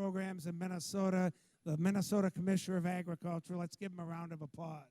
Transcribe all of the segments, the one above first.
programs in Minnesota, the Minnesota Commissioner of Agriculture. Let's give him a round of applause.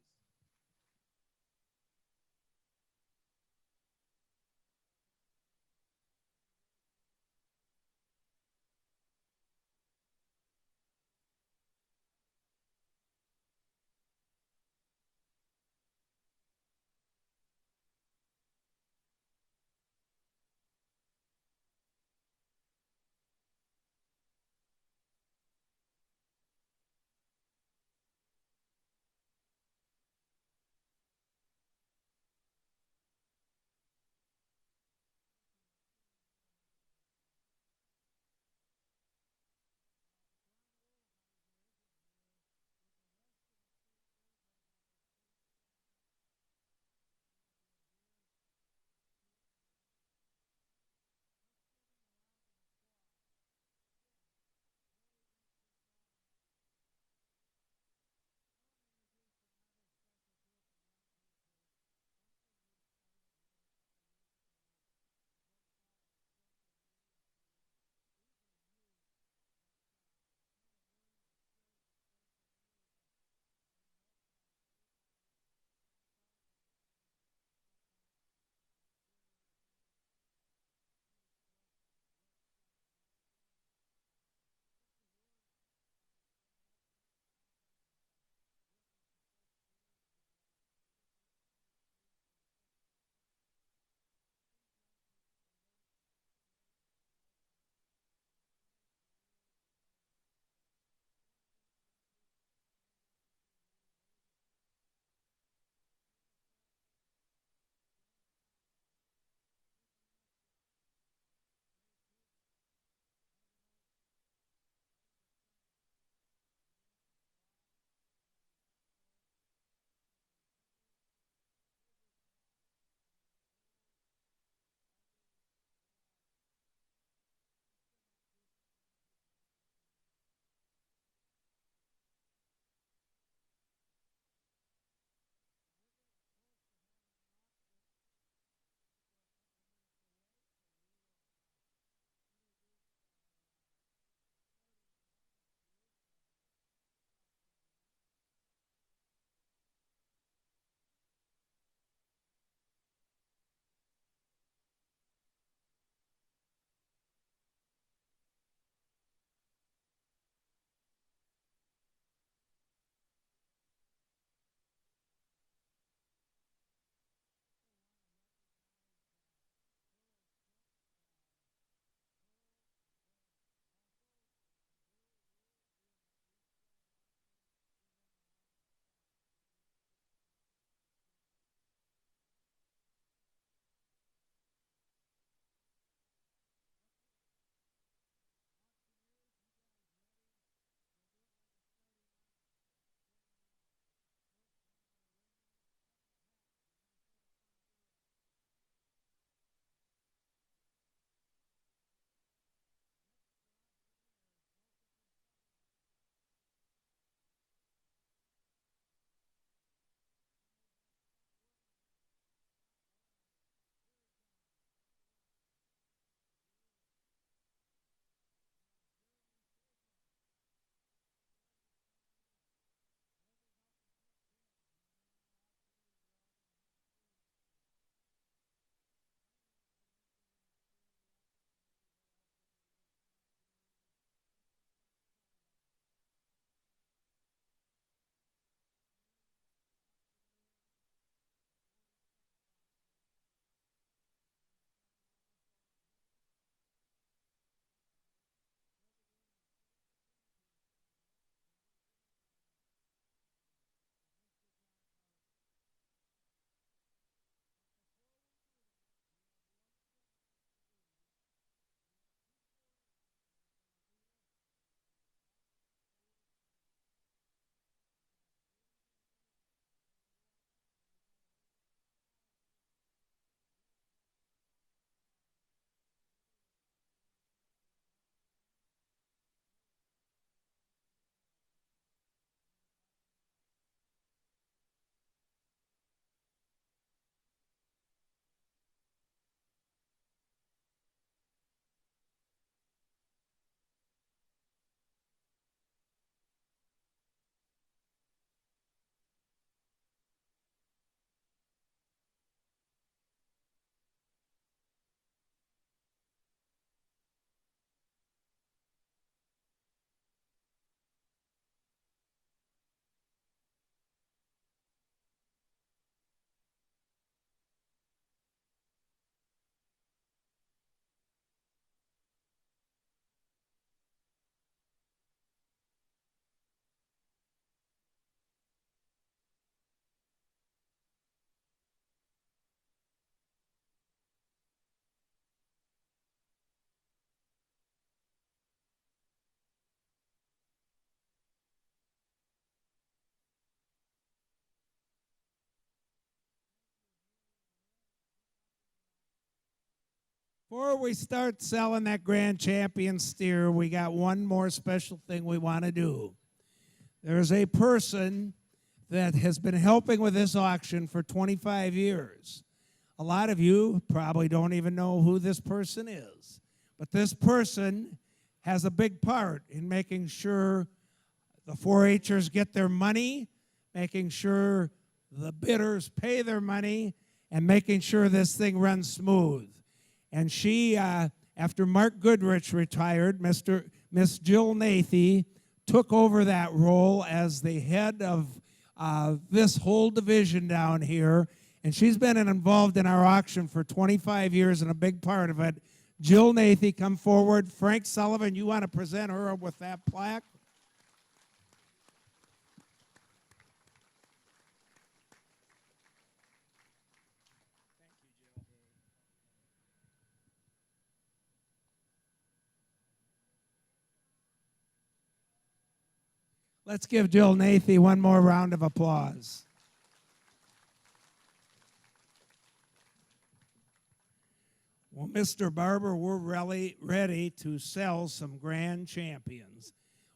Before we start selling that Grand Champion steer, we got one more special thing we want to do. There's a person that has been helping with this auction for 25 years. A lot of you probably don't even know who this person is, but this person has a big part in making sure the 4-H'ers get their money, making sure the bidders pay their money, and making sure this thing runs smooth. And she, after Mark Goodrich retired, Miss Jill Nathy took over that role as the head of this whole division down here. And she's been involved in our auction for 25 years and a big part of it. Jill Nathy, come forward. Frank Sullivan, you want to present her with that plaque? Let's give Jill Nathy one more round of applause. Well, Mr. Barber, we're really ready to sell some Grand Champions.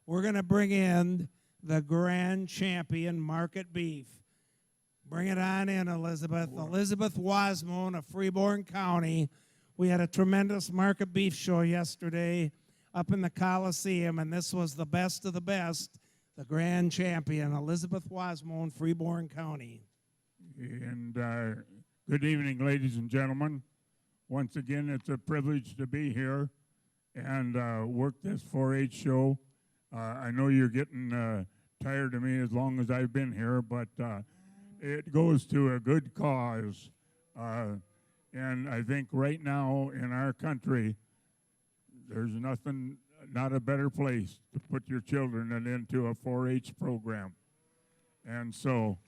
We're going to bring in the Grand Champion Market Beef. Bring it on in, Elizabeth. Elizabeth Wasmone of Freeborn County. We had a tremendous market beef show yesterday up in the Coliseum, and this was the best of the best. The Grand Champion, Elizabeth Wasmone, Freeborn County. And good evening, ladies and gentlemen. Once again, it's a privilege to be here and work this 4-H show. I know you're getting tired of me as long as I've been here, but it goes to a good cause. And I think right now in our country, there's not a better place to put your children than into a 4-H program. And so,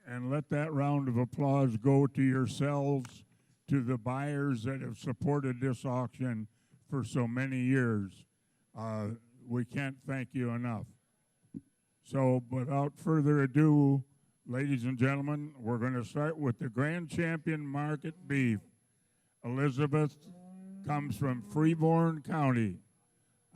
and let that round of applause go to yourselves, to the buyers that have supported this auction for so many years. We can't thank you enough. So, without further ado, ladies and gentlemen, we're going to start with the Grand Champion Market Beef. Elizabeth comes from Freeborn County.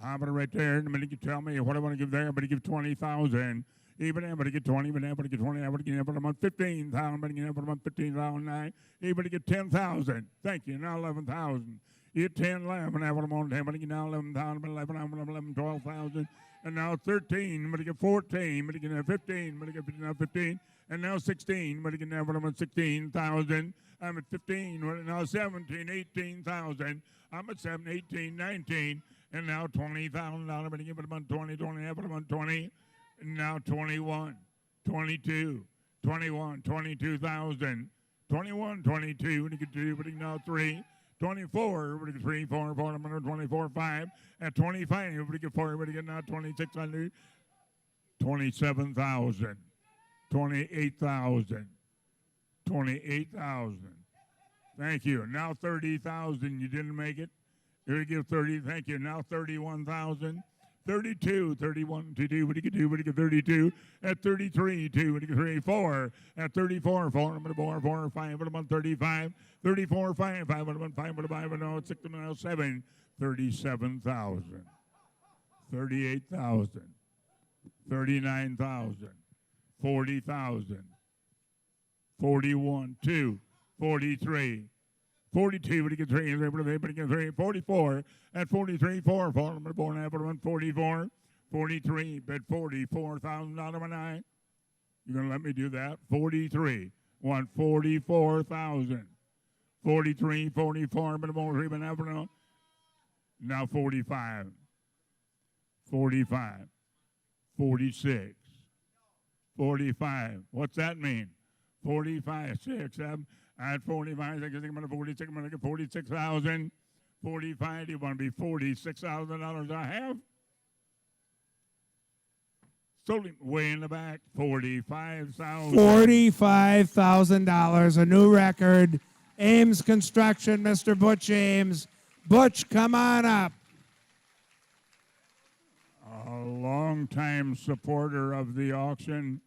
I'm going to right there in a minute. You tell me what I want to give there. I'm going to give 20,000. Even I'm going to get 20. Even I'm going to get 20. I'm going to get 15,000. I'm going to get 15,000. Even to get 10,000. Thank you. Now 11,000. You get 10, 11. I'm going to get now 11,000. 11, 11, 12,000. And now 13. I'm going to get 14. I'm going to get 15. I'm going to get now 15. And now 16. I'm going to get now 16,000. I'm at 15. Now 17, 18,000. I'm at 7, 18, 19. And now 20,000. I'm going to give it about 20, 20, about 20. And now 21, 22, 21, 22,000. 21, 22. When you get to now 3. 24, 3, 4, 4, 24, 5. At 25, everybody get 4, everybody get now 2,600. 27,000. 28,000. 28,000. Thank you. Now 30,000. You didn't make it. Here we give 30. Thank you. Now 31,000. 32, 31, 2, what do you do? What do you get 32? At 33, 2, what do you get 34? At 34, 4, 4, 4, 5, what about 35? 34, 5, 5, what about 5, what about 5, 6, 7, 37,000. 38,000. 39,000. 40,000. 41, 2, 43. 42, what do you get 3? Everybody get 3. 44, at 43, 4, 4, 44, 43, bet 44,000 out of an eye. You're going to let me do that? 43, 44,000. 43, 44, now 45, 45, 46, 45. What's that mean? 45, 6, 7. At 45, I'm going to 46, I'm going to get 46,000. 45, do you want to be $46,000 I have? Sold way in the back, $45,000. $45,000, a new record. Ames Construction, Mr. Butch Ames. Butch, come on up. A longtime supporter of the auction.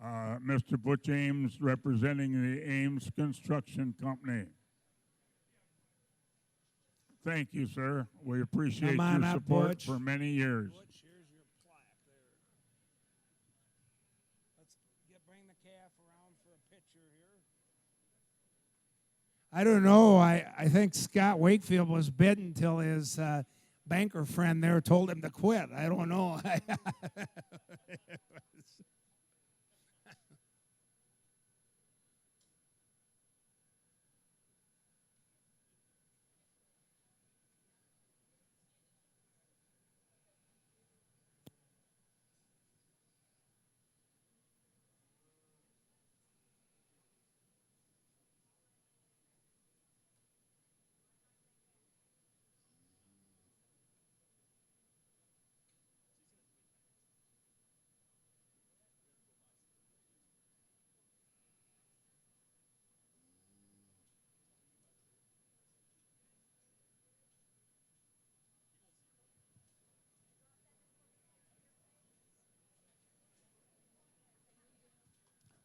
Mr. Butch Ames representing the Ames Construction Company. Thank you, sir. We appreciate Come on your up, support Butch. for many years. Butch, here's your plaque there. Let's bring the calf around for a picture here. I don't know. I think Scott Wakefield was bid until his banker friend there told him to quit. I don't know.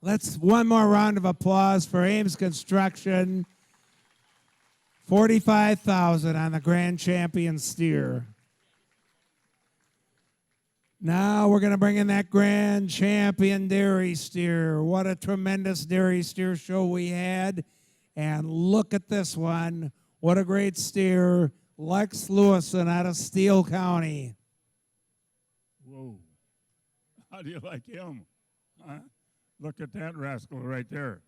Let's one more round of applause for Ames Construction. 45,000 on the grand champion steer. Now we're going to bring in that grand champion dairy steer. What a tremendous dairy steer show we had. And look at this one. What a great steer. Lex Lewison out of Steele County. Whoa. How do you like him? Huh? Look at that rascal right there.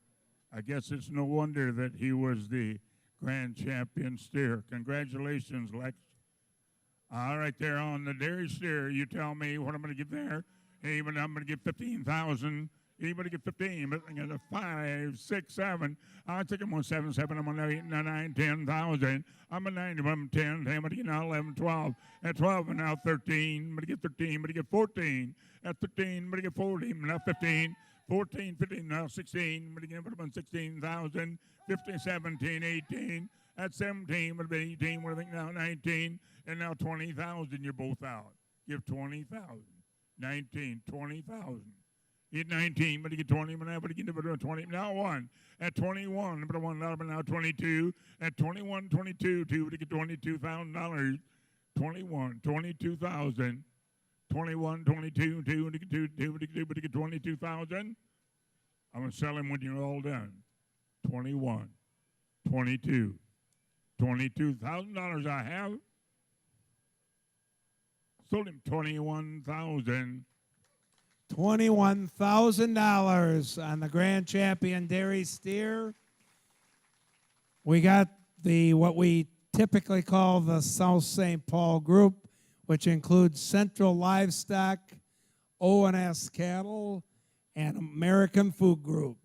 I guess it's no wonder that he was the grand champion steer. Congratulations, Lex. All right, there on the dairy steer, you tell me what I'm going to give there. Hey, but I'm going to give 15,000. Anybody get 15? But I'm going to 5, 6, 7. I think I'm on 7, 7. I'm on 8, 9, 10,000. I'm on 9. I'm 10. I'm going to get now 11, 12. At 12, and now 13. I'm going to get 13. I'm going to get 14. At 13, I'm going to get 14. Now 15. 14, 15, now 16. I'm going to get up on 16,000. 15, 17, 18. At 17, would have been 18. What do I think now? 19. And now 20,000. You're both out. Give 20,000. 19, 20,000. Get 19, but you get 20, but now you get 20. Now 1. At 21, but now 22. At 21, 22, 2 to get $22,000. 21, 22,000. 21, 22, 2 to get 2 to get 22,000. I'm going to sell him when you're all done. 21, 22, $22,000 I have. Sold him 21,000. $21,000 on the grand champion dairy steer. We got what we typically call the South St. Paul group, which includes Central Livestock, O&S Cattle, and American Food Group.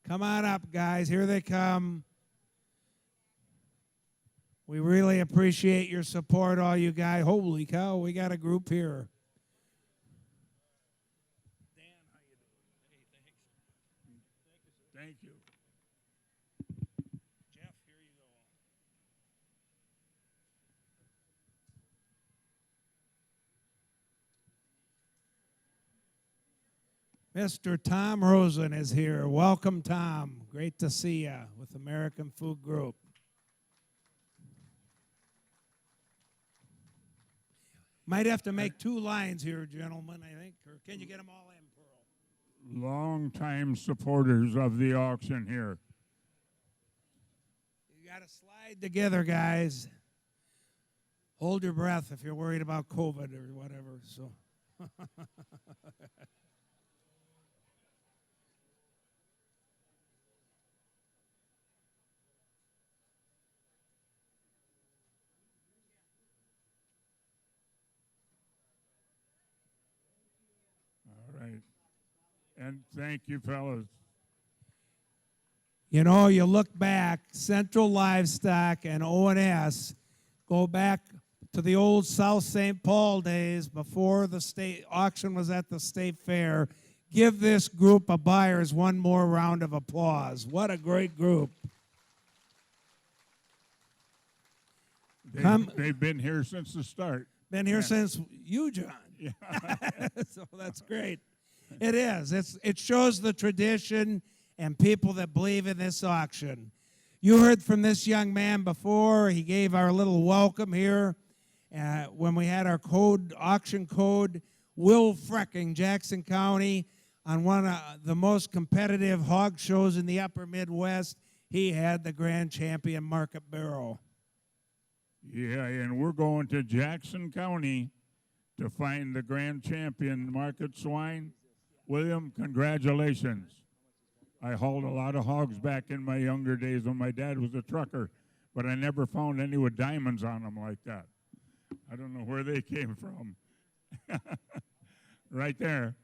Come on up, guys. Here they come. We really appreciate your support, all you guys. Holy cow, we got a group here. Dan, how you doing? Hey, Thank you. Jeff, here you go. Mr. Tom Rosen is here. Welcome, Tom. Great to see you with American Food Group. Might have to make 2 lines here, gentlemen, I think. Or can you get them all in, Pearl? Long-time supporters of the auction here. You got to slide together, guys. Hold your breath if you're worried about COVID or whatever. So. And thank you, fellas. You know, you look back, Central Livestock and O&S go back to the old South St. Paul days before the state auction was at the state fair. Give this group of buyers one more round of applause. What a great group. They've been here since the start. Been here since you, John. Yeah. So that's great. It is. It shows the tradition and people that believe in this auction. You heard from this young man before. He gave our little welcome here when we had our auction code. Will Frecking, Jackson County, on one of the most competitive hog shows in the upper Midwest. He had the grand champion market barrel. Yeah, and we're going to Jackson County to find the grand champion market swine. William, congratulations. I hauled a lot of hogs back in my younger days when my dad was a trucker, but I never found any with diamonds on them like that. I don't know where they came from. Right there.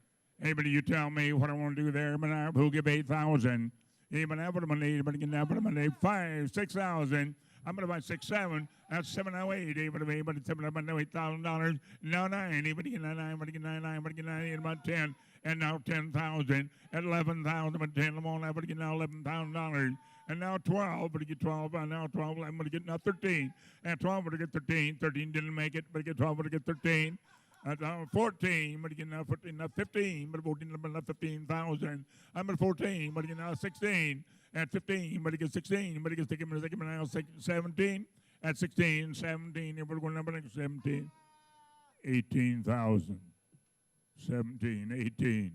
Anybody, you tell me what I want to do there, who'll give 8,000. Anybody can have them 5, 6,000. I'm going to buy 6, 7. That's 708. Anybody $8,000. No, 9. Anybody get 9? Anybody get 9? Anybody get 9? About 10. And now 10,000. At 11,000. But 10. I'm on. Everybody get now $11,000. And now 12. But get 12. And now 12. I'm going to get now 13. And 12. But I get 13. 13 didn't make it. But get 12. But I get 13. 14, but again now 14, now 15, but 14, now 15,000. I'm at 14, but again now 16, at 15, but again 16, but again now 17, at 16, 17, we're going to 17, 18,000, 17, 18.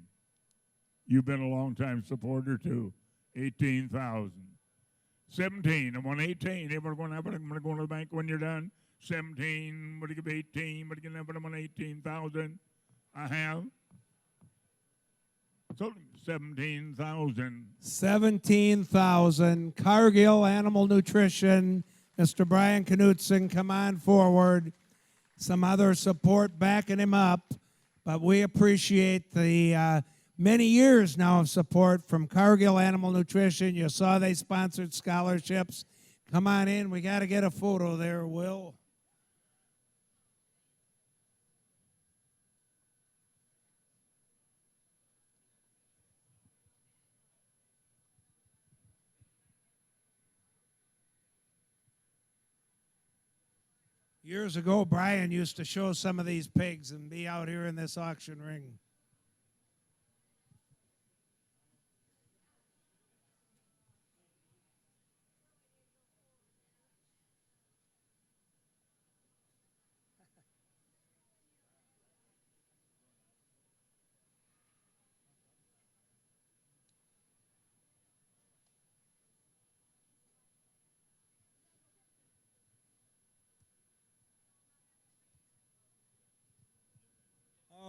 You've been a long time supporter too. 18,000, 17. I'm on 18. I'm going to go to the bank when you're done. 17, but you give 18, but you can have them on 18,000. I have. So 17,000. 17,000. Cargill Animal Nutrition. Mr. Brian Knutson, come on forward. Some other support backing him up, but we appreciate the many years now of support from Cargill Animal Nutrition. You saw they sponsored scholarships. Come on in. We got to get a photo there, Will. Years ago, Brian used to show some of these pigs and be out here in this auction ring.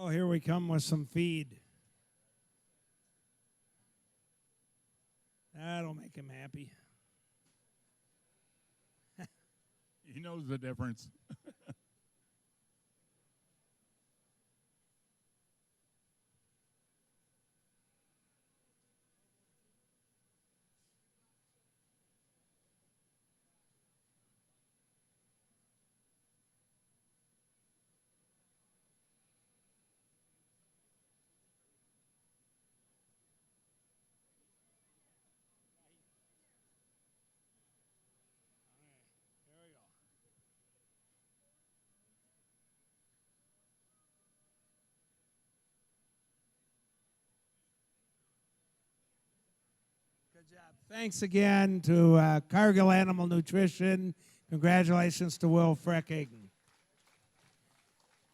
Oh, here we come with some feed. That'll make him happy. He knows the difference. Good job. Thanks again to Cargill Animal Nutrition. Congratulations to Will Frecking.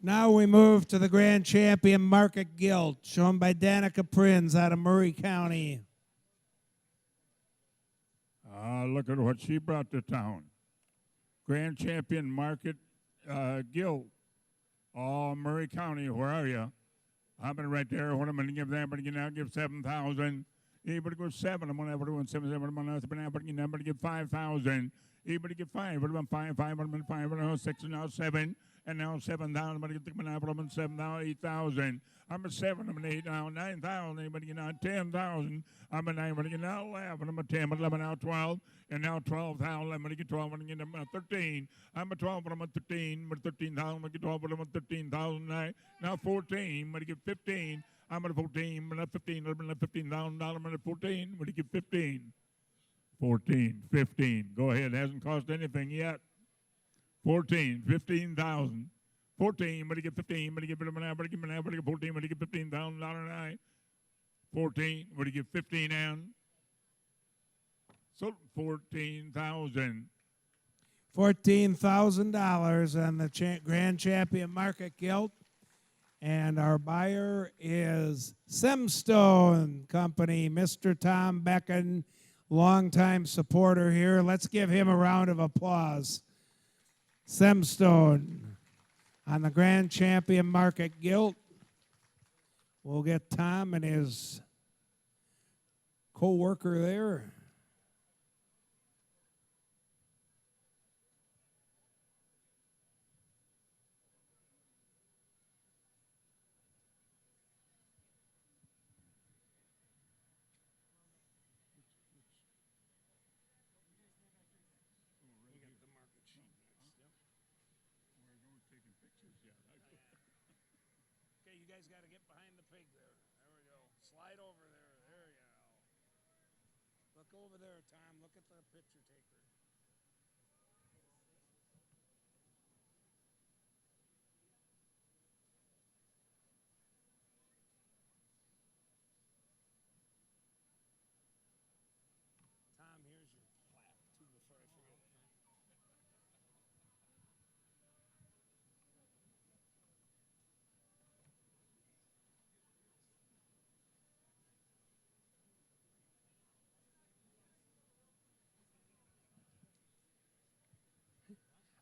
Now we move to the Grand Champion Market Guild, shown by Danica Prinz out of Murray County. Look at what she brought to town. Grand Champion Market Guild. Oh, Murray County, where are you? I've been right there. What am I going to give them? But you now give 7,000. Anybody go 7? I'm going to have everyone 7. I'm going to give 5,000. Anybody give 5? What about 5? 5. I'm going to 5. Now 6 and now 7. And now 7,000. I'm going to get the 7 now 8,000. I'm at 7. I'm at 8 now 9,000. Anybody get now 10,000. I'm at 9. I'm going to get now 11. I'm at 10. I'm at 11 now 12. And now 12,000. I'm going to get 12. I'm going to get 13. I'm at 12, but I'm at 13. I'm at 13,000. I'm going to get 12, but I'm at 13,000. Now 14. I'm going to get 15. I'm at 14. I'm at 15. I'm at $15,000. I'm at 14. I'm going to get 15. 14. 15. Go ahead. It hasn't cost anything yet. 14. 15,000. 14. I'm going to get 15. I'm going to get 14. I'm going to get $15,000 now. 14. Would he give 15 in? So 14,000. $14,000 on the Grand Champion Market Gilt. And our buyer is Semstone Company, Mr. Tom Becken, longtime supporter here. Let's give him a round of applause. Semstone on the Grand Champion Market Gilt. We'll get Tom and his co-worker there. Okay, you guys got to get behind the pig there. There we go. Slide over there. There you go. Look over there, Tom. Look at the picture taker. Tom, here's your plaque, too, before I forget.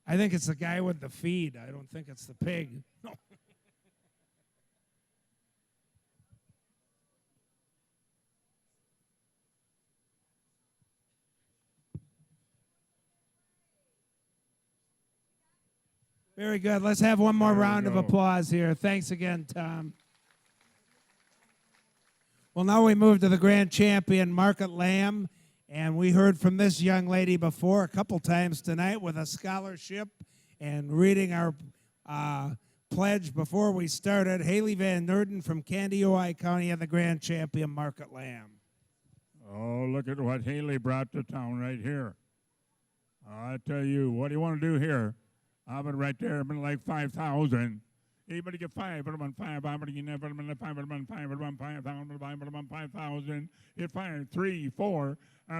I think it's the guy with the feed. I don't think it's the pig. No. Very good. Let's have one more round of applause here. Thanks again, Tom. Well, now we move to the Grand Champion Market Lamb. And we heard from this young lady before a couple times tonight with a scholarship and reading our pledge before we started. Haley Van Noorden from Candioi County and the Grand Champion Market Lamb. Oh, look at what Haley brought to town right here. I tell you, what do you want to do here? I've been right there. I've been like 5,000. Anybody get 5? But I'm on 5. I'm going to get 5. I'm on 5. But I'm on 5,000. But I'm on 5,000. Hit 5. 3, 4.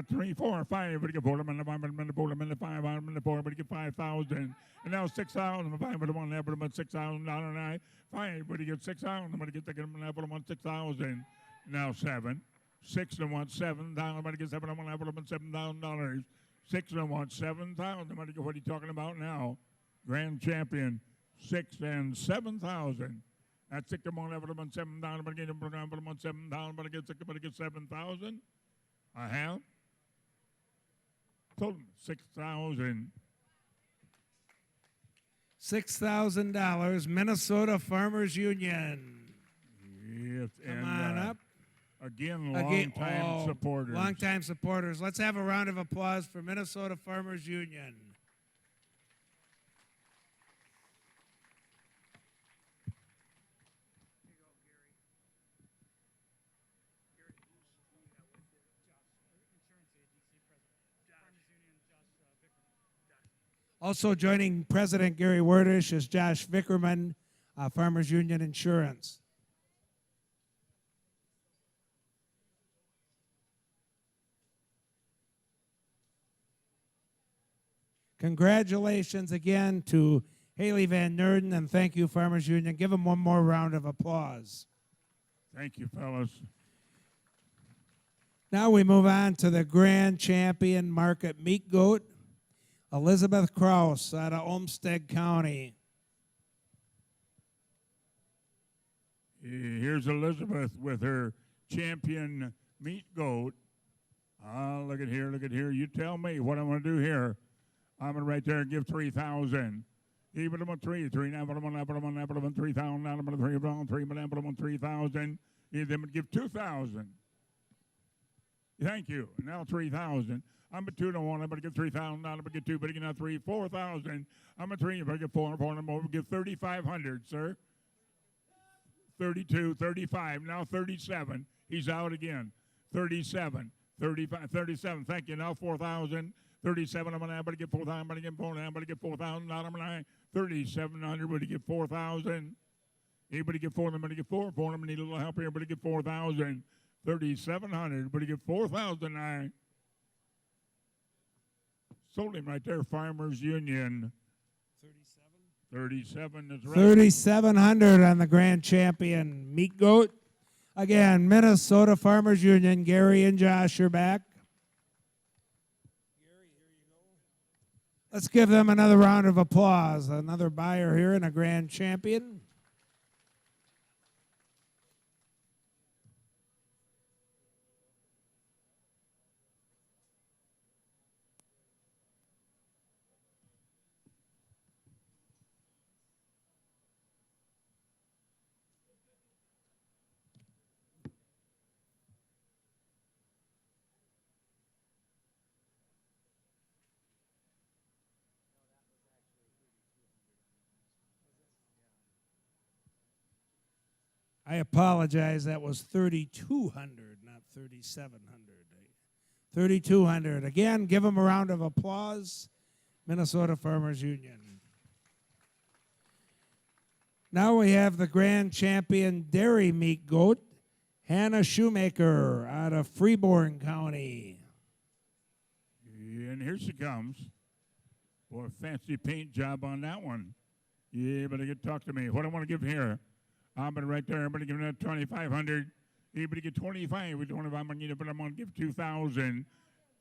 3, 4, 5. But get 4. I'm on the 5. I'm on the 4. I'm on the 5. I'm on the 4. But get 5,000. And now 6,000. I'm 5. But I'm on that. But I'm on $6,000. 5. But you get 6,000. I'm going to get the. But I'm on 6,000. Now 7. 6 and 1. 7,000. I'm going to get 7. I'm on that. But I'm on $7,000. 6 and 1. 7,000. I'm going to get. What are you talking about now? Grand Champion. 6 and 7,000. That's 6 and 1. I'm on 7,000. I'm going to get 7,000. I'm going to get 7,000. I have. Total 6,000. $6,000, Minnesota Farmers Union. Yes, Come on up. Again, long-time supporters. Long-time supporters. Let's have a round of applause for Minnesota Farmers Union. Also joining President Gary Werdish is Josh Vickerman, Farmers Union Insurance. Congratulations again to Haley Van Noorden, and thank you, Farmers Union. Give them one more round of applause. Thank you, fellas. Now we move on to the Grand Champion Market Meat Goat. Elizabeth Kraus out of Olmsted County. Here's Elizabeth with her champion meat goat. Look at here, look at here. You tell me what I'm going to do here. I'm going to right there and give 3,000. Even I'm on 3, 3 now, but I'm on 3,000. Now I'm on 3, but I'm on 3, but I'm on 3,000. Then I'm going to give 2,000. Thank you. Now 3,000. I'm at 2 to 1. I'm going to get 3,000. Now I'm going to get 2, but again, now 3, 4,000. I'm at 3. I'm going to get 4, 4, I'm over. Give 3,500, sir. 32, 35. Now 37. He's out again. 37, 35, 37. Thank you. Now 4,000. 37. I'm going to get 4,000. I'm going to get 4,000. I'm going to get 4,000. Now I'm going to 3,700. Would you get 4,000? Anybody get 4? I'm going to get 4. 4. I'm going to need a little help here. Everybody get 4,000. 3,700. But he get 4,009. Sold him right there, Farmers Union. 37 is right. 3,700 on the grand champion meat goat. Again, Minnesota Farmers Union. Gary and Josh are back. Gary, here you go. Let's give them another round of applause. Another buyer here and a grand champion. I apologize. That was 3,200, not 3,700. 3,200. Again, give them a round of applause. Minnesota Farmers Union. Now we have the grand champion dairy meat goat, Hannah Shoemaker out of Freeborn County. And here she comes. Boy, fancy paint job on that one. Yeah, but talk to me. What do I want to give here? I'm going to right there. I'm going to give it 2,500. Anybody get 25? We don't have. I'm going to give 2,000.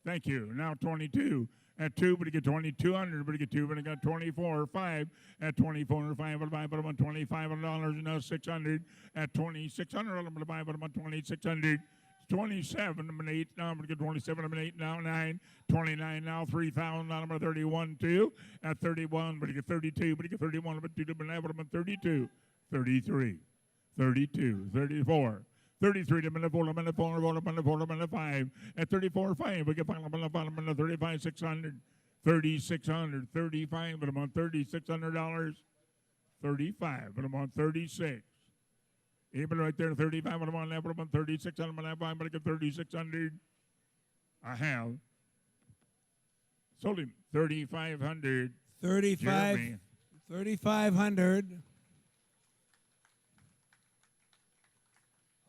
Thank you. Now 22 at 2. But you get 2,200. But you get 2. But I got 24 5 at 24 5. But I'm on $25 now 600 at 2,600. I'm going to buy. But I'm on 2,600. 27. I'm an 8 now. I'm going to get 27. I'm an 8 now 9. 29 now 3,000. Now I'm at 31 2 at 31. But you get 32. But you get 31. But I'm at 32. 33, 32, 34, 33 to minute 4, minute 4, minute 5. At 34, 5, we get final minute 35, 600, 3,600, 35, but I'm on $3,600, 35, but I'm on 36. Even right there, 35, but I'm on level, I'm on 3,600, but I get 3,600. I have sold him 3,500. 3,500.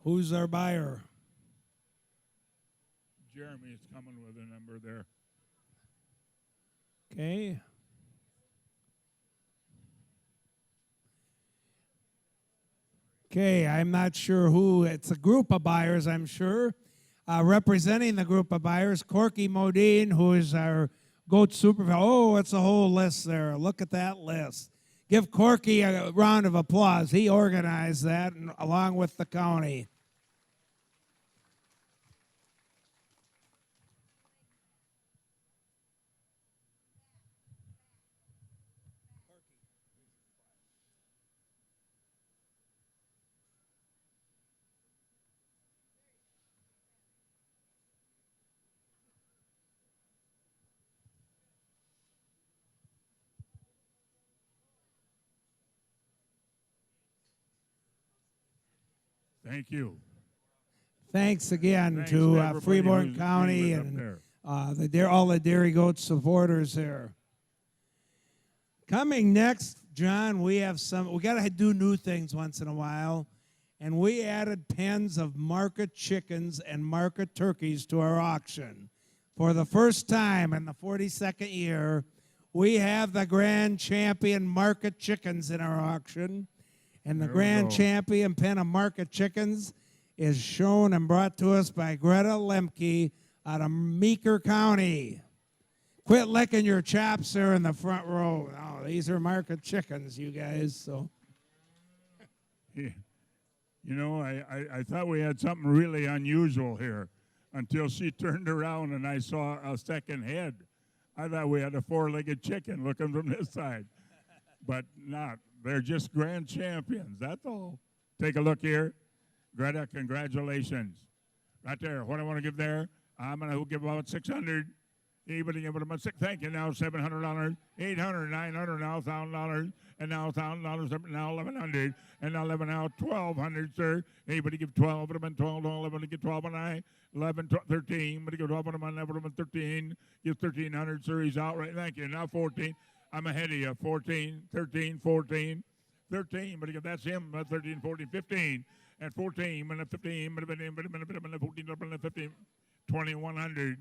Who's our buyer? Jeremy is coming with a number there. Okay. Okay, I'm not sure who. It's a group of buyers, I'm sure. Representing the group of buyers, Corky Modine, who is our goat supervisor. Oh, it's a whole list there. Look at that list. Give Corky a round of applause. He organized that along with the county. Thank you. Thanks again Thanks to everybody Freeborn who's County up and there. all the Dairy Goat supporters there. Coming next, John, we got to do new things once in a while, and we added pens of market chickens and market turkeys to our auction. For the first time in the 42nd year, we have the grand champion market chickens in our auction. And the grand champion pen of market chickens is shown and brought to us by Greta Lemke out of Meeker County. Quit licking your chops there in the front row. Oh, these are market chickens, you guys. So, Yeah. You know, I thought we had something really unusual here until she turned around and I saw a second head. I thought we had a four-legged chicken looking from this side, but not. They're just grand champions, that's all. Take a look here. Greta, congratulations. Right there, what I want to give there, I'm going to give about 600. Anybody give it about six? Thank you. Now $700, $800, $900, now $1,000, and now $1,000, now $1,100, and now $1,200, sir. Anybody give 12? Would have been 12. 11 get 12 and I. 11, 12, 13. But give 12 and I would have been 13. Give 1,300, sir. He's out right. Thank you. Now 14. I'm ahead of you. 14, 13, 14, 13. But that's him. 13, 14, 15. at 14, minute 15, minute 15, minute 14, minute 15, 2100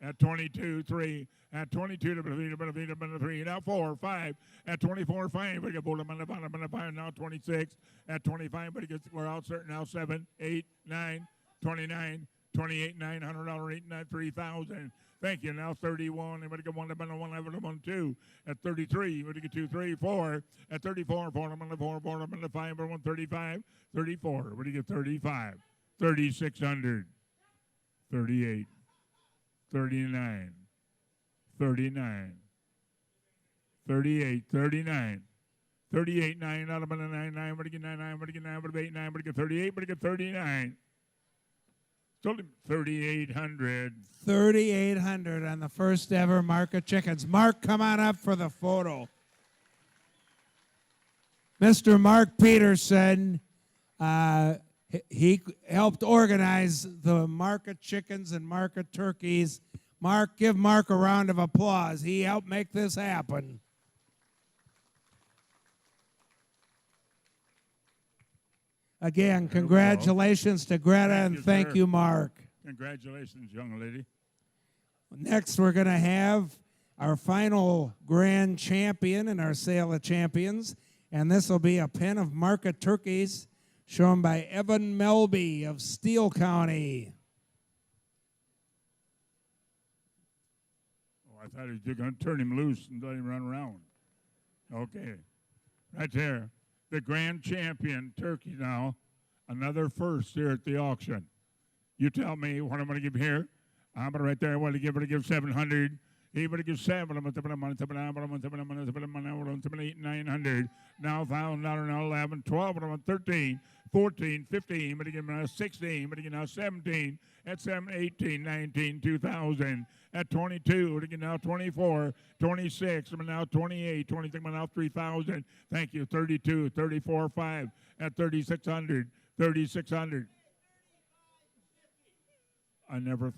at 22, 3, at 22 to minute 3, now 4, 5, at 24, 5, but you get minute 5, now 26, at 25, but we're out certain now 7, 8, 9, 29, 28, $900, 8, 9, 3,000. Thank you. Now 31. Everybody get 1, 1, 2. At 33, everybody get 2, 3, 4. At 34, 4, 4, 4, 5, 135, 34. Everybody get 35. 3,600. 38. 39. 39. 38. 39. 38, 9, out of 9, 9, everybody get 9, 9, everybody get 9, everybody get 8, 9, everybody get 38, everybody get 39. Told him 3,800. 3,800 on the first ever Market Chickens. Mark, come on up for the photo. Mr. Mark Peterson, he helped organize the Market Chickens and Market Turkeys. Mark, give Mark a round of applause. He helped make this happen. Again, congratulations to Greta, and thank you, Mark. Congratulations, young lady. Next, we're going to have our final grand champion in our Sale of Champions, and this will be a pen of Market Turkeys shown by Evan Melby of Steele County. Oh, I thought you were going to turn him loose and let him run around. Okay. Right there. The grand champion turkey now. Another first here at the auction. You tell me what I'm going to give here. I'm going to right there. I want to give 700. He would give 7. I'm going to 900. Now $1,000. Now 11, 12. I'm 13, 14, 15. I'm going to give now 16. I'm going to give now 17. At 7, 18, 19, 2,000. At 22, again now 24, 26, I'm now 28, 26, I'm now 3,000. Thank you, 32, 34, 5, at 3,600, 3,600. I never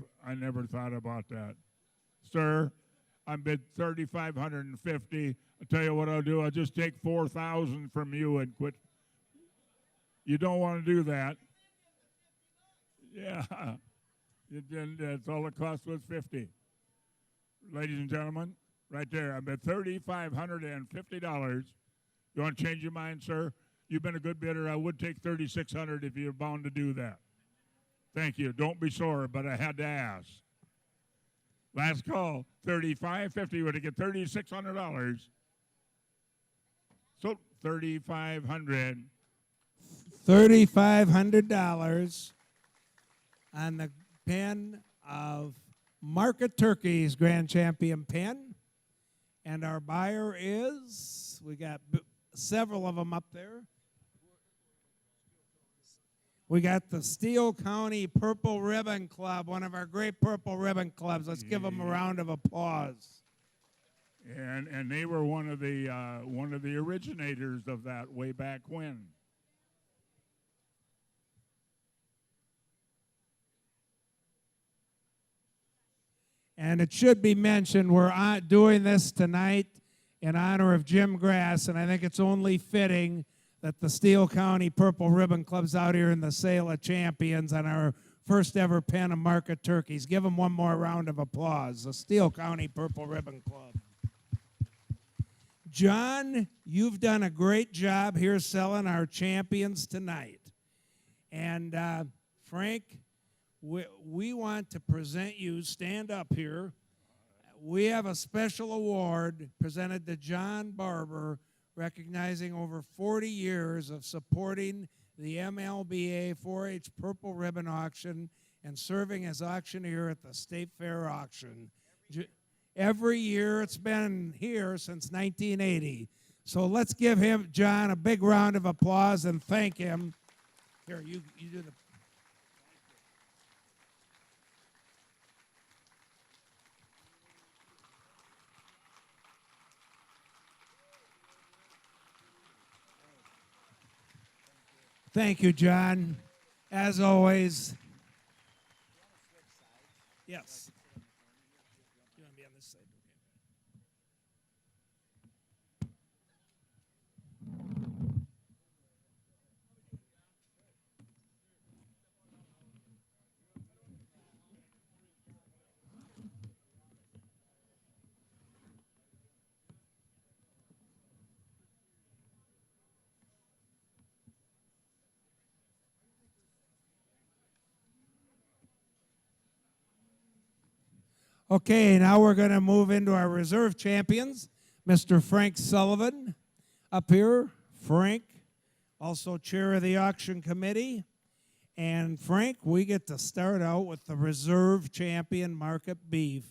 thought about that. Sir, I bid 3,550. I'll tell you what I'll do. I'll just take 4,000 from you and quit. You don't want to do that. Yeah. That's all it cost was 50. Ladies and gentlemen, right there, I bet $3,550. You want to change your mind, sir? You've been a good bidder. I would take $3,600 if you're bound to do that. Thank you. Don't be sore, but I had to ask. Last call, $3,550. Would get $3,600. So $3,500. $3,500 on the pen of Market Turkeys Grand Champion pen. And our buyer is, we got several of them up there. We got the Steele County Purple Ribbon Club, one of our great Purple Ribbon Clubs. Let's give them a round of applause. And they were one of the originators of that way back when. And it should be mentioned, we're doing this tonight in honor of Jim Grass, and I think it's only fitting that the Steele County Purple Ribbon Club's out here in the Sale of Champions on our first ever pen of Market Turkeys. Give them one more round of applause, the Steele County Purple Ribbon Club. John, you've done a great job here selling our champions tonight. And Frank, we want to present you, stand up here. We have a special award presented to John Barber, recognizing over 40 years of supporting the MLBA 4-H Purple Ribbon Auction and serving as auctioneer at the State Fair Auction. Every year it's been here since 1980. So let's give him, John, a big round of applause and thank him. Here, you do the... Thank you, John. As always. Yes. You want to be on this side? Okay, now we're going to move into our reserve champions. Mr. Frank Sullivan up here. Frank, also chair of the auction committee. And Frank, we get to start out with the reserve champion market beef,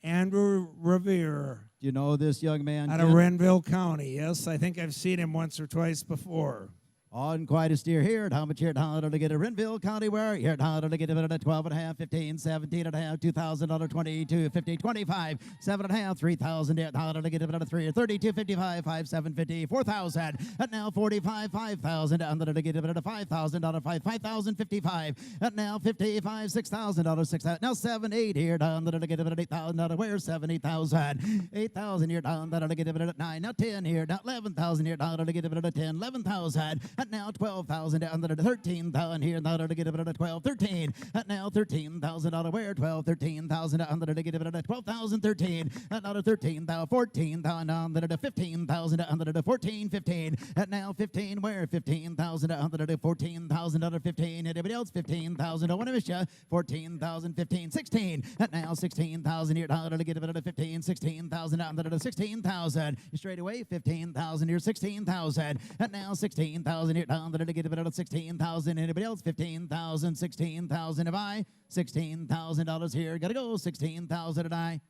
Andrew Revere. Do you know this young man? Out of Renville County. Yes, I think I've seen him once or twice before. On quite a steer here at how much here at how to get a Renville County where here at how to get it at 12 and a half, 15, 17 and a half, $2,000, 22, 50, 25, 7 and a half, 3,000 at how to get it at a 3, 32, 55, 5, 7, 50, 4,000 at now 45, 5,000 down to get it at a $5,000, 5,055 at now 55, $6,000, 6,000 now 7, 8 here down to get it at $8,000 where 7, 8,000, 8,000 here down to get it at 9 now 10 here now 11,000 here down to get it at 10, 11,000 at now 12,000 down to 13,000 here now to get it at 12, 13 at now $13,000 where 12, 13,000 down to get it at 12,000, 13 at now 13,000, 14,000 down to 15,000 down to 14, 15 at now 15 where 15,000 down to 14,000 15 anybody else 15,000 don't want to miss you 14,000 15 16 at now 16,000 here down to get it at 15 16,000 down to 16,000 straight away 15,000 here 16,000 at now 16,000 here down to get it at 16,000 anybody else 15,000 16,000 if I $16,000 here gotta go 16,000 and I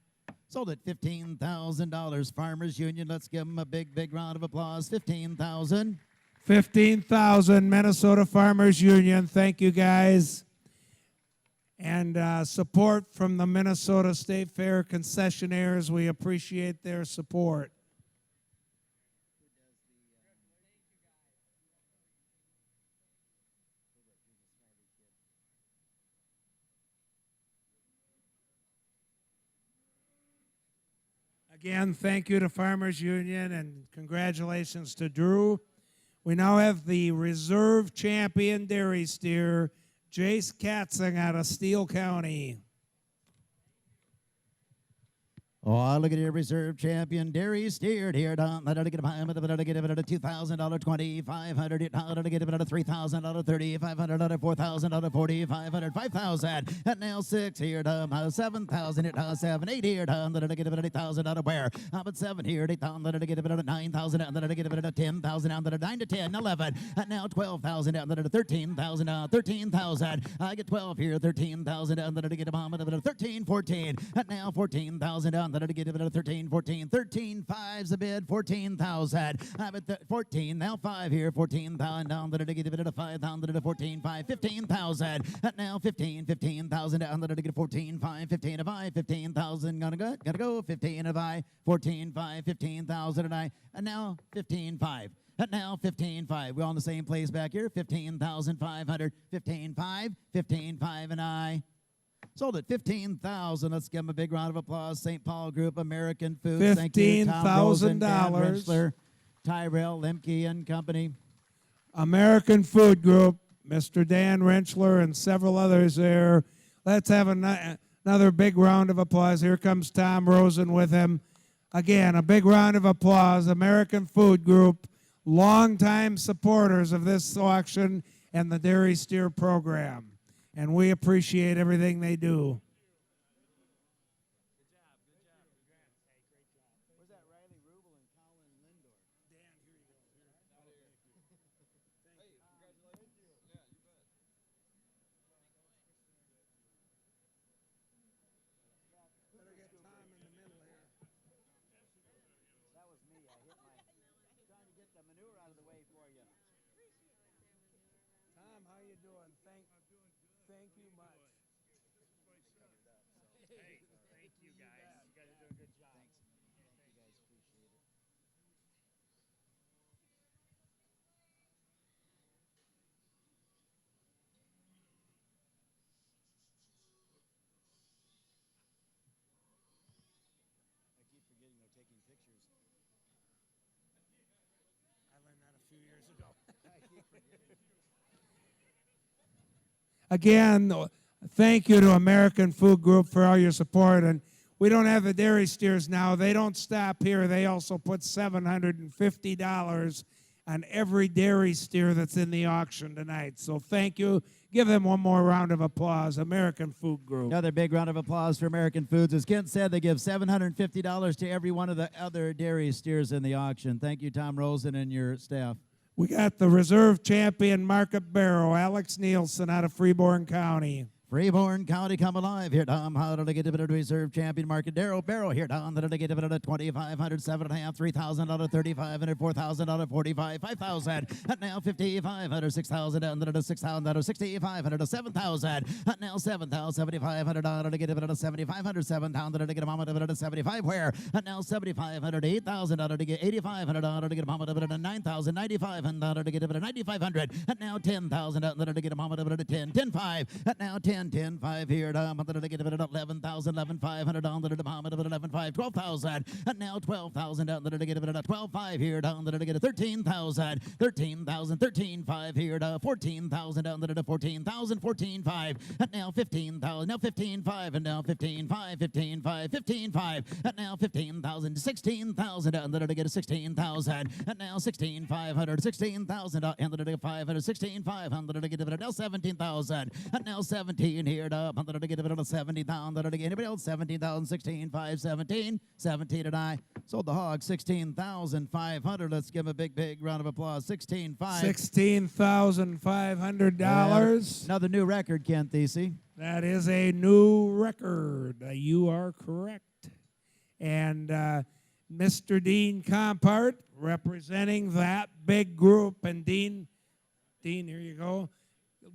sold at $15,000 Farmers Union. Let's give them a big round of applause. 15,000. 15,000 Minnesota Farmers Union. Thank you, guys. And support from the Minnesota State Fair concessionaires. We appreciate their support. Again, thank you to Farmers Union and congratulations to Drew. We now have the reserve champion dairy steer, Jace Katzing out of Steele County. Oh, look at your reserve champion, Dairy steered here down. Let it get him to get it at a $2,000, 2,500. It to get it at a $3,000, 3,500, $4,000, 4,500, 5,000. At now 6 here down, 7,000. It 7, 8 here down. Let it get it at $8,000 where? But 7 here, 8,000. Let it get it at 9,000. And let it get it at 10,000. Down to 9 to 10, 11. At now 12,000. Down to 13,000. 13,000. I get 12 here, 13,000. And let it get him at 13, 14. At now 14,000 down. Let it get it at 13, 14, 13, 5's a bid, 14,000. I'm at 14, now 5 here, 14,000 down. Let it get it at 5,000 at 14, 5, 15,000. At now 15, 15,000 down. Let it get 14, 5, 15 of I, 15,000. Gotta go, 15 of I, 14, 5, 15,000 and I, and now 15, 5. At now 15.5. We're all in the same place back here. 15,500. 15.5. 15.5 and I. Sold at 15,000. Let's give them a big round of applause. St. Paul Group, American Foods. $15,000. Tyrell, Lemke and Company. American Food Group, Mr. Dan Rentschler and several others there. Let's have another big round of applause. Here comes Tom Rosen with him. Again, a big round of applause. American Food Group, longtime supporters of this auction and the Dairy Steer program. And we appreciate everything they do. Good job. Hey, great job. Where's that Riley Rubel and Colin Lindor? Dan, here you go. Hey, congratulations. Yeah, you bet. Better get Tom in the middle here. That was me. I hit my trying to get the manure out of the way for you. Tom, how you doing? Thank you much. Hey, thank you guys. You guys are doing a good job. Thanks. You guys appreciate it. I keep forgetting they're taking pictures. I learned that a few years ago. I keep forgetting. Again, thank you to American Food Group for all your support. And we don't have the dairy steers now. They don't stop here. They also put $750 on every dairy steer that's in the auction tonight. So thank you. Give them one more round of applause. American Food Group. Another big round of applause for American Foods. As Kent said, they give $750 to every one of the other dairy steers in the auction. Thank you, Tom Rosen and your staff. We got the reserve champion Market Barrow, Alex Nielsen out of Freeborn County. Freeborn County come alive here, Tom. How did I get a bit of reserve champion market? Barrow here, Tom. Did I get a bit of $2,500, $7.5, $3,000, $3,500, $4,000, $45, $5,000. At now $5,500, $6,000, down to $6,000, $6,500, $7,000. At now $7,000, $7,500 to get a bit of $7,500, $7,000 to get a mama to $75. Where? At now $7,500, $8,000 to get $8,500 to get a mama to $9,000, $9,500 to get a bit of $9,500. At now $10,000 to get a mama to $10, $10,500. At now 10,500 here, down to get a bit of 11,000, 11,500 down to the Muhammad of 11,500, 12,000, and now 12,000 down to get a bit of 12,500 here, down to get a 13,000, 13,000, 13,500 here, 14,000 down to 14,000, 14,500, and now 15,000, now 15,500, and now 15,500, 15,500, 15,500, and now 15,000, 16,000 down to get a 16,000, and now 16,500, 16,000 down to get 500, 16,500 to get a bit of 17,000, and now 17 here to get a bit of 70,000. Anybody else? 17,000, 16,500, 17, 17 and I sold the hog 16,500. Let's give him a big round of applause. 16,500. $16,500. Another new record, Kent Thesey. That is a new record. You are correct. And Mr. Dean Compart representing that big group. And Dean, here you go.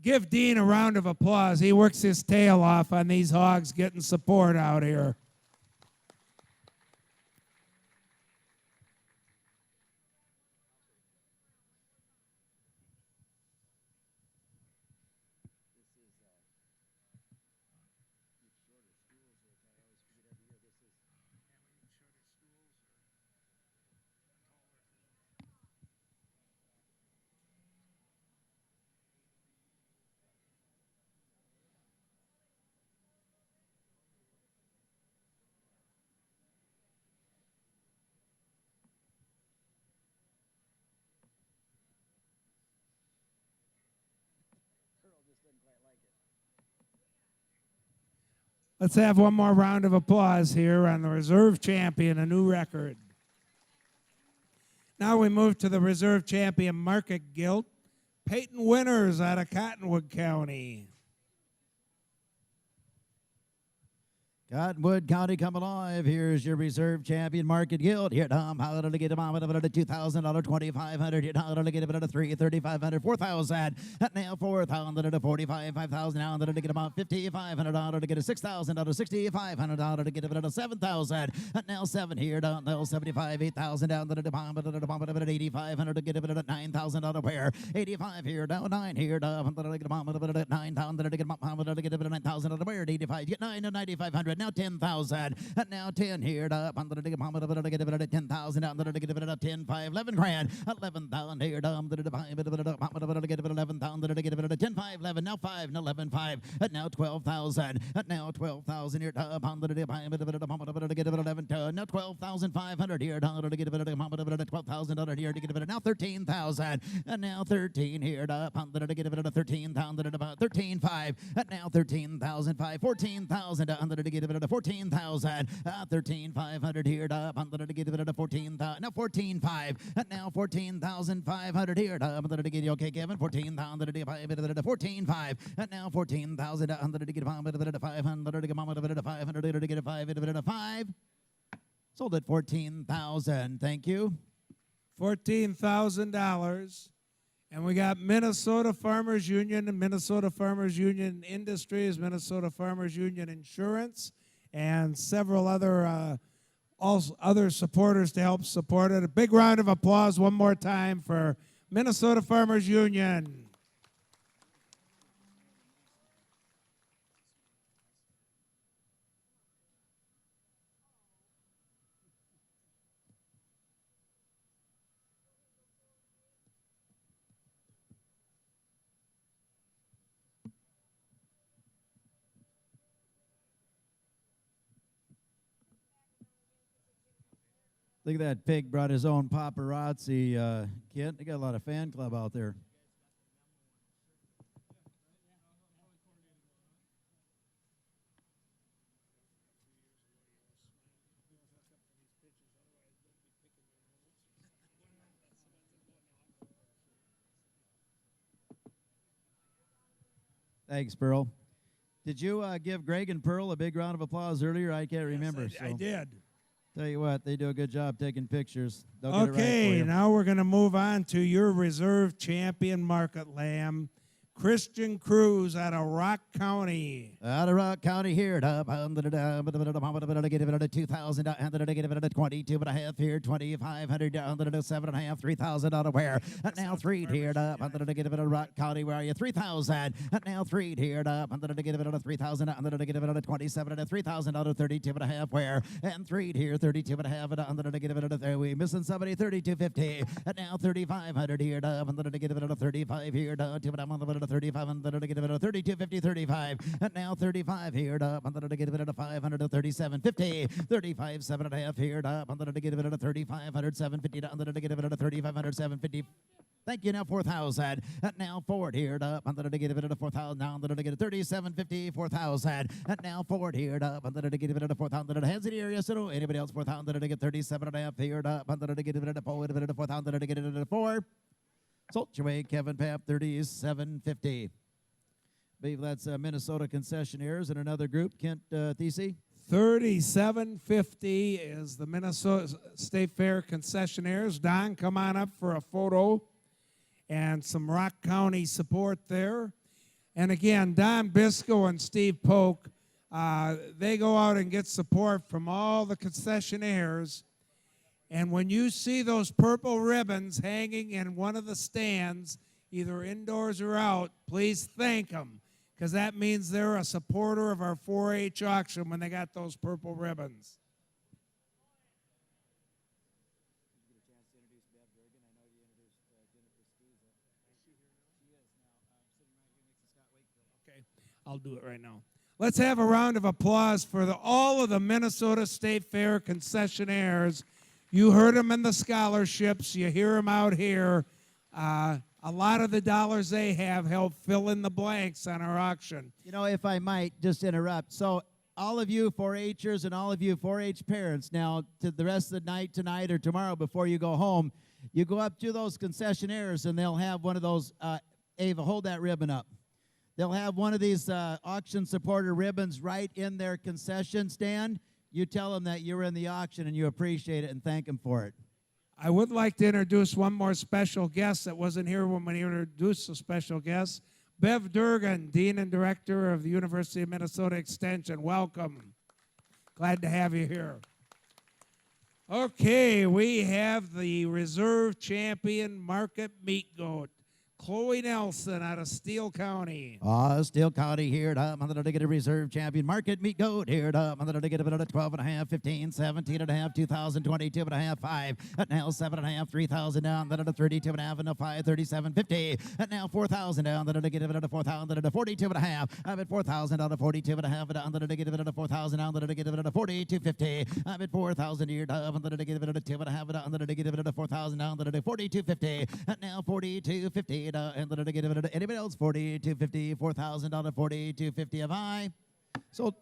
Give Dean a round of applause. He works his tail off on these hogs getting support out here. Let's have one more round of applause here on the reserve champion, a new record. Now we move to the reserve champion market gilt, Peyton Winters out of Cottonwood County. Cottonwood County come alive. Here's your reserve champion market guild. Here, Tom, how to get a mom at $2,000, $2,500. Here, how to get a $3,000, $3,500, $4,000. At now $4,000 to $45,000, $5,000. Now to get about $5,500 to get a $6,000, $6,500 to get a $7,000. At now $7 here, down to $75,000, $8,000 down to the bomb at $8,500 to get a $9,000 wear. $85 here, down $9 here, down to get a bomb at $9,000 to get a bomb at $9,000 wear. $85, get $9 to $9,500. Now 10,000. Now 10 here. Up under the Muhammad to get a 10,000. Out there to get a 10, 5, 11 grand. 11,000 here. Down to the Muhammad to get a 11,000 to get a 10, 5, 11. Now 5, 11, 5. Now 12,000. Now 12,000 here. Up under the Muhammad to get a 11. Now 12,500 here. Down to get a Muhammad to 12,000 here to get a now 13,000. And now 13 here. Up under to get a 13,000 about 13,5. Now 13,005. 14,000 under to get a 14,000, 13,500 here, to get a 14,000, now 14,500, now 14,500 here, to get okay, Gavin, 14,000 to get 14,500, now 14,000 to get 500 to get 500 to get a 5. Sold at 14,000. Thank you. $14,000. And we got Minnesota Farmers Union and Minnesota Farmers Union Industries, Minnesota Farmers Union Insurance, and several other other supporters to help support it. A big round of applause one more time for Minnesota Farmers Union. Look at that pig brought his own paparazzi kit. They got a lot of fan club out there. Thanks, Pearl. Did you give Greg and Pearl a big round of applause earlier? I can't remember. Yes, I did. Tell you what, they do a good job taking pictures. They'll get it right for Okay, you. now we're going to move on to your reserve champion market lamb, Christian Cruz out of Rock County. Out of Rock County here, it up, 2,000, get it at 2,000, get it at 22.5 here, 2,500 down to 7.5, 3,000 out of where? Now 3 here, up, get it at Rock County, where are you? 3,000. Now 3 here, up, get it at 3,000, get it at 27 and 3,000 out of 32.5 where? And 3 here, 32.5, get it at we missing somebody, 32.50. Now 3,500 here, up, get it at 35 here, down to 35, and then get it at 32.50, 35. And now 35 here, up, and then get it at 537.50, 35, 7.5 here, up, and then get it at 3,500, 750, down, then get it at 3,500, 750. Thank you. Now 4,000. And now Ford here, up, and then get it at 4,000, down, then get it 37.50, 4,000. And now Ford here, up, and then get it at 4,000. Hands in the area, so no anybody else 4,000, then get 37.5 here, up, and then get it at 4,000, then get it at 4. Soltway, Kevin Papp, 37.50. Believe that's Minnesota concessionaires and another group. Kent Thesey. 37.50 is the Minnesota State Fair concessionaires. Don, come on up for a photo and some Rock County support there. And again, Don Bisco and Steve Polk, they go out and get support from all the concessionaires. And when you see those purple ribbons hanging in one of the stands, either indoors or out, please thank them, because that means they're a supporter of our 4-H auction when they got those purple ribbons. Okay, I'll do it right now. Let's have a round of applause for all of the Minnesota State Fair concessionaires. You heard them in the scholarships. You hear them out here. A lot of the dollars they have help fill in the blanks on our auction. You know, if I might just interrupt. So all of you 4-Hers and all of you 4-H parents, now to the rest of the night tonight or tomorrow before you go home, you go up to those concessionaires and they'll have one of those, Ava, hold that ribbon up. They'll have one of these auction supporter ribbons right in their concession stand. You tell them that you were in the auction and you appreciate it and thank them for it. I would like to introduce one more special guest that wasn't here when we introduced the special guest. Bev Durgan, Dean and Director of the University of Minnesota Extension. Welcome. Glad to have you here. Okay, we have the reserve champion market meat goat, Chloe Nelson out of Steele County. Steele County here, I'm going to get a reserve champion market meat goat here, I'm going to get a 12.5, 15, 17.5, 2022.5, 5, and now 7.5, 3,000 down, then at a 32.5, and a 5, 37.50, and now 4,000 down, then to get it at a 4,000, at a 42.5, I'm at 4,000 out of 42.5, and down, then to get it at a 4,000, down, then to get it at a 42.50, I'm at 4,000 here, down, then to get it at a 2.5, down, then to get it at a 4,000, down, then at a 42.50, and now 42.50. And let it get it to anybody else. 42.50, 4,000 out of 42.50 have I. So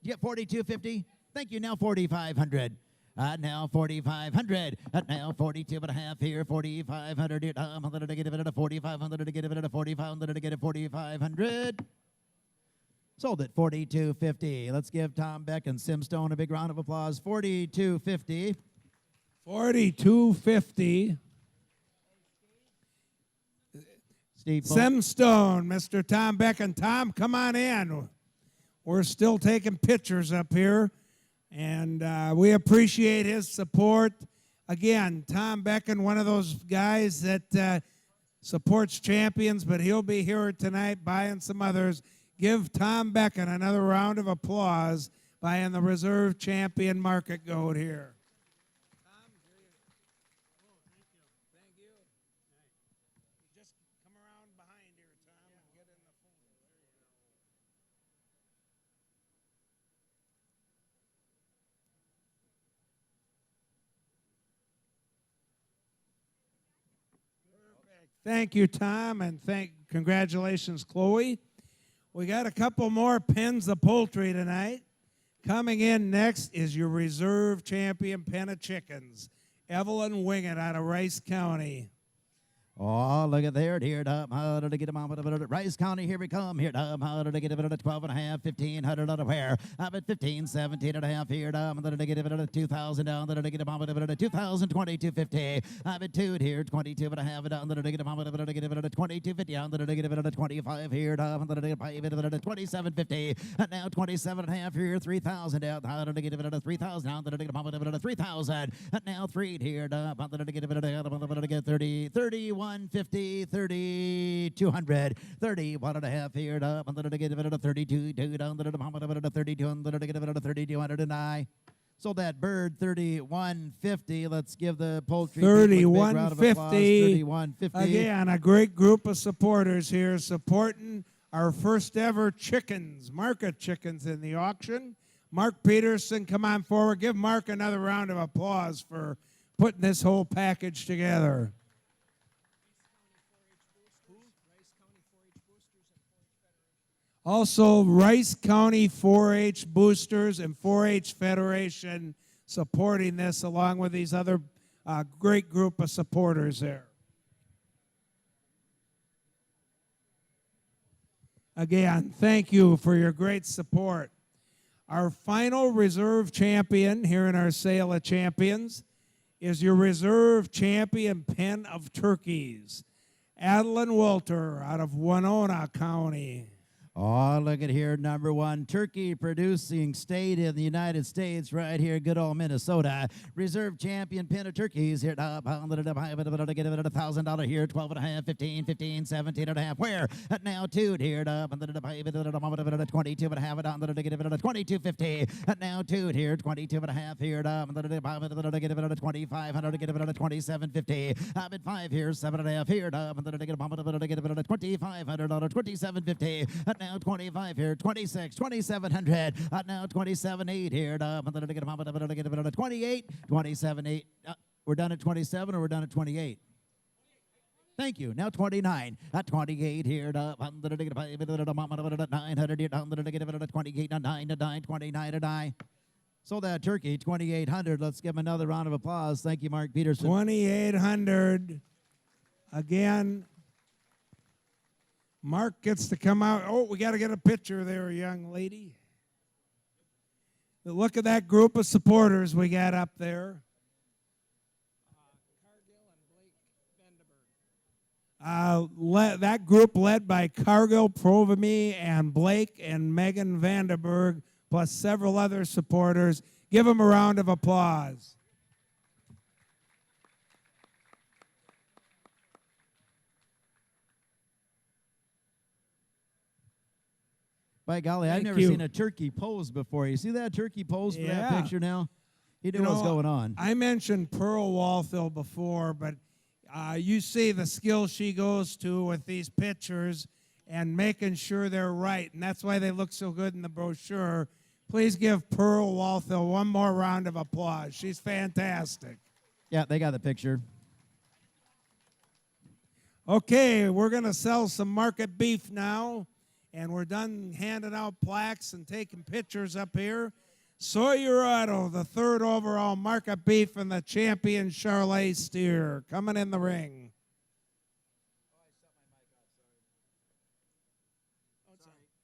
you get 42.50. Thank you. Now 4,500. Now 4,500. Now 42.5 here. 4,500 here. I'm going to get it at a 4,500 to get it at a 4,500 to get it 4,500. Sold at 42.50. Let's give Tom Beck and Sim Stone a big round of applause. 42.50. 42.50. Simstone, Mr. Tom Beck. And Tom, come on in. We're still taking pictures up here, and we appreciate his support. Again, Tom Becken, one of those guys that supports champions, but he'll be here tonight buying some others. Give Tom Becken another round of applause buying the reserve champion market goat here. Thank you, Tom, and congratulations, Chloe. We got a couple more pens of poultry tonight. Coming in next is your reserve champion pen of chickens, Evelyn Wingett out of Rice County. Oh, look at there. Here it up. How did I get him on? Rice County, here we come. Here it up. How did I get it at 12 and a half, 1,500 out of where? I'm at 15, 17 and a half. Here it up. How did I get it at 2,000 down? Did I get him on at 2,000, 22.50. I'm at 2 here, 22 and a half down. Did I get him on at 22.50 down? Did I get it at 25 here it up? Did I get it at 27.50? And now 27 and a half here, 3,000 down. How did I get it at 3,000 down? Did I get him on at 3,000? And now 3 here it up. How did I get it at 30, 31. 150, 30, 200, 31 and a half here up. I'm going to get it at 32, down to the 32, I'm going to get it at 3,209. Sold that bird 31.50. Let's give the poultry 31.50. 31.50. Again, a great group of supporters here supporting our first ever chickens, market chickens in the auction. Mark Peterson, come on forward. Give Mark another round of applause for putting this whole package together. Also, Rice County 4-H Boosters and 4-H Federation supporting this along with these other great group of supporters there. Again, thank you for your great support. Our final reserve champion here in our Sale of Champions is your reserve champion pen of turkeys, Adeline Walter out of Winona County. Oh, look at here, number 1 turkey producing state in the United States, right here, good old Minnesota. Reserve champion pen of turkeys here. Get it at $1,000 here, 12 and a half, 15, 15, 17 and a half. Where? At now 2 here, up and then 22 and a half, down to get it at 22.50. At now 2 here, 22 and a half here, up and then get it at 2,500, get it at 27.50. I'm at 5 here, 7 and a half here, up and then get it at 2,500, 27.50. At now 25 here, 26, 2,700. Now 27.8 here. I'm going to get a 28, 27.8. We're done at 27 or we're done at 28? Thank you. Now 29. At 28 here. I'm going to get a 900 here. I'm going to get a 28, 9, 29, 9. Sold that turkey, 2,800. Let's give him another round of applause. Thank you, Mark Peterson. 2,800. Again, Mark gets to come out. Oh, we got to get a picture there, young lady. Look at that group of supporters we got up there. That group led by Cargill, Provamy, and Blake and Megan Vandenberg, plus several other supporters. Give them a round of applause. By golly, I've never seen a turkey pose before. You see that turkey pose for that picture now? You know what's going on. I mentioned Pearl Walthall before, but you see the skill she goes to with these pictures and making sure they're right, and that's why they look so good in the brochure. Please give Pearl Walthall one more round of applause. She's fantastic. Yeah, they got the picture. Okay, we're going to sell some market beef now. And we're done handing out plaques and taking pictures up here. Sawyer Auto, the 3rd overall market beef and the champion Charlet steer, coming in the ring.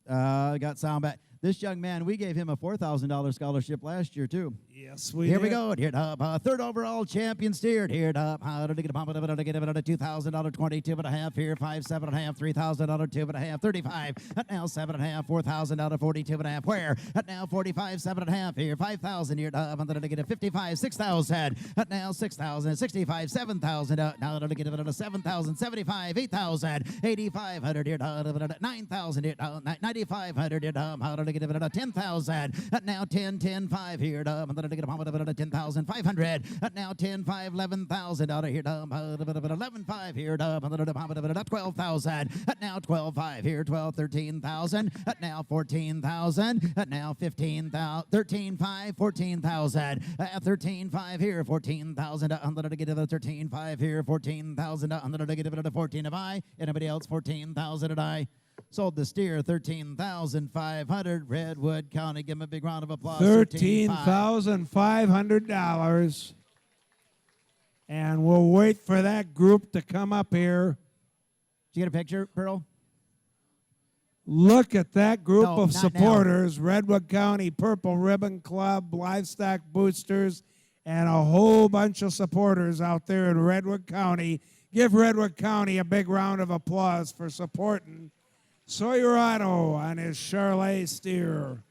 Got sound back. This young man, we gave him a $4,000 scholarship last year, too. Yes, we Here did. we go. Here up, 3rd overall champion steered. Here up, how did he get a $2,000, 22 and a half here, 5, 7 and a half, $3,000, 2 and a half, 35. At now 7 and a half, $4,000, 42 and a half. Where? At now 45, 7 and a half here, 5,000 here up. I'm going to get a 55, 6,000. At now 6,000, 65, 7,000. Now I'm going to get a 7,000, 75, 8,000, 8,500 here, 9,000 here, 9,500 here. How did I get it at 10,000? At now 10, 10, 5 here. I'm going to get a 10,500. At now 10, 5, 11,000 out of here. 11, 5 here. 12,000. At now 12, 5 here. 12, 13,000. At now 14,000. At now 15,000. 13, 5, 14,000. At 13, 5 here. 14,000. I'm going to get a 13, 5 here. 14,000. I'm going to get a 14 of I. Anybody else? 14,000 and I. Sold the steer, 13,500. Redwood County, give him a big round of applause. $13,500. And we'll wait for that group to come up here. Did you get a picture, Pearl? Look at that group No, of not supporters. Redwood County Purple Ribbon Club, Livestock Boosters, and a whole bunch of supporters out there in Redwood County. Give Redwood County a big round of applause for supporting Sawyerano on his Charlet steer.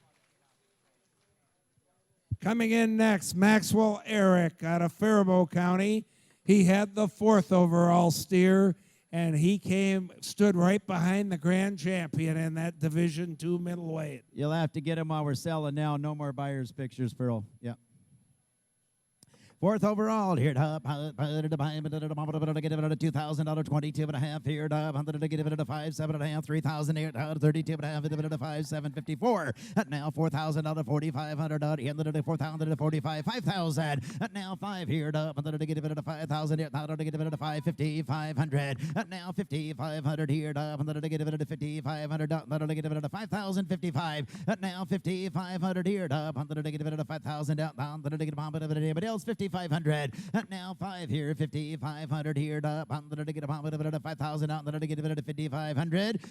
Coming in next, Maxwell Eric out of Faribault County. He had the 4th overall steer, and he stood right behind the grand champion in that Division II middleweight. You'll have to get him while we're selling now. No more buyers' pictures, Pearl. Yeah. 4th overall here, $2,000, 22 and a half here, $100 to get it at 5, 7.5, 3,000 here, 32 and a half, at 5, 754. Now $4,000, 4,500, here, 4,000 to 45, 5,000. Now 5 here, $100 to get it at 5,000 here, $100 to get it at 5, 5,500. Now 5,500 here, $100 to get it at 5,500, $100 to get it at 5,055. Now 5,500 here, $100 to get it at 5,000, $100 to get it at anybody else 5,500. Now 5 here, 5,500 here, $100 to get a 5,000 out, $100 to get it at 5,500.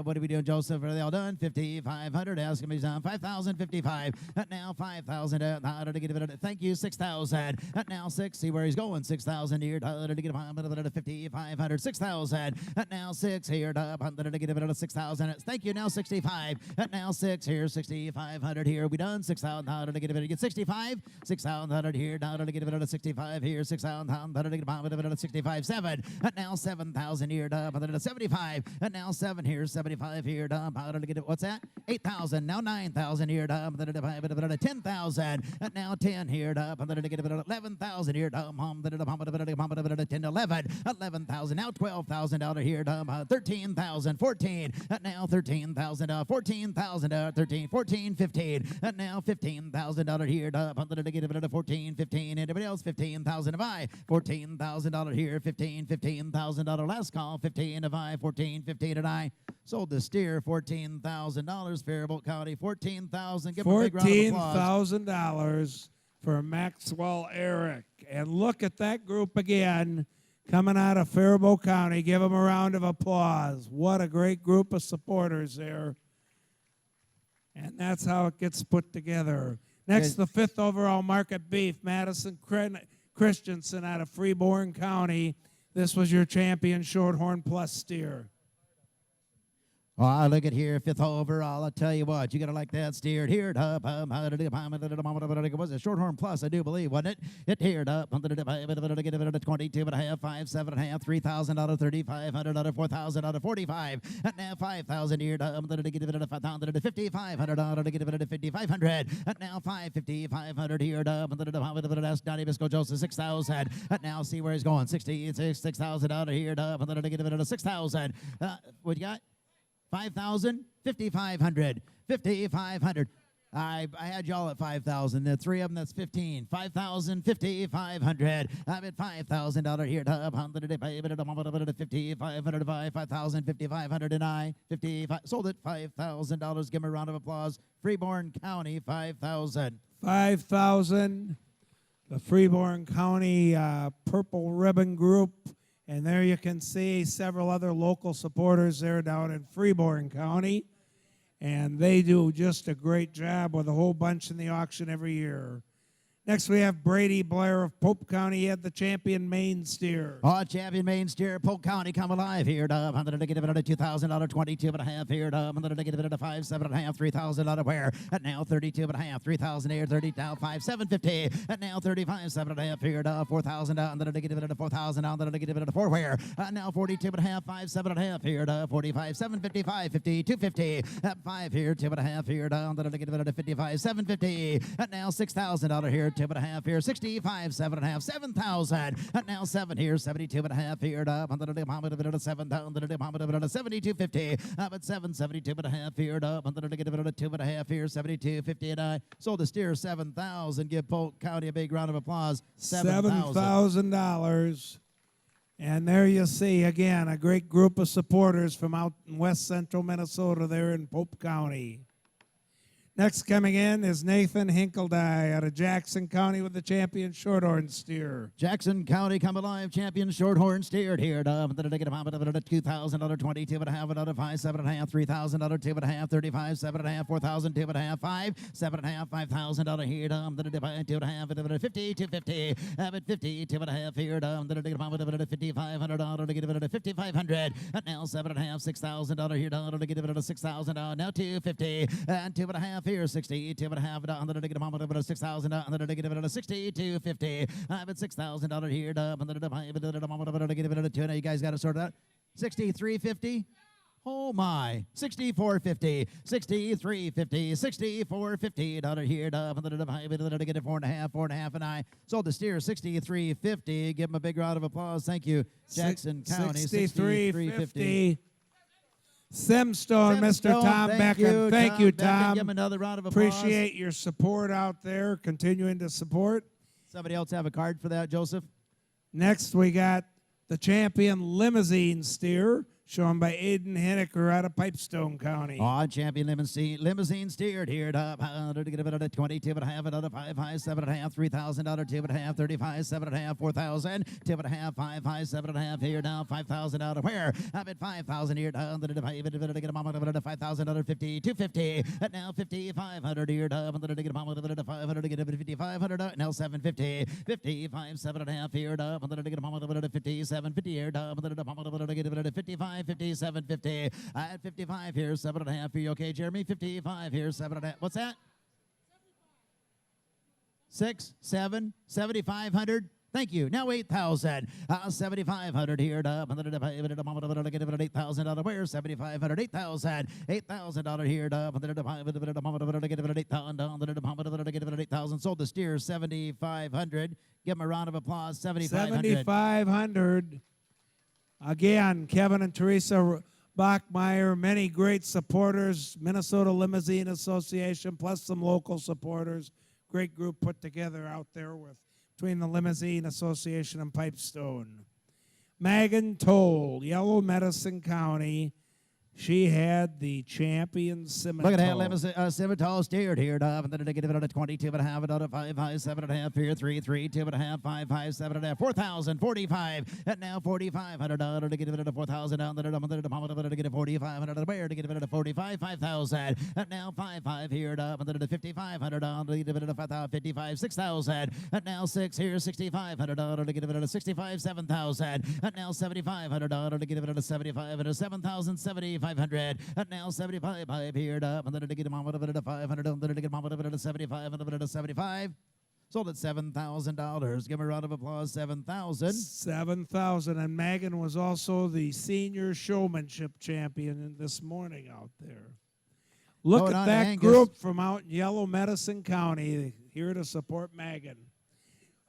What are we doing, Joseph? Are they all done? 5,500. Ask me down. 5,055. Now 5,000. $100 to get it at. Thank you. 6,000. Now 6. See where he's going. 6,000 here. $100 to get a 5,500. 6,000. Now 6 here. $100 to get it at 6,000. Thank you. Now 65. Now 6 here. 6,500 here. We done. 6,000. $100 to get it at 65. 6,000 here. $100 to get it at 65 here. 6,000. $100 to get it at 65. 7. Now 7,000 here. $100 to 75. Now 7 here. 75 here. $100 to get it. What's that? 8,000. Now 9,000 here. $100 to 10,000. Now 10 here. $100 to get it at 11,000 here. $100 to 10 to 11. 11,000. Now 12,000 out of here. 13,000. 14. Now 13,000. 14,000. 13. 14. 15. Now 15,000 out of here. $100 to get it at 14. 15. Anybody else? 15,000 to buy. $14,000 here. 15. $15,000 last call. 15 to buy. 14. 15 to die. Sold the steer. $14,000. Faribault County. 14,000. Give him a big round of applause. $14,000 for Maxwell Eric. And look at that group again coming out of Faribault County. Give them a round of applause. What a great group of supporters there. And that's how it gets put together. Next, the 5th overall market beef, Madsen Christensen out of Freeborn County. This was your champion Shorthorn Plus steer. Oh, look at here, 5th overall. I'll tell you what, you got to like that steer. Here, was it Shorthorn Plus, I do believe, wasn't it? It here, 22 and a half, 5, 7 and a half, $3,000, 3,500, 4,000, 45. Now 5,000 here, to get it at 5,000, 5,500, to get it at 5,500. Now 5,500 here, ask Donnie Bisco Joseph, 6,000. Now see where he's going, 6,000 out of here, to get it at 6,000. What you got? 5,000, 5,500, 5,500. I had y'all at 5,000. The 3 of them, that's 15. 5,000, 5,500. I'm at $5,000 here. 5,500 buy. 5,000, 5,500 and I. 55. Sold it. $5,000. Give me a round of applause. Freeborn County, 5,000. 5,000. The Freeborn County Purple Ribbon Group. And there you can see several other local supporters there down in Freeborn County. And they do just a great job with a whole bunch in the auction every year. Next, we have Brady Blair of Pope County. He had the champion main steer. Oh, champion main steer, Polk County, come alive here. $100 to get it at $2,000, 22 and a half here. $100 to get it at 5, 7 and a half, $3,000 out of where? And now 32 and a half, 3,000 here, 30 now 5, 750. And now 35, 7 and a half here. 4,000 $100 to get it at 4,000. $100 to get it at 4 where? Now 42 and a half, 5, 7 and a half here. 45, 755, 50, 250. 5 here, 2 and a half here. $100 to get it at 55, 750. And now $6,000 here. 2 and a half here, 65, 7 and a half, 7,000. And now 7 here, 72 and a half here. 7,000, 72.50. But 7, 72 and a half here. 100 to get it at 2 and a half here, 72.50. And I sold the steer 7,000. Give Polk County a big round of applause. $7,000. And there you see, again, a great group of supporters from out in west central Minnesota there in Pope County. Next coming in is Nathan Hinkledye out of Jackson County with the champion shorthorn steer. Jackson County come alive, champion shorthorn steered here. $2,000, 22 and a half, another 5, 7.5, $3,000, 2 and a half, 35, 7.5, 4,000, 2 and a half, 5, 7.5, $5,000 here. 2 and a half, 50, 250, have it 50, 2 and a half here. $5,500 to get it 5,500. Now 7.5, $6,000 here. To get it $6,000. Now 250 and 2 and a half here. 60, 2 and a half. $6,000. To get it 60, 250. I'm at $6,000 here. To get it 2. Now you guys got to sort it out. 63.50. Oh my, 64.50, 63.50, 64.50 here. To get it 4.5, and I sold the steer 63.50. Give him a big round of applause. Thank you, Jackson County. 63.50. Simstone, Mr. Tom Becken. Thank you, Tom. Give him another round of applause. Appreciate your support out there. Continuing to support. Somebody else have a card for that, Joseph? Next, we got the champion Limousine steer, shown by Aiden Henniker out of Pipestone County. On champion limousine steered here. To get about a 22 and a half, another 5, 7.5, $3,000, 2 and a half, 35, 7.5, 4,000, 2 and a half, 5, 7.5 here now, 5,000 out of where? I'm at 5,000 here. To get a mama to $5,000, 50, 250, and now 5,500 here. To get a mama to 500, to get a 5,500, now 750, 55, 7.5 here. To get a mama to 57, 50 here. To get a 55. 57, 50. At 55 here, 7.5. Are you okay, Jeremy? 55 here, 7.5. What's that? 6, 7, 7,500. Thank you. Now 8,000. 7,500 here. To get about 8,000 out of where? 7,500. 8,000. $8,000 here. To get about 8,000. Sold the steer 7,500. Give him a round of applause. 7,500. 7,500. Again, Kevin and Teresa Bachmeyer, many great supporters, Minnesota Limousine Association, plus some local supporters. Great group put together out there between the Limousine Association and Pipestone. Megan Toll, Yellow Medicine County. She had the champion Simmental. Look at that, Simmental steered here. To get it 22 and a half, another 5, 7.5 here. 3, 2 and a half, 5, 7.5, 4,000, 45, and now $4,500 to get it at 4,000 down. To get it 4,500 where? To get it at 45, 5,000, and now 5 here. To 5,500 down. To get it at 55, 6,000, and now 6 here. 6,500 to get it at 65, 7,000, and now $7,500 to get it at 75 and 7,000, 7,500, and now 75 here. To get him on to 500, to get him on to 75, and to 75. Sold at $7,000. Give him a round of applause. 7,000. 7,000. And Megan was also the senior showmanship champion this morning out there. Look at that Angus. group from out in Yellow Medicine County here to support Megan.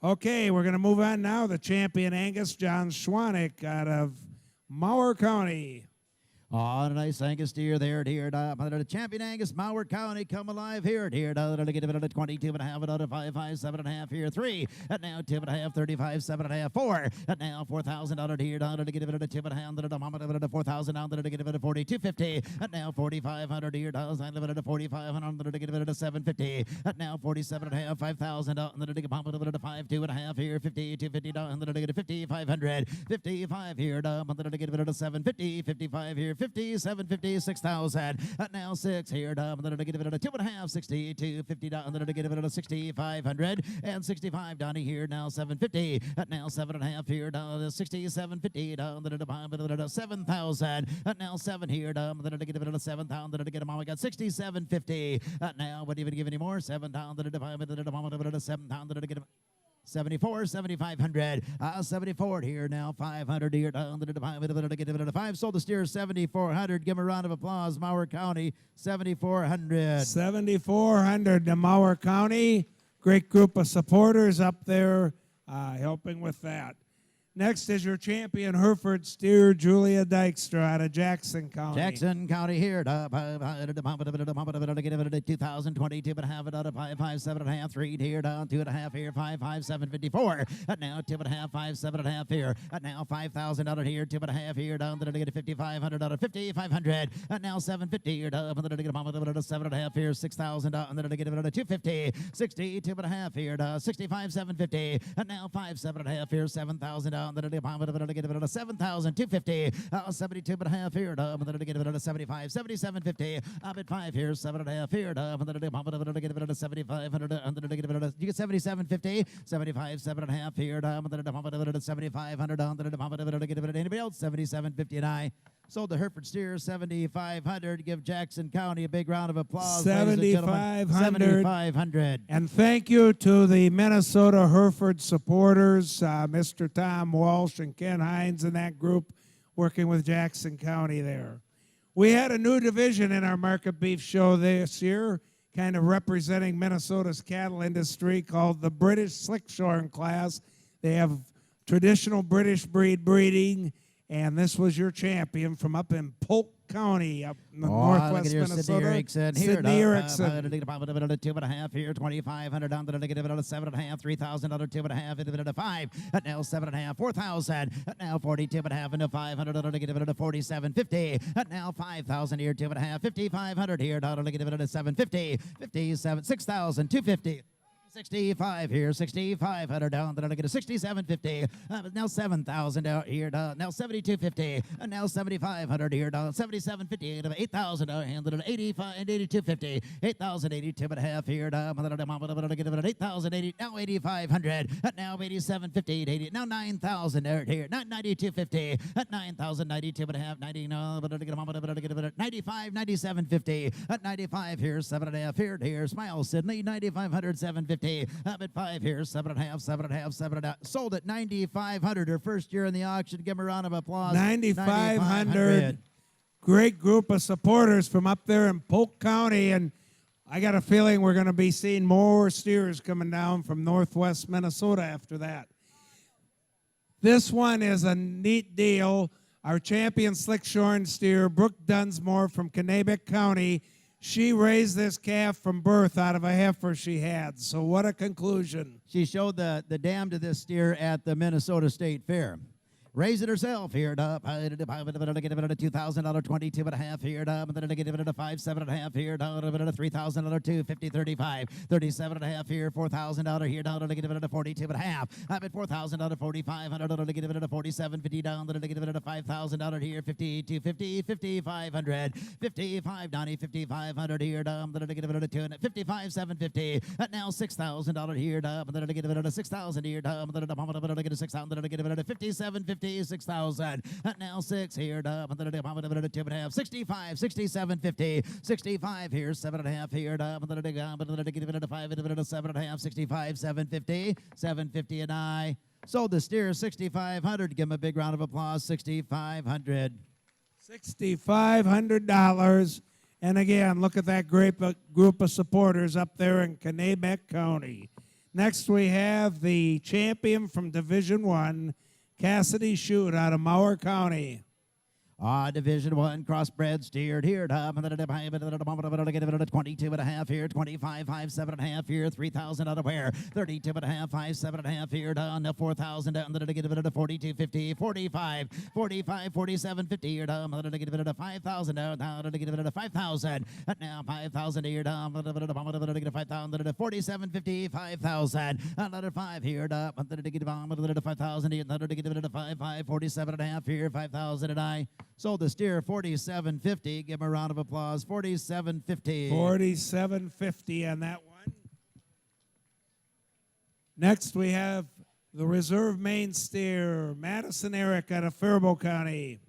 Okay, we're going to move on now. The champion Angus John Schwanek out of Mower County. Oh, nice Angus steer there, dear. The champion Angus, Mower County, come alive here, dear. To get it at 22 and a half, another 5, 7.5 here, 3, and now 2 and a half, 35, 7.5, 4, and now $4,000 here. To get it at 2 and a half, to 4,000 down. To get it at 42.50, and now 4,500 here. I live it at 4,500. To get it at 750, and now 47 and a half, 5,000 out. To get it at 5, 2 and a half here, 50, 250 down. To get it 5,500, 55 here. To get it at 750, 55 here. 50, 750, 6,000. Now 6 here. To get it at 2 and a half, 60, 250 down. To get it at 6,500 and 65 down here. Now 750. Now 7 and a half here. Down to 60, 750 down. To 7,000. Now 7 here. To get it at 7,000. To get them all. We got 6750. Now what even give any more? 7 down. To 7 down. To get them. 74, 7,500, 74 here now, 500 here, down to the get it at 5. Sold the steer 7,400. Give him a round of applause. Mower County, 7,400. 7,400 to Mower County. Great group of supporters up there helping with that. Next is your champion Hereford steer, Julia Dykstra out of Jackson County. Jackson County here. 2022, but half it out of 5, 5, 7.5, 3 here down 2.5 here, 5, 5, 754. Now 2.5, 5, 7.5 here. Now 5,000 out of here, 2.5 here down to the 5,500 out of 5,500. Now 750 here down to the 7.5 here, 6,000 out to the 250. 62.5 here to 65, 750. Now 5, 7.5 here, 7,000 out. 7,250, 72.5 here, 75, 77.50. Up at 5 here, 7.5 here, 7,500. You get 77.50, 75, 7.5 here, 7,500. Anybody else? 77.50 and I. Sold the Hereford steer 7,500. Give Jackson County a big round of applause. 7,500. And thank you to the Minnesota Hereford supporters, Mr. Tom Walsh and Ken Hines and that group working with Jackson County there. We had a new division in our market beef show this year, kind of representing Minnesota's cattle industry, called the British Slickshorn class. They have traditional British breed breeding. And this was your champion from up in Polk County, up in the northwest Minnesota. Sydney Erickson here. Sydney Erickson. 2.5 here, 2,500 down to the 7.5, 3,000 under 2.5, 5. Now 7.5, 4,000. Now 42.5 into 500 under 47.50. Now 5,000 here, 2.5, 5,500 here down to 7.50, 57, 6,250. 65 here, 6,500 down, then I get a 67.50. Now 7,000 out here, now 72.50, and now 7,500 here, down 77.50, and 8,000 out, and then 85 and 82.50, 8,082 and a half here, down 8,080, now 8,500, now 87.50, 80, now 9,000 out here, not 92.50, at 9,092 and a half, 95, 97.50, at 95 here, 7.5 here, Smile Sydney, 9,500, 7.50. Up at 5 here, 7.5, 7.5, 7.5. Sold at 9,500. Her first year in the auction. Give her a round of applause. 9,500. Great group of supporters from up there in Polk County, and I got a feeling we're going to be seeing more steers coming down from northwest Minnesota after that. This one is a neat deal. Our champion Slickshorn steer, Brooke Dunsmore from Kanabec County. She raised this calf from birth out of a heifer she had. So what a conclusion. She showed the dam to this steer at the Minnesota State Fair. Raise it herself here. $2,000, 22.5 here. $5, 7.5 here. $3,000, 250, 35, 37.5 here. $4,000 here. $42.5. I'm at $4,000, 4,500. $47.50 down. $5,000 here. 52.50, 5,500. 55.90, 5,500 here. $55,750. Now $6,000 here. $6,000 here. $6,000. $57.50. 6,000. Now 6 here. 2.5. 65, 67.50. 65 here. 7.5 here. 5, 7.5. 65, 750. 750 and I. Sold the steer 6,500. Give him a big round of applause. 6,500. $6,500. And again, look at that great group of supporters up there in Kanabec County. Next, we have the champion from Division I, Cassidy Shute out of Mower County. Division I crossbred steered here. 22.5 here. 25, 5, 7.5 here. 3,000 out of where? 32.5, 5, 7.5 here. Down to 4,000 down to 42.50, 45, 45, 47.50 here. Down to 5,000 down to 5,000. Now 5,000 here. Down to 5,000 47.50, 5,000. Another 5 here. Down to 5,000 here. 5, 47.5 here. 5,000 and I. Sold the steer 47.50. Give him a round of applause. 47.50. 47.50 on that one. Next, we have the reserve main steer, Madsen Eric out of Faribault County.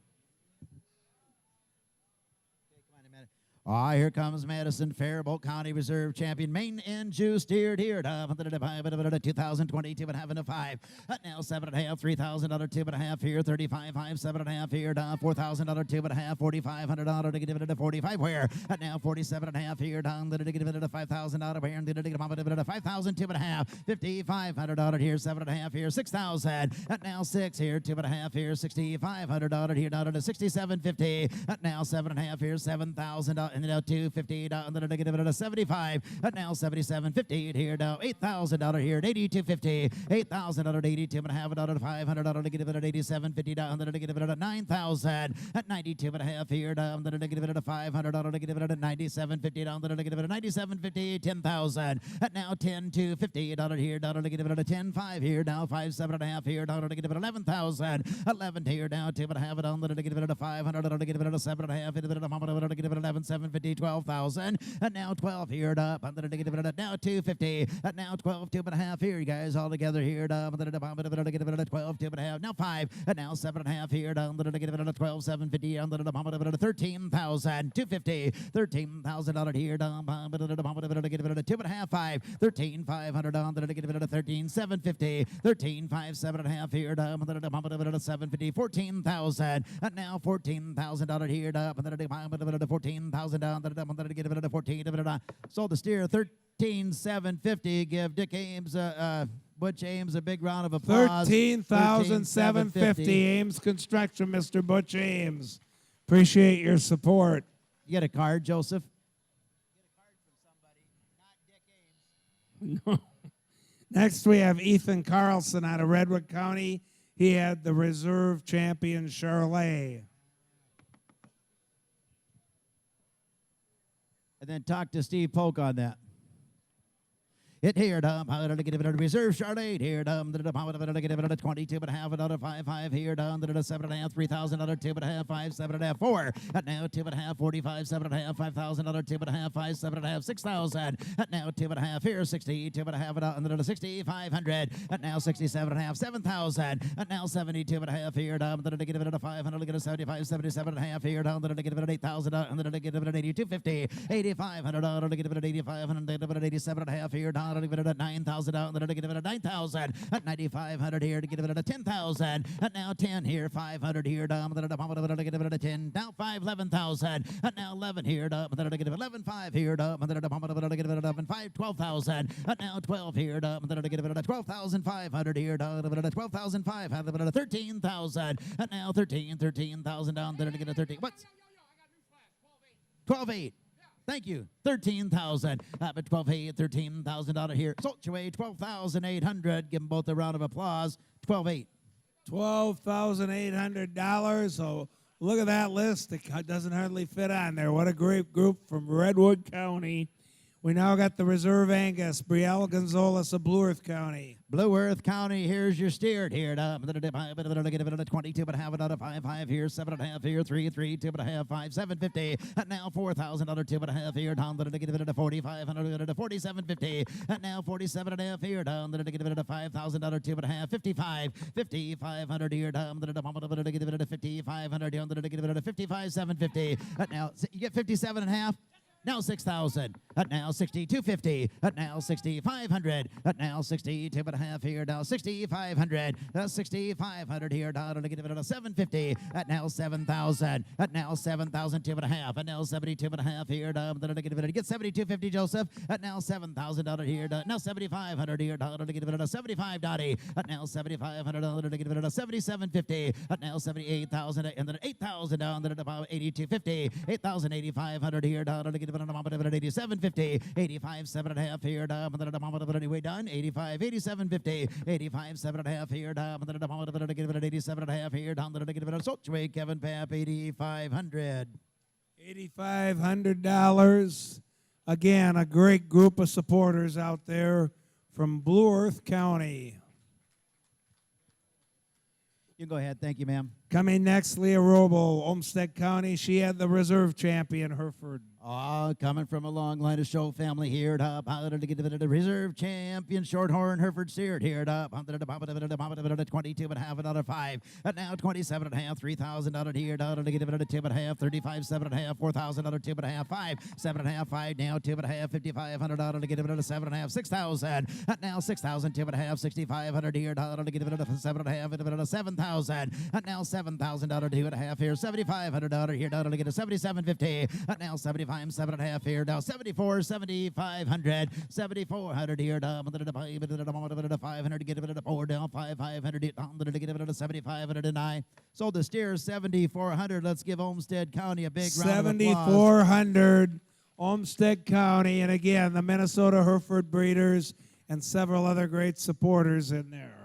Here comes Madsen, Faribault County Reserve Champion, Main and Jew steered here. 2022 and having a 5. Now 7.5, $3,000 2.5 here, 35, 5, 7.5 here, $4,000 2.5, $4,500 to get it to 45 where. Now 47.5 here, down to get it to $5,000 where, and to get it to 5,000 2.5, $5,500 here, 7.5 here, 6,000. Now 6 here, 2.5 here, $6,500 here, down to 67.50. Now 7.5 here, 7,000. And now 250 down to the 75. Now 77.50 here now $8,000 here at 82.50. $8,000 at 82 and a half $500 to get it at 87.50 down to get it at 9,000 at 92 and a half here down to get it at $500 to get it at 97.50 down to get it at 97.50. 10,000 at now 10,250 here down to get it at 10.5 here now 5.7 and a half here down to get it at 11,000. 11 here now 2 and a half down to get it at 500 to get it at 7 and a half to get it at 11. 750, 12,000, and now 12 here up. I'm going to get it now 250, and now 12, 2.5 here, you guys all together here. I'm going to get it at 12, 2.5, now 5, and now 7.5 here. I'm going to get it at 12, 750. I'm going to get it at 13,000, 250, $13,000 here. I'm going to get it at 2.5, 5, 13,500. I'm going to get it at 13,750, 13,5, 7.5 here. I'm going to get it at 750, 14,000, and now $14,000 here. I'm going to get it at 14,000 down. I'm going to get it at 14. Sold the steer 13,750. Give Dick Ames, Butch Ames, a big round of applause. 13,750. Ames Construction, Mr. Butch Ames. Appreciate your support. You get a card, Joseph? Get a card from somebody, not Dick Ames. No. Next, we have Ethan Carlson out of Redwood County. He had the reserve champion Charlet. And then talk to Steve Polk on that. It here, I'm going to get it at reserve Charlotte here, I'm going to get it at 22 and a half, another 5 here, down to the 7.5, $3,000, 2.5, 5, 7.5, 4, and now 2.5, 45, 7.5, $5,000, 2.5, 5, 7.5, 6,000, and now 2.5 here, 60, 2.5, under the 6,500, and now 67.5, 7,000, and now 72.5 here, down to the get it at 500, get a 75, 77.5 here, down to the get it at 8,000, under the get it at 82.50, $8,500, to get it at 8,500, get it at 87.5 here, down to get it at 9,000 out, and to get it at 9,000 at 9,500 here to get it at 10,000 at now 10 here, 500 here down, to get it at 10 now 5, 11,000 at now 11 here down, to get it at 11,500 here down, to get it at 11,500 12,000 at now 12 here down, to get it at 12,500 here down, to get it at 12,500 at 13,000 at now 13,000 down, to get it at 13. What's 12,800. Thank you. 13,000. But 12,800, $13,000 here. Solchaway, 12,800. Give them both a round of applause. 12,800. $12,800. So look at that list. It doesn't hardly fit on there. What a great group from Redwood County. We now got the reserve Angus, Brielle, Gonzalez of Blue Earth County. Blue Earth County, here's your steered here. 22 but half another 5 here, 7.5 here, 3, 2.5, 5, 750. And now 4,000 other 2.5 here, down to get it at 4,500 to 47.50. And now 47.5 here, down to get it at 5,000 other 2.5, 55, 5,500 here, down to get it at 5,500 down to get it at 55,750. And now you get 57.5. Now 6,000. At now 62.50. At now 6,500. At now 62.5 here. Now 6,500. 6,500 here. Down to get it at 750. At now 7,000. At now 7,002.5. At now 72.5 here. Down to get it at 72.50. Joseph. At now $7,000 here. Now 7,500 here. Down to get it at 75. Dottie. At now 7,500 to get it at 77.50. At now 78,000 and then 8,000 down to about 82.50. 8,800 here. Down to get it at 87.50, 85, 7.5 here, anyway done, 85, 87.50, 85, 7.5 here, get it at 87.5 here, down to get it at Solchway, Kevin Papp, 8,500. $8,500. Again, a great group of supporters out there from Blue Earth County. You can go ahead. Thank you, ma'am. Coming next, Leah Roble, Olmsted County. She had the reserve champion, Hereford. Coming from a long line of show family here, top to get the reserve champion, Shorthorn, Hereford steered here, top 22 and a half, another 5, and now 27 and a half, $3,000 here, to get it 2 and a half, 35, 7 and a half, $4,000, 2 and a half, 5, 7 and a half, 5, now 2 and a half, $5,500 to get it 7 and a half, 6,000, and now 6,000, 2 and a half, $6,500 here, to get it 7 and a half, 7,000, and now $7,000, 2 and a half here, $7,500 here, to get it 77.50, and now 75. 7 and a half here now 74 7,500 7,400 here down 500 to get it at 4 down 5,500 to get it at 7,509 sold the steer 7,400. Let's give Olmsted County a big round of applause. 7,400 Olmsted County, and again the Minnesota Hereford breeders and several other great supporters in there.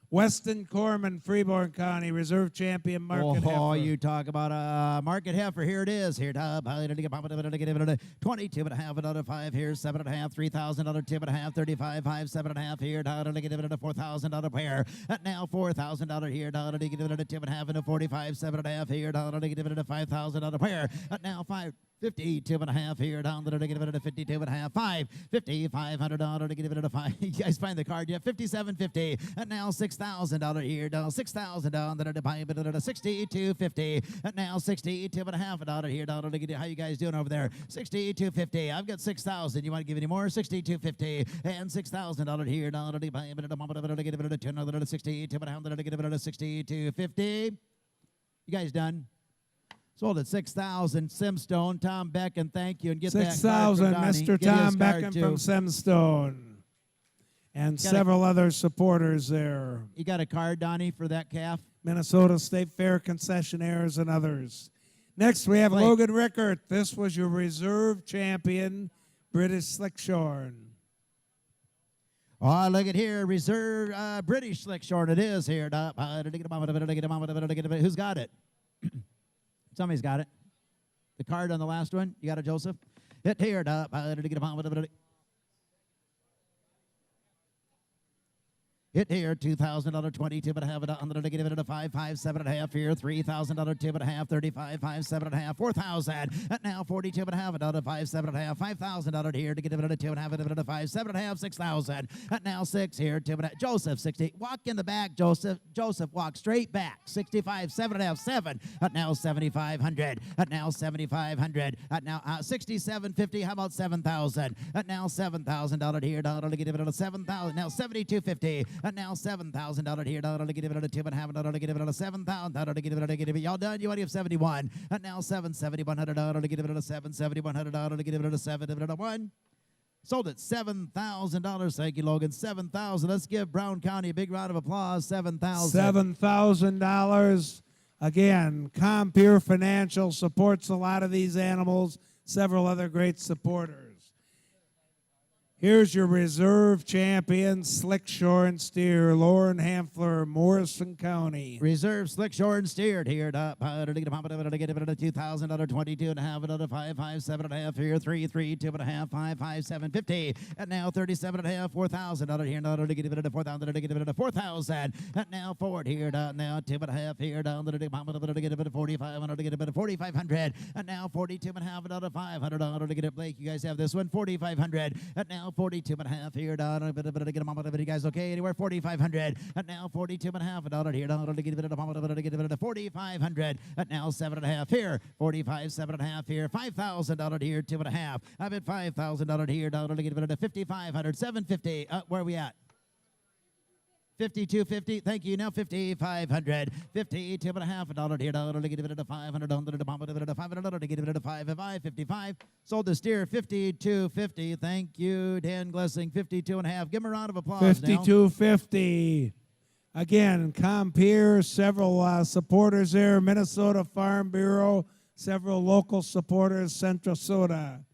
Weston Corman, Freeborn County, reserve champion, Market Heifer. You talk about a Market Heifer. Here it is. Here, 22 and a half, another 5 here, 7 and a half, $3,000, 2 and a half, 35, 5, 7 and a half here, to get it at a $4,000 pair. At now $4,000 here, to get it at a 2 and a half and a 45, 7 and a half here, to get it at a $5,000 pair. At now 52 and a half here, down to get it at a 52 and a half, $5,500 to get it at a 5. You guys find the card yet? 57.50, and now $6,000 here, down 6,000 down to buy it at a 62.50, and now 62 and a half $1 here, down to get it. How you guys doing over there? 62.50. I've got 6,000. You want to give any more? 62.50 and $6,000 here, down to buy it at a get it at a 10 at a 62 and a half to get it at a 62.50. You guys done? Sold at 6,000. Simstone, Tom Becken, thank you. And get 6,000, Mr. Tom Becken from Simstone. And several other supporters there. You got a card, Donnie, for that calf? Minnesota State Fair concessionaires and others. Next, we have Logan Rickert. This was your reserve champion, British Slickshorn. Oh, look at here, reserve British Slickshorn. It is here. Who's got it? Somebody's got it. The card on the last one. You got it, Joseph? Hit here. Hit here, $2,000, 22 and a half, $100 to get it at a 5, 5, 7 and a half here, $3,000, 2 and a half, 35, 5, 7 and a half, 4,000. At now 42 and a half, $1, 5, 7 and a half, $5,000 here to get it at a 2 and a half, $1, 5, 7 and a half, 6,000. At now 6 here, 2 and a half. Joseph, 60. Walk in the back, Joseph. Joseph, walk straight back. 65, 7 and a half, 7. At now 7,500. At now 7,500. At now 67.50. How about 7,000? At now $7,000 here, $1 to get it at a 7,000. Now 72.50. And now $7,000 here, $1 to get it at a 2 and a half, $1 to get it at a 7,000, $1 to get it at a y'all done? You want to have 71? And now $7,100 to get it at a 7, $7,100 to get it at a 7, at a 1. Sold at $7,000. Thank you, Logan. 7,000. Let's give Brown County a big round of applause. 7,000. $7,000. Again, Compeer Financial supports a lot of these animals. Several other great supporters. Here's your reserve champion, Slickshorn steer, Lauren Hamfler, Morrison County. Reserve Slickshorn steered here. To get it at a $2,000, 22 and a half, another 5, 5, 7 and a half here, 3, 3, 2 and a half, 5, 5, 7, 50. And now 37 and a half, $4,000 here, to get it at a 4,000, to get it at a 4,000. And now forward here, now 2 and a half here, down to get it at a 4,500, to get it at a 4,500. And now 42 and a half, another $500 to get it. Blake, you guys have this one, 4,500. And now 42 and a half here, down to get them on. You guys okay? Anywhere 4,500. And now 42 and a half $1 here, down to get it at a 4,500. And now 7 and a half here, 45, 7 and a half here, $5,000 here, 2 and a half. I'm at $5,000 here, down to get it at a 5,500, 750. Where are we at? 52.50. Thank you. Now 5,500. 52 and a half $1 here. $1 to get it at a 500. $1 to bomb it at a 500 to get it at a 55. Sold the steer 52.50. Thank you, Dan Glessing. 52 and a half. Give him a round of applause. 52.50. Again, Compeer, several supporters there. Minnesota Farm Bureau, several local supporters, Central Soda.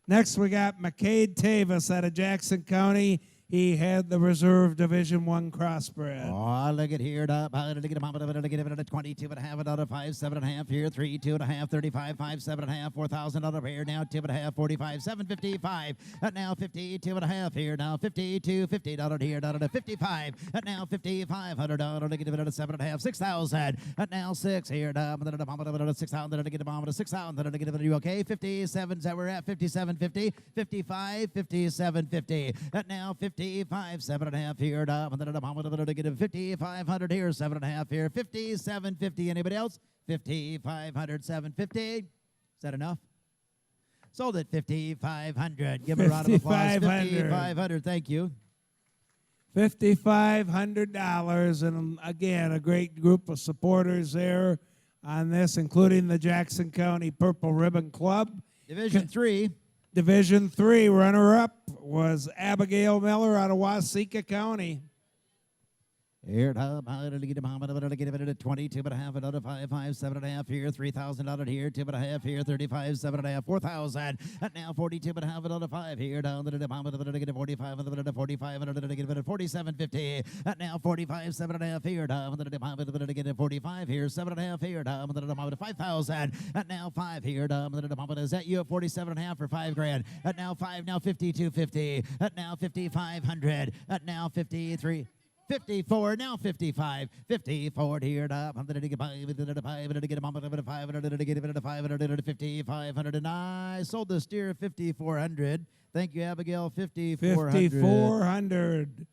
Next, we got Mccade Tavis out of Jackson County. He had the reserve Division I crossbred. Oh, look at here. Up. To get him up. To get it at 22 and a half. Another 5, 7.5 here. 3, 2 and a half. 35, 5, 7.5. 4,000 out of here. Now 2 and a half. 45, 755. At now 52 and a half here. Now 52, 50 down here. Down to 55. At now 5,500 down to get it at 7.5. 6,000. At now 6 here. Down to 6,000 to get him on to 6,000 to get it. Are you okay? 57. Is that we're at 57.50. 55, 57.50. At now 55, 7.5 here. Down to get him 5,500 here. 7.5 here. 57.50. Anybody else? 5,500, 750. Is that enough? Sold at 5,500. Give a round of applause. 5,500. Thank you. $5,500, and again, a great group of supporters there on this, including the Jackson County Purple Ribbon Club. Division 3. Division 3 runner-up was Abigail Miller out of Waseca County. Here, to get him to get it at 22 and a half, another 5, 5, 7.5 here, 3,000 out here, 2 and a half here, 35, 7.5, 4,000. And now 42 and a half, another 5 here, down to the to get 45, and the 45, and to get it at 47.50. And now 45, 7.5 here, down to the get it 45 here, 7.5 here, down to the 5,000. And now 5 here, down to the is that you at 47.5 for $5,000? At now 5, now 52.50. At now 5,500. At now 53. 54, now 55, 54 here, I'm going to get 500 to get him 500 to get it 500 5,500, and I sold the steer 5,400. Thank you, Abigail. 5,400. 5,400.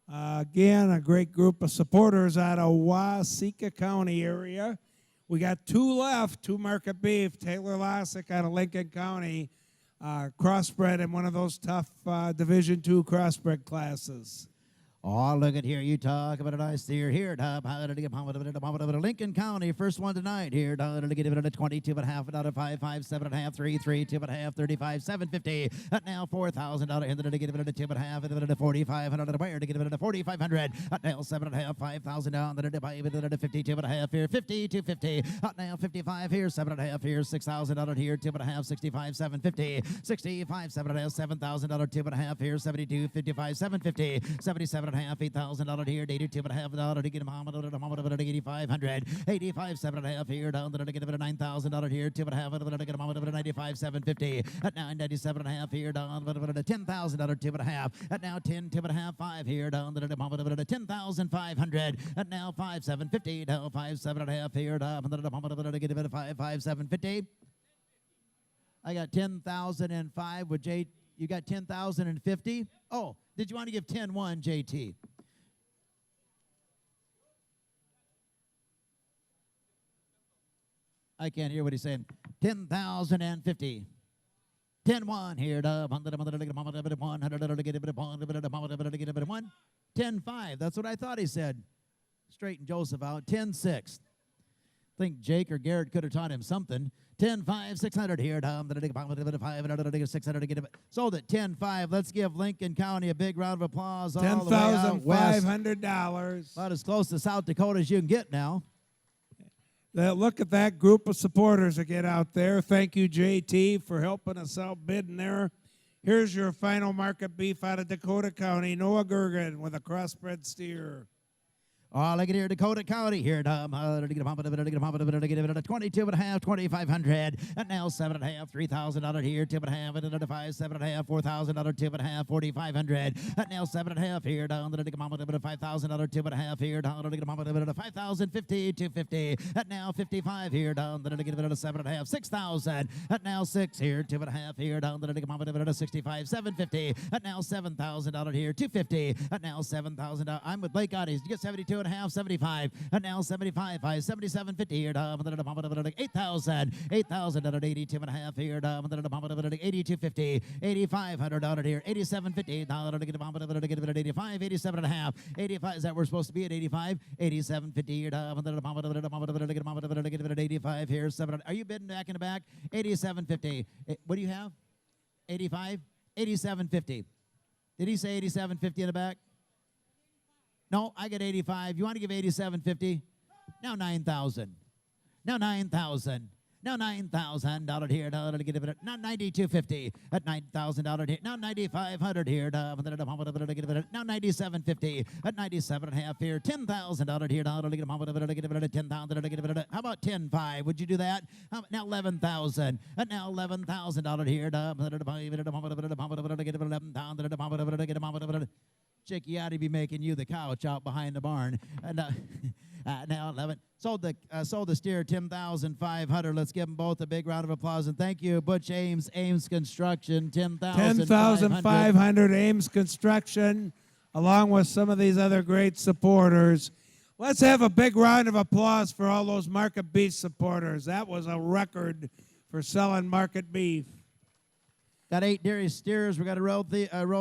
Again, a great group of supporters out of Waseca County area. We got 2 left, 2 market beef. Taylor Lassick out of Lincoln County, crossbred in one of those tough Division II crossbred classes. Oh, look at here. You talk about a nice steer here. Lincoln County, first one tonight here. To get it at 22 and a half, another 5, 5, 7.5, 3, 3, 2 and a half, 35, 750. At now $4,000 to get it at 2 and a half, and at 4,500 to buyer to get it at 4,500. At now 7.5, 5,000 down. Then to buy it at 52 and a half here, 52.50. At now 55 here, 7.5 here, 6,000 here, 2 and a half, 65, 750. 65, 7.5, 7,000 2 and a half here, 72, 55, 750. 77 and a half, $8,000 here, 82 and a half to get him home at 8,500, 85, 7.5 here, down to get him at $9,000 here, 2 and a half to get him home at 95, 750, at 997 and a half here, down to $10,000, 2 and a half, at now 10, 2 and a half, 5 here, down to get him home at 10,500, at now 5, 750, down 5, 7 and a half here, down to get him at 5, 5, 750. I got 10,005 with Jay. You got 10,050. Oh, did you want to give 10-1, JT? I can't hear what he's saying. 10,050. 10-1 here. 10-5. That's what I thought he said. Straighten Joseph out. 10-6. I think Jake or Garrett could have taught him something. 10-5, 600 here. 600 to get it. Sold at 10-5. Let's give Lincoln County a big round of applause. $10,500. About as close to South Dakota as you can get now. Look at that group of supporters that get out there. Thank you, JT, for helping us out bidding there. Here's your final market beef out of Dakota County. Noah Gergen with a crossbred steer. Oh, look at here, Dakota County here. To get it 22 and a half, 2,500. And now 7.5, $3,000 here, 2 and a half, and 5, 7.5, $4,000, 2 and a half, 4,500. And now 7.5 here, down to get $5,000, 2 and a half here, down to get $5,050, 250. And now 55 here, down to get 7.5, 6,000. And now 6 here, 2 and a half here, down to get 65, 750. And now $7,000 here, 250. And now $7,000. I'm with Blake Oddies. You get 72 and a half, 75, and now 75, 5, 77.50 here, 8,000, 8,000 at 82 and a half here, 82.50, 8,500 here, 87.50, to get it at 85, 87 and a half, 85. Is that where we're supposed to be at 85, 87.50 here, to get it at 85 here, 7. Are you bidding back in the back? 87.50. What do you have? 85, 87.50. Did he say 87.50 in the back? No, I get 85. You want to give 87.50? Now 9,000. Now 9,000. Now $9,000 here. Now to get it. Now $92.50 at $9,000 here. Now $9,500 here. Now $97.50 at $97.5 here. $10,000 here. Now to get it. $10,000. How about $10,500? Would you do that? Now $11,000 at now $11,000 here. Chick, you ought to be making you the couch out behind the barn. Now 11. Sold the steer $10,500. Let's give them both a big round of applause and thank you, Butch Ames Construction $10,500 Ames Construction, along with some of these other great supporters. Let's have a big round of applause for all those market beef supporters. That was a record for selling market beef. Got 8 dairy steers. We got to roll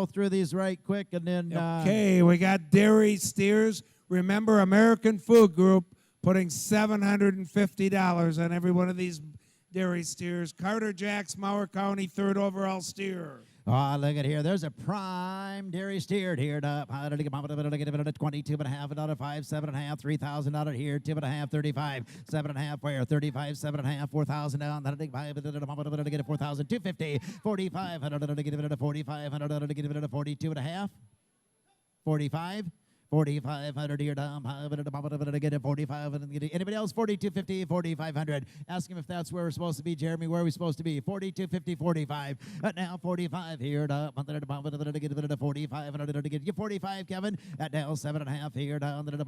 through these right quick, and then Okay, we got dairy steers. Remember, American Food Group putting $750 on every one of these dairy steers. Carter Jacks, Mower County, 3rd overall steer. Oh, look at here. There's a prime dairy steer here. $22.5, $5, $7.5, $3,000 here. $2.5, $35, $7.5 where? $35, $7.5, $4,000 down. $4,250, $4,500 to get it at $4,500 to get it at $42.5, $45. $4,500 here, down. Get it 45. Anybody else? $4,250, $4,500. Ask him if that's where we're supposed to be, Jeremy. Where are we supposed to be? $4,250, $45. Now $45 here, down. Get it 4,500 to get you 45, Kevin. Now $7.5 here, down. Get it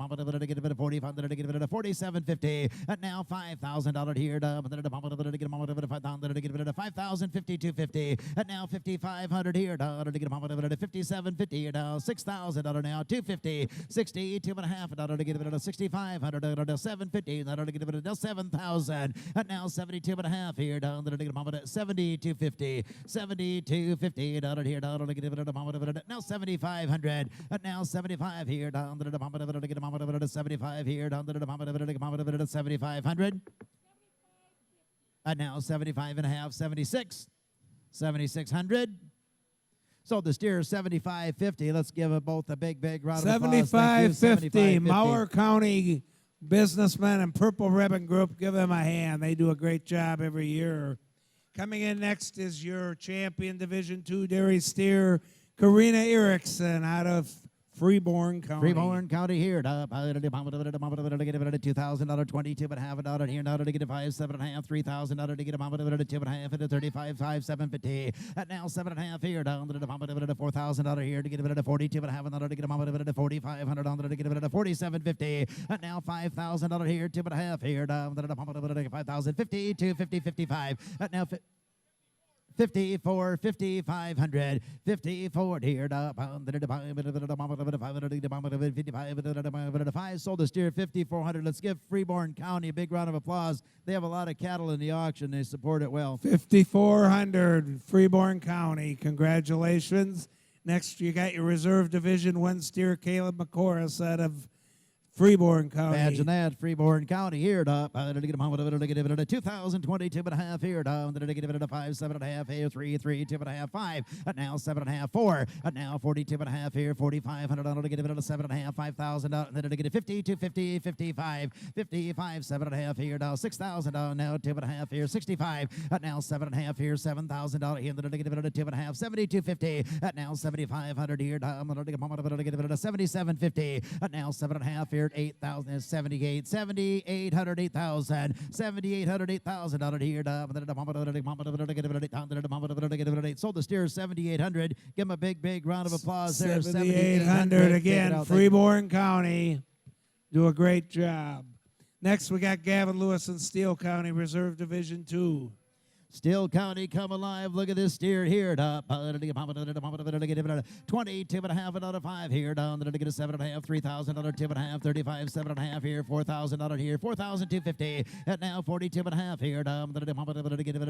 45. Get it at $4,750. Now $5,000 here, down. Get it 5,000 to get it at $5,052.50. Now $5,500 here, down. Get it $5,750 now. $6,000 now. $250. $62.5 to get it at $6,500 to $750 to get it at $7,000 now $72.5 here down to get it at $72.50 $72.50 here down to get it at now $7,500 now $75 here down to get it at $75 here down to get it at $7,500 now $75.5 $76 $7,600. So the steer is $75.50. Let's give them both a big round of applause. $75.50. Mower County businessmen and Purple Ribbon Group, give them a hand. They do a great job every year. Coming in next is your champion Division II dairy steer, Karina Erickson out of Freeborn County. Freeborn County here. $2,000, $22.5 here. Now to get it $5, $7.5, $3,000 to get it $2.5 into $35, $5, $750. Now $7.5 here. Down to $4,000 here to get it $42.5 to get it $4,500 to get it $47.50. Now $5,000 here. $2.5 here. Down to $5,050 to $50.55. Now 54, 5,500, 54 here. 55 sold the steer 5,400. Let's give Freeborn County a big round of applause. They have a lot of cattle in the auction. They support it well. 5,400, Freeborn County. Congratulations. Next, you got your reserve Division I steer, Caleb McCoy out of Freeborn County. Imagine that, Freeborn County here. $2,022.5 here. Down to get it at $5, $7.5 here. 3, 2.5, 5. Now $7.5, 4. Now $42.5 here. $4,500 to get it at $7.5, $5,000. Then to get it $50, 250, 55, 55, $7.5 here. Now $6,000 now 2.5 here. 65. Now $7.5 here. $7,000 here. Then to get it at $2.5, 72.50. Now $7,500 here. Down to get it at $77.50. Now $7.5 here. 8,000 78 7,800 8,000 7,800 8,000 here. Sold the steer 7,800. Give them a big round of applause there. 7,800 again. Freeborn County do a great job. Next, we got Gavin Lewis in Steele County Reserve Division II. Steele County, come alive. Look at this steer here. 22.5 out of 5 here. Down to get a 7.5, $3,000, 2.5, 35, 7.5 here, $4,000 here, $4,250. And now 42.5 here. Down to get it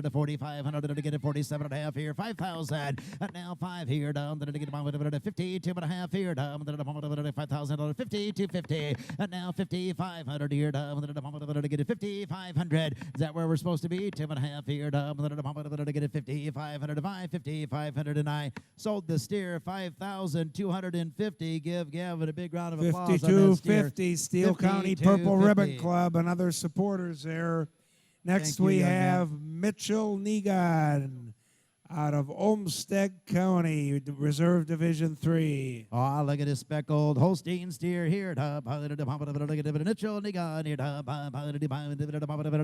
at 4,500 to get it 47.5 here, 5,000. And now 5 here. Down to get it 52.5 here. Down to $5,000, 52.50. And now 5,500 here. Down to get it 5,500. Is that where we're supposed to be? 2.5 here. Down to get it 5,505, 5,509. Sold the steer 5,250. Give Gavin a big round of applause. 52.50. Steele County Purple Ribbon Club and other supporters there. Next Thank you, we young man. have Mitchell Negon out of Olmsted County, Reserve Division 3. Oh, look at this speckled Holstein steer here. Mitchell Negon here.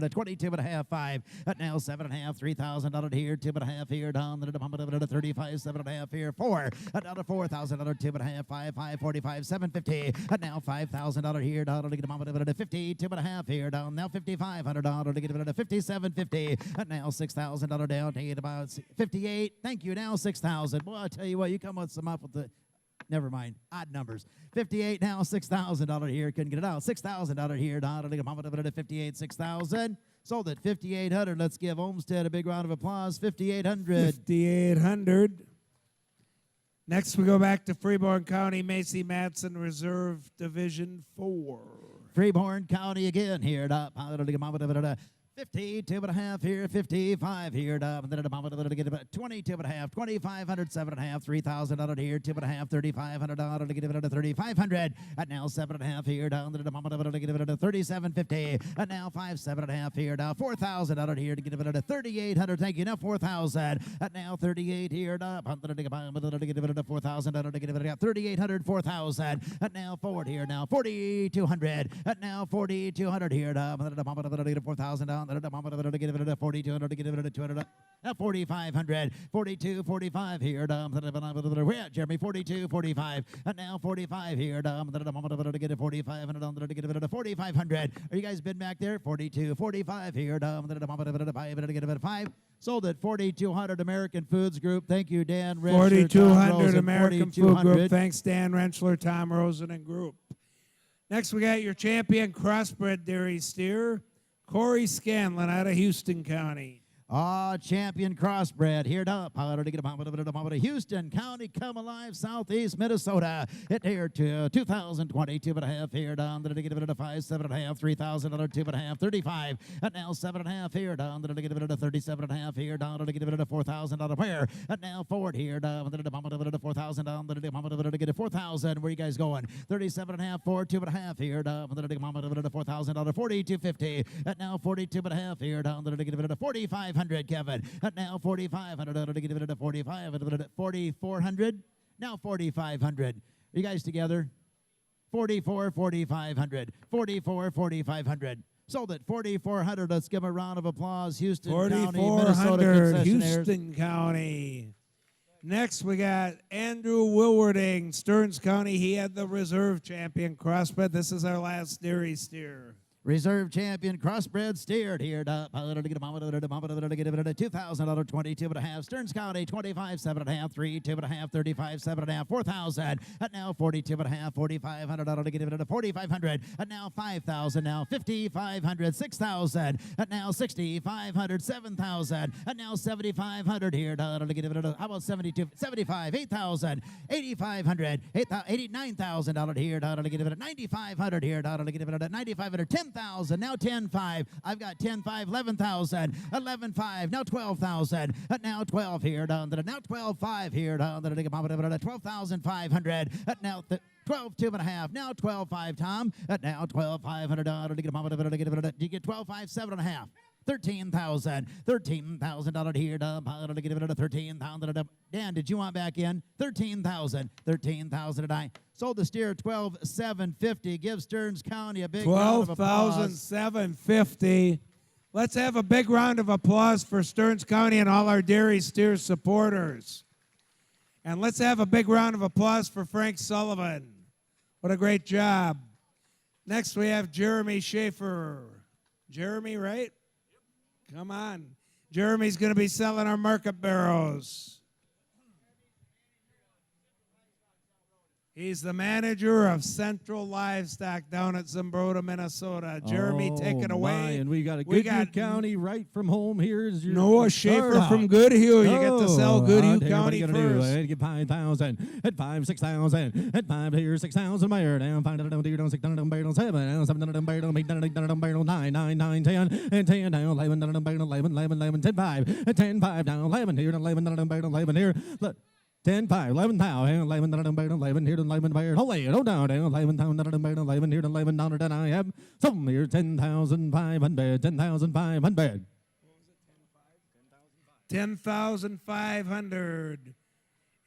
22 and a half, 5. At now 7 and a half, $3,000 here. 2 and a half here. Down the 35, 7 and a half here. 4. At now $4,000. 2 and a half, 5, 45, 750. At now $5,000 here. Down to 50. 2 and a half here. Down now $5,500 to get it at 57.50. At now $6,000 down to get about 58. Thank you. Now 6,000. Well, I tell you what, you come with some up with the. Never mind. Odd numbers. 58 now, $6,000 here. Couldn't get it out. $6,000 here. Down to 58, 6,000. Sold at 5,800. Let's give Olmsted a big round of applause. 5,800. 5,800. Next we go back to Freeborn County, Macy Madsen, Reserve Division 4. Freeborn County again here. 52 and a half here, 55 here, 22 and a half, 2,500, 7 and a half, $3,000 here, 2 and a half, $3,500 to get it at 3,500. And now 7 and a half here, down to get it at 37.50. And now 5, 7 and a half here, now $4,000 here to get it at 3,800. Thank you. Now 4,000. And now 38 here, to get it at 4,000 to get it at 3,800, 4,000. And now forward here, now 4,200. And now 4,200 here, to 4,000 down. To get it at 4,200 to get it at 200. At 4,500, 42, 45 here. We're at Jeremy, 42, 45. And now 45 here. To get it 4,500 to get it at 4,500. Are you guys been back there? 42, 45 here. To get it at 5. Sold at 4,200 American Foods Group. Thank you, Dan Rensler. 4,200 American Food Group. Thanks, Dan Rensler, Tom Rosen, and group. Next, we got your champion crossbred dairy steer, Corey Scanlon out of Houston County. Champion crossbred here to Houston County, come alive, southeast Minnesota. Hit here to 2022 and a half here down to get it at 5, 7 and a half, $3,000, 2 and a half, 35. And now 7 and a half here down to get it at 37 and a half here down to get it at $4,000 where. And now forward here down to 4,000 down to get it 4,000. Where you guys going? 37 and a half, 4, 2 and a half here down to get it at $4,000, 42.50. And now 42 and a half here down to get it at 45. Kevin. Now 4,500 to get it at 45. 4,400. Now 4,500. Are you guys together? 44, 4,500. 44, 4,500. Sold at 4,400. Let's give a round of applause. Houston County, Minnesota 4,400, concessionaires. Houston County. Next, we got Andrew Wilwarding, Stearns County. He had the reserve champion crossbred. This is our last dairy steer. Reserve champion crossbred steered here to get it at $2,000, 22 and a half. Stearns County, 25, 7 and a half, 3, 2 and a half, 35, 7 and a half, 4,000. At now 42 and a half, $4,500 to get it at 4,500. At now 5,000. Now 5,500, 6,000. At now 6,500, 7,000. At now 7,500 here to get it at how about 72, 75, 8,000, 8,500, $89,000 here to get it at 9,500 here to get it at 9,500, 10,000. Now 10,500. I've got 10,500, 11,000, 11,500. Now 12,000. Now 12 here down to now 12,500 here down to 12,500. Now 12, 2 and a half. Now 12,500, Tom. Now 12,500 down to you get 12,500, 7 and a half. 13,000. $13,000 here to get it at 13,000. Dan, did you want back in? 13,000. 13,000 today. Sold the steer 12,750. Give Stearns County a big round of applause. 12,750. Let's have a big round of applause for Stearns County and all our dairy steer supporters. And let's have a big round of applause for Frank Sullivan. What a great job. Next we have Jeremy Schaefer. Jeremy, right? Come on. Jeremy's going to be selling our market barrows. He's the manager of Central Livestock down at Zumbrota, Minnesota. Jeremy, take it away. My, and we got a Goodhue County right from home here. Is your Noah Schaefer from Goodhue. You get to sell Goodhue County first. Get 5,000 at 5, 6,000 at 5 here, 6,000 buyer down 5,000 down 6,000 barrel 7 7,000 barrel 8,000 barrel 9 9 9 10 and 10 down 11 barrel 11 11 11 10 5 10 5 down 11 here 11 barrel 11 here. Look. 10, 5, 11, 11, 11, here to 11, bear, holy, no down, 11, 11, here to 11, down, and I have some here, 10,500, 10,500. 10,500.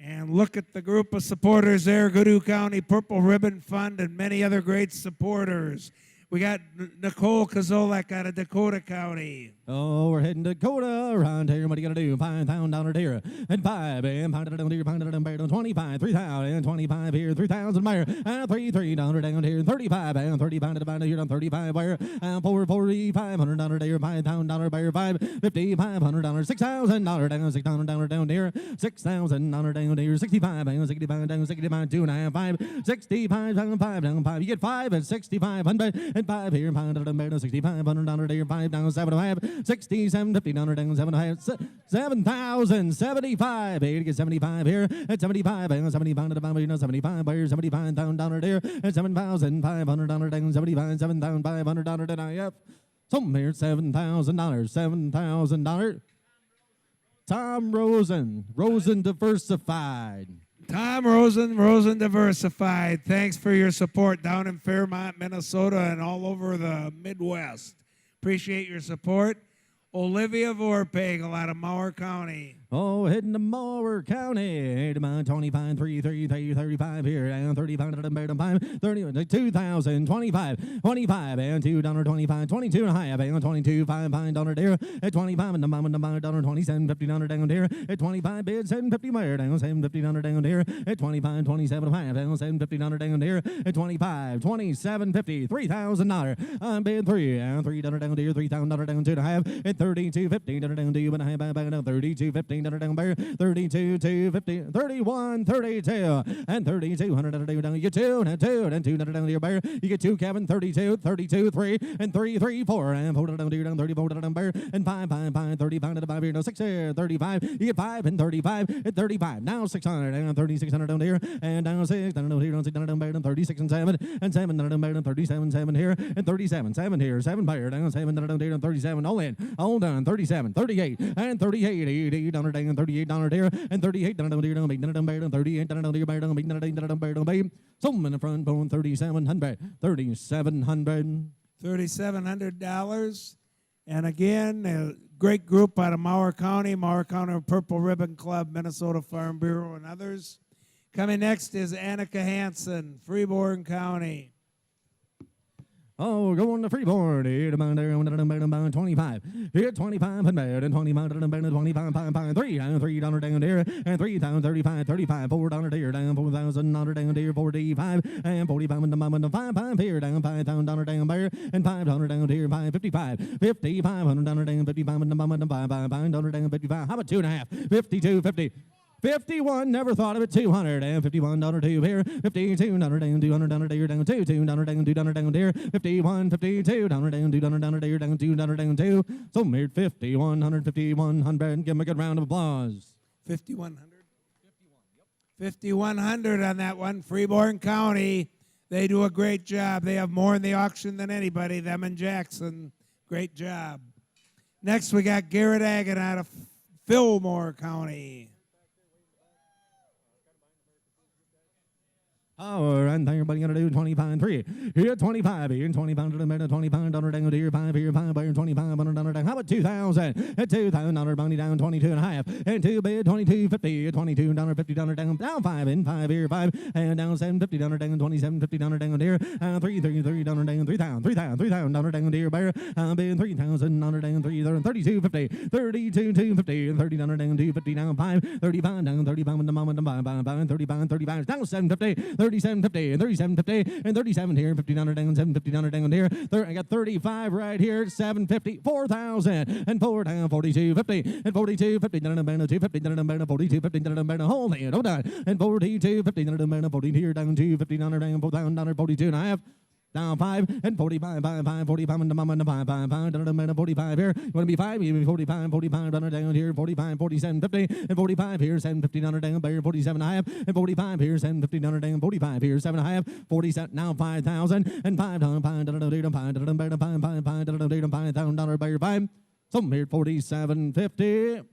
And look at the group of supporters there, Goodhue County Purple Ribbon Fund and many other great supporters. We got Nicole Kozolek out of Dakota County. Oh, we're heading to Dakota around here. What are you going to do? $5,000 here. And 5, and $5 here, $5 25, 3,000, 25 here, 3,000 buyer, and $3 down here, 35, and 35 down here, 35 buyer, and $500 here, $5,000 buyer, 5, $50, $500, $6,000 down, $6,000 down here, $6,000 down here, 65, and 65 down, 65, 2.5, 5, 65 down, 5 down, 5. You get 5 and 6,500. And 5 here, $500, $6,500 here, 5 down, 7 5, 67, $50 down, 7 5, 7,075, 8 get 75 here, and 75, and 75 to 75 here, 75 down here, and $7,500 down, 75, $7,500 to IF. Some here, $7,000, $7,000. Tom Rosen Diversified. Tom Rosen Diversified, thanks for your support down in Fairmont, Minnesota, and all over the Midwest. Appreciate your support. Olivia Vorpagel out of Mower County. Oh, heading to Mower County. 25, 3, 35 here, and 35, 30, 2,000, 25, and $2.25, 22 and a half, and 22, $5 there, at 25, and $27, $50 down there, at 25 bid, $7.50 more down, $7.50 down there, at 25, 27 and a half, and $7.50 down there, at 25, $27.50, $3,000. I'm bid 3, and $3 down there, $3,000 down 2.5, at 32.50 down to you, and I have 32.50 down there, 32.50, 31.32, and 3,200 down. You get 2 and 2 and 2 down to your bear. You get 2, Kevin, 32, 3, and 3, 4, and 4 down to your down 34 down bear, and 5, 35 to the 5 here, no 6 here, 35. You get 5 and 35 and 35. Now 600 and 3,600 down here, and down 6 down here, 6 down bear, and 36 and 7 down bear, and 37 7 here, and 37 7 here, 7 bear down 7 down here, and 37 all in. All done, 37, 38, and 38, 80 down there, and $38 there, and 38 down there, and 38 down there, and 38 down there, some in the front bone, $3,700, $3,700. And again, a great group out of Mower County Purple Ribbon Club, Minnesota Farm Bureau, and others. Coming next is Annika Hansen, Freeborn County. Oh, we're going to Freeborn. Here, 25. Here, 2,500 and 25, 25, 3 down there, and 3,035, 35, $4 there, down $4,000 down there, 45, and 45 and 5 here, down $5,000 down there, and $500 down here, 555, 5,500 down there, 55 and $5 down 55. How about 2.5? 52.50. 51, never thought of it, $251 2 here, $52 down, $200 there, down $2 down, $2 down there, 51, $52 down, $200 there, down $2 down 2. So made 5,100, 5,100. Give them a good round of applause. 5,100? 5,100 on that one. Freeborn County, they do a great job. They have more in the auction than anybody, them and Jackson. Great job. Next, we got Garrett Agan out of Fillmore County. Oh, and everybody gonna do 25 3. Here 25 here, 25 to the minute, $25 down here, 5 here, 5 here, $2,500 down. How about 2,000? At $2,000 money down, 22 and a half. And 2 bid, 22.50, $22, $50 down. Down 5 and 5 here, 5 and down $750 down, $27.50 down here. 3 down, 3,000 down here, bear. Bid $3,000 down, 32.50, 32.50, and $30 down, 250 down, 5, 35 down, 35 and the moment, 35 down, $750. 37.50 and 37.50 and 37 here, $50 down, $750 down here. I got 35 right here, $750, 4,000 and 4 down, 42.50 and 42.50 down, 250 down, 42.50 down, holy, hold on, and 42.50 down, 40 here down, $250 down, $4,000, 42 and a half. Down 5 and 45, 45 and the mama 5, 45 here. You want to be 5? You 45 down here, 45, 47, 50, and 45 here, 750 down down there, 47 and a half, and 45 here, 750 down down, 45 here, 7 and a half, 47 now 5,000 and 5 down, 5 down, 5 some here 47.50.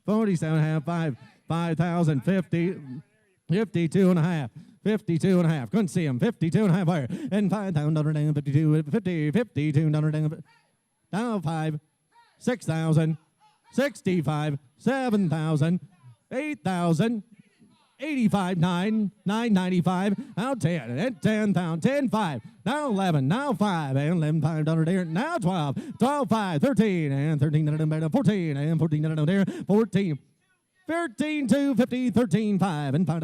47 and a half, 5,000, 50, 52 and a half. 52 and a half. Couldn't see him. 52 and a half higher. And 5,000, 52, 50, 52, down 5, 6,000, 65, 7,000, 8,000, 85, 995, now 10, and 10,000, 10, 5, now 11, now 5, and 11, 5 there, now 12, 12, 5, 13, and 13, 14, and 14, there, 14, 13, 2, 50, 13, 5, and 5,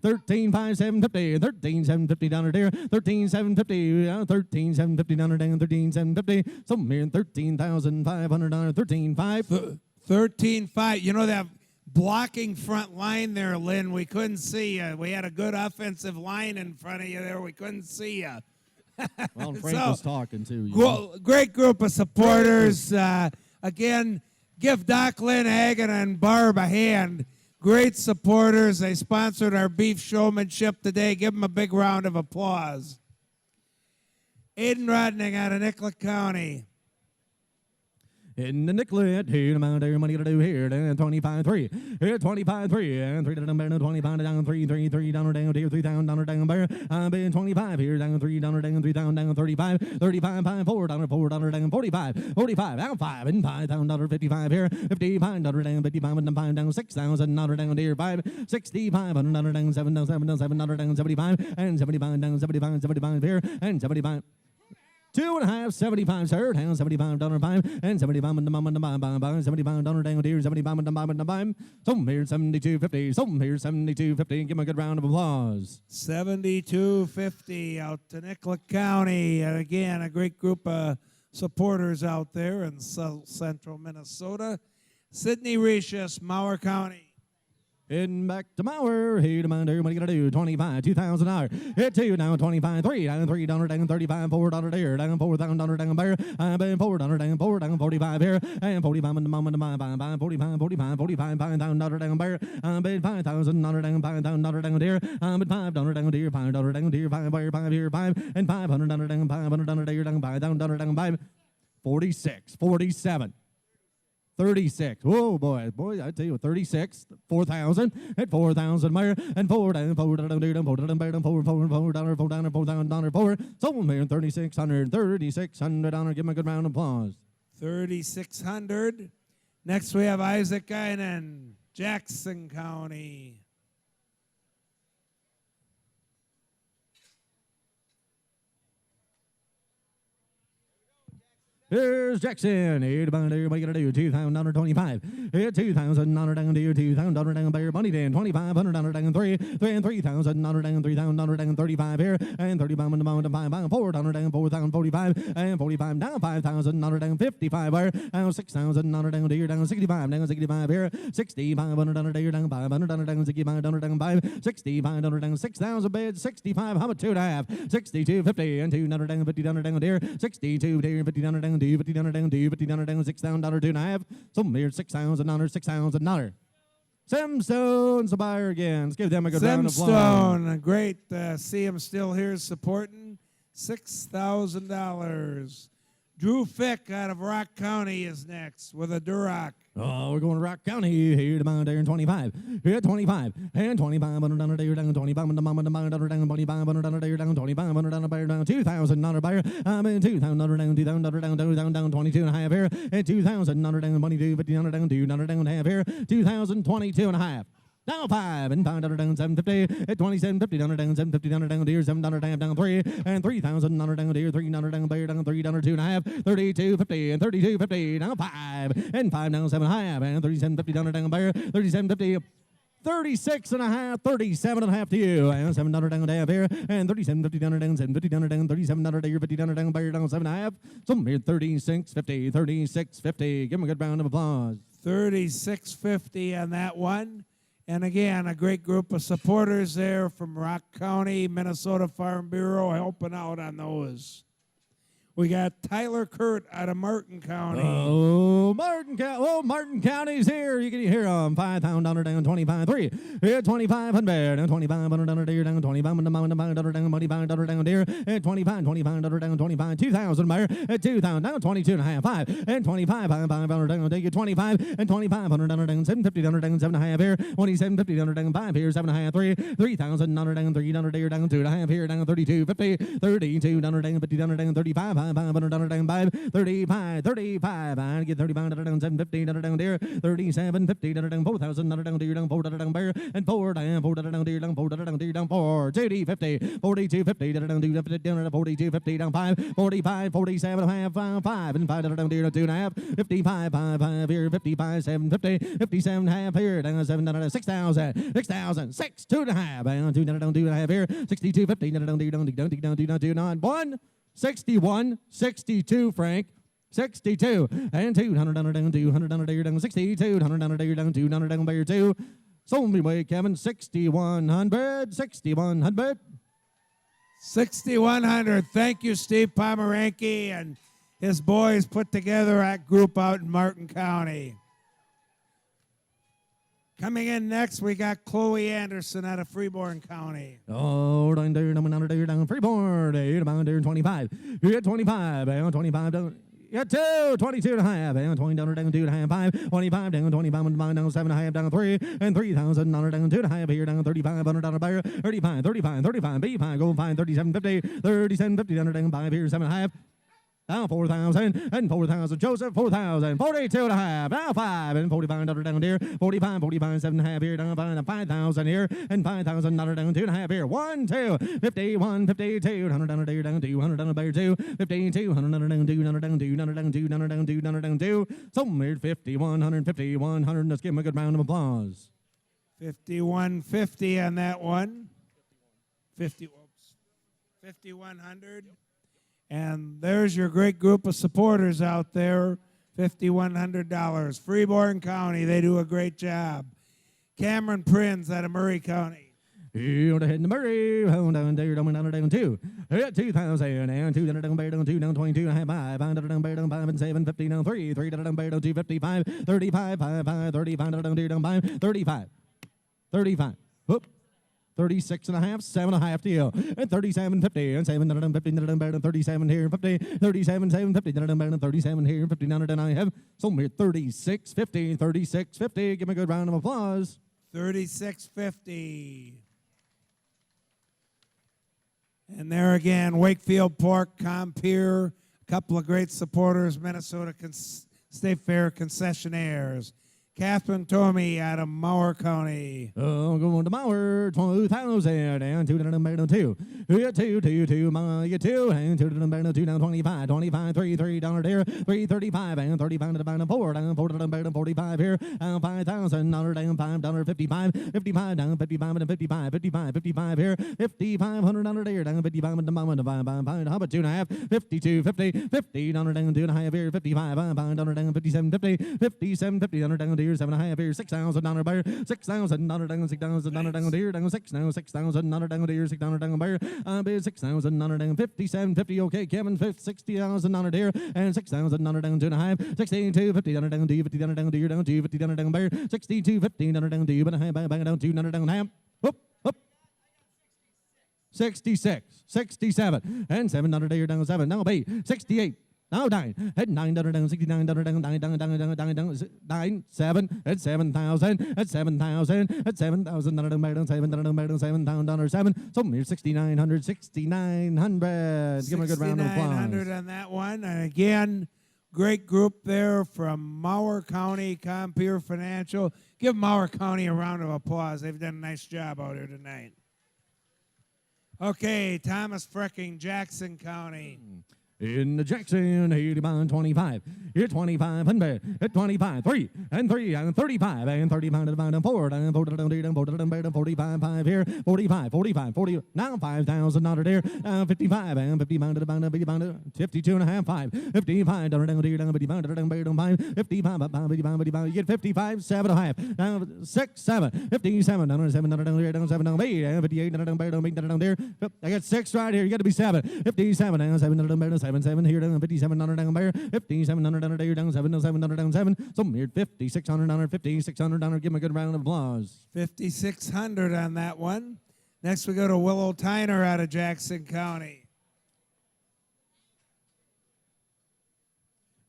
13, 5, 750, 13, 750 down there, 13, 750, 13, 750 down there, 13, 750, somewhere 13,500, 13, 5. 13-5. You know that blocking front line there, Lynn, we couldn't see you. We had a good offensive line in front of you there. We couldn't see you. Well, Frank was talking too. Great group of supporters. Again, give Doc, Lynn, Hagen, and Barb a hand. Great supporters. They sponsored our beef showmanship today. Give them a big round of applause. Aiden Rodning out of Nicollet County. In the Nicollet, here amount of money to do here, and 25-3, here 25-3, and 3 down, 25 down, 3 down, down, 3,000 down, bear. I'm being 25 here, down, 3 down, 3,000 down, 35, 35, 5, 4 down, 45, 45, out 5, and 5,000 55 here, 55 down, 55 and 5 down, 6,000 down here, 5, 6,500 down, 7 down, 75, and 75 down, 75 here, and 75. 2.5, 75, sir, down $75, and 75 and $75 down here, 75 and some here 72.50, some here 72.50. Give them a good round of applause. 72.50 out to Nicollet County. And again, a great group of supporters out there in South Central Minnesota. Sidney Recius, Mauer County. Heading back to Mauer, here to mind everybody got to do 25, $2,000. Hit 2 down 25, 3 down $3 down 35, $4 there, down $4,000 down bear, I've been $4 down 4 down 45 here, and 45 and the moment 45, 45 $5,000 down bear, I've been $5,000 down $5,000 down there, I've been $5 down there, $5 down there, 5 bear, 5 here, 5, and $500 down $500 there, down $5,000 down 5, 46, 47. 36. Oh boy, I tell you, 36, 4,000, and 4,000 more, and 4 down, 4 down, 4 down, 4 down, 4 down, 4 down, 4 down, 4. Somewhere 3,600. Give him a good round of applause. 3,600. Next we have Isaac Guinan, Jackson County. Here's Jackson. Here to bind everybody got to do $2,025. Here $2,000 down to $2,000 down bear money then $2,500 down 3 and $3,000 down $3,000 down 35 here and 35 on the mountain 5 $400 down 4,045 and 45 down $5,000 down 55 here and $6,000 down here down 65 down 65 here $6,500 here down $500 down 65 down 5 $6,500 down 6,000 bids 65 how about 2.5 $62.50 and $200 down $50 down there $62 there $50 down $50 down $50 down $6,000 2.5 some here $6,000 Simstone's the buyer again. Let's give them a good round of applause. Simstone, great. See him still here supporting. $6,000. Drew Fick out of Rock County is next with a Duroc. Oh, we're going to Rock County. Here to mount there in 25. Here 25. And 2,500 there down 2,500 down 2,500 there down 2,500 down $2,000 buyer. I'm in $2,000 down 2,000 down 22 and a half here. And $2,000 down money to $1,500 down $200 down half here. 2,022 and a half. Now 5 and $5 down 750 at 2750 down 750 down here $7 half down 3 and $3,000 down here $3 down bear down $3 2.5 32.50 and 32.50 now 5 and 5 down 7 half and 37.50 down bear 37.50 36 and a half, 37 and a half to you, and $7 down half here, and 37.50 down 750 down $37 here, $50 down bear down 7.5. Some here 36.50. Give them a good round of applause. 36.50 on that one. And again, a great group of supporters there from Rock County, Minnesota Farm Bureau helping out on those. We got Tyler Kurt out of Martin County. Martin County's here. You can hear them. $5,000 down, 25, 3. Here, 2,500 down, 2,500 deer down, 2,500 down, $25 down deer, and 25 down, 25, 2,000 buyer, at 2,000 down, 22 and a half, 5, and 25, 500 down, take it 25, and 2,500 down, 750 down, 7.5 here, 2750 down, 5 here, 7.5, 3, 3,000 down, 300 deer down, 2.5 here, down, 3250, 32 down, 50 down, 35. 500 down 5, 35, 35. I get 35 down 750 down deer, 3750 down 4,000 down deer down 4 down bear, and 4 down deer down 4 down deer down 4, 50, 4250 down 4250 down 5, 45, 47 half 5, and 5 down deer down 2.5, 55 5 here, 55 750, 57 half here, down 7 down 6,000, 6,000 6 2.5, down 2 down 2.5 here, 6250 down deer down 2 9 1. 61, 62, Frank. 62, and 200 down, 200 down, 62, 100 down, 200 down, bear 2. So me way, Kevin, 6,100, 6,100. 6,100. Thank you, Steve Pomeranke and his boys put together that group out in Martin County. Coming in next, we got Chloe Anderson out of Freeborn County. Oh, down, Freeborn, 25. You get 25, down, 25 down. Yeah, 2, 22 and a half, and 20 down, 2 and a half, 5, 25 down, 25 down, 7 and a half, down 3, and 3,000 down, 2 and a half here, down 3,500 down, buyer, 35, 35, 35, B5, go 5, 3750, 3750 down, 5 here, 7 and a half. Now 4,000 and 4,000. Joseph, 4,000. 42 and a half. Now 5 and 45 down here. 45, 45, 7.5 here. Down 5,000 here. And 5,000 down 2.5 here. 1, 2, 51, 52. 100 down here. Down 200 down by 2. 52, 100 down 200 down 200 down 200 down 200 down 2. Somewhere 5100, 5100. Let's give him a good round of applause. 5150 on that one. 5,100. And there's your great group of supporters out there, $5,100. Freeborn County, they do a great job. Cameron Prinz out of Murray County. Here to head to Murray, down there, down 2. Hit 2,000 and 2 down bear down 2 down 22 and a half 5 down bear down 5 and 7 50 down 3 down bear down 255 35 5 35 down deer down 5 35. Whoop. 36 and a half, 7.5 deal, and 37.50, and 7.50 better than 37 here, 50, 37, 7.50 better than 37 here, 59 and I have somewhere 36.50, 36.50. Give me a good round of applause. 36.50. And there again, Wakefield Pork, Compeer, a couple of great supporters, Minnesota State Fair concessionaires. Catherine Tomey out of Mower County. Oh, going to Mower, 2,000 and 2 down bear down 2. You get 2, you get 2 and 2 down bear down 2 down 25, 25, 3 down there, 335 and 35 down 4 down 4 down bear down 45 here, and 5,000 down 5 down 55, 55 down 55 and 55, 55, 55 here, 5,500 down there down 55 and 5, how about 2.5, 52, 50, 50 down 2.5 here, 55 down 57, 50, 57, 50 down here, 7.5 here, 6,000 down buyer, 6,000 down 6,000 down deer, down 6 now, 6,000 down deer, 6,000 down buyer, 6,000 down 57, 50, okay, Kevin, 60,000 down deer, and 6,000 down 2.5, 62, 50 down 2, 50 down deer, down 2, 50 down buyer, 62, 50 down 2, but back down 2 down half, whoop, whoop. 66, 67, and 7 down deer, down 7, now B, 68. Now 9, at 9 down 69 down 9 7 at 7,000 at 7,000 at 7,000 down 7 down 7,000 down 7. So here's 6,900 6,900. Give me a good round of applause. 6,900 on that one. And again, great group there from Mower County, Compeer Financial. Give Mower County a round of applause. They've done a nice job out here tonight. Okay, Thomas Frecking, Jackson County. In the Jackson, 80 25. You're 2,500. At 25, 3 and 3 and 35 and 35 and 4 and 4 and 45 5 here. 45, 45, 40. Now 5,000 out of there. 55 and 50 pound 52 and a half 5. 55 down 55 55. You get 55 7 and a half. Now 6 7 57 down 7 down 7 down 8 and 58 down there. I got 6 right here. You got to be 7. 57 and 7 down 7. 7 here down 5700 down there 5700 down there down 707 down 7 some here $5,600 $5,600 give him a good round of applause. 5,600 on that one. Next we go to Willow Tyner out of Jackson County.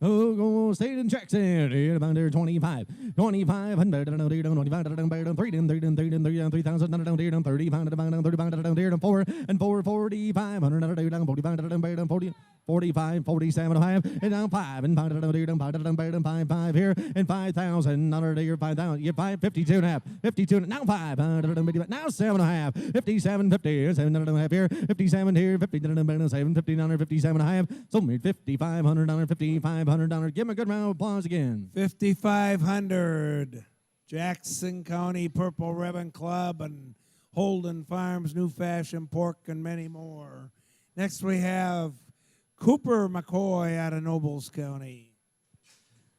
Oh, go State in Jackson. Here about there 25. 2,500 down there, 25 down there, 3 down 3 down 3 down 3 down 3,000 down there, down 35 down 35 down there, down 4 and 4 4,500 down there, down 45 down there, down 40 45 47 5 and down 5 and 5 down there, down 5 down there, down 5 5 here and 5,000 down there, 5,000. You 5 52 and a half 52 now 5 now 7 and a half 57 50 7 and a half here 57 here 50 down 7 50 down 57 and a half so made $5,500 $5,500. Give him a good round of applause again. 5,500. Jackson County Purple Ribbon Club and Holden Farms, New Fashion Pork, and many more. Next we have Cooper McCoy out of Nobles County.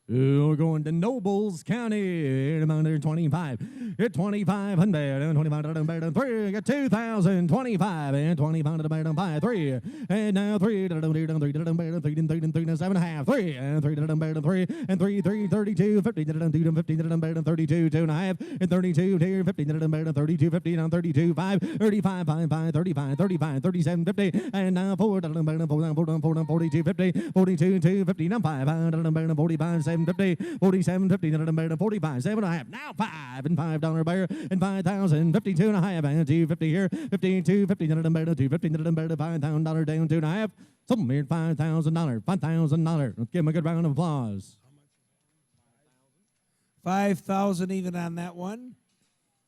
We're going to Nobles County. Amount there 25. Hit 2,500 and 25 3. Got 2,025 and 25 to 5 3. And now 3 3 3 3 7 half 3 and 3 3 and 3 3 32 50 32 32 2 and a half and 32 here 50 32 50 down 32 5 35 5 5 35 35 37 50 and now 4 42 50 42 2 50 now 5 45 750 47 50 45 7 and a half now 5 and $5 buyer and 5,000 52 and a half and 250 here 52 50 250 $5,000 down 2 and a half some here $5,000 let's give him a good round of applause. 5,000 even on that one.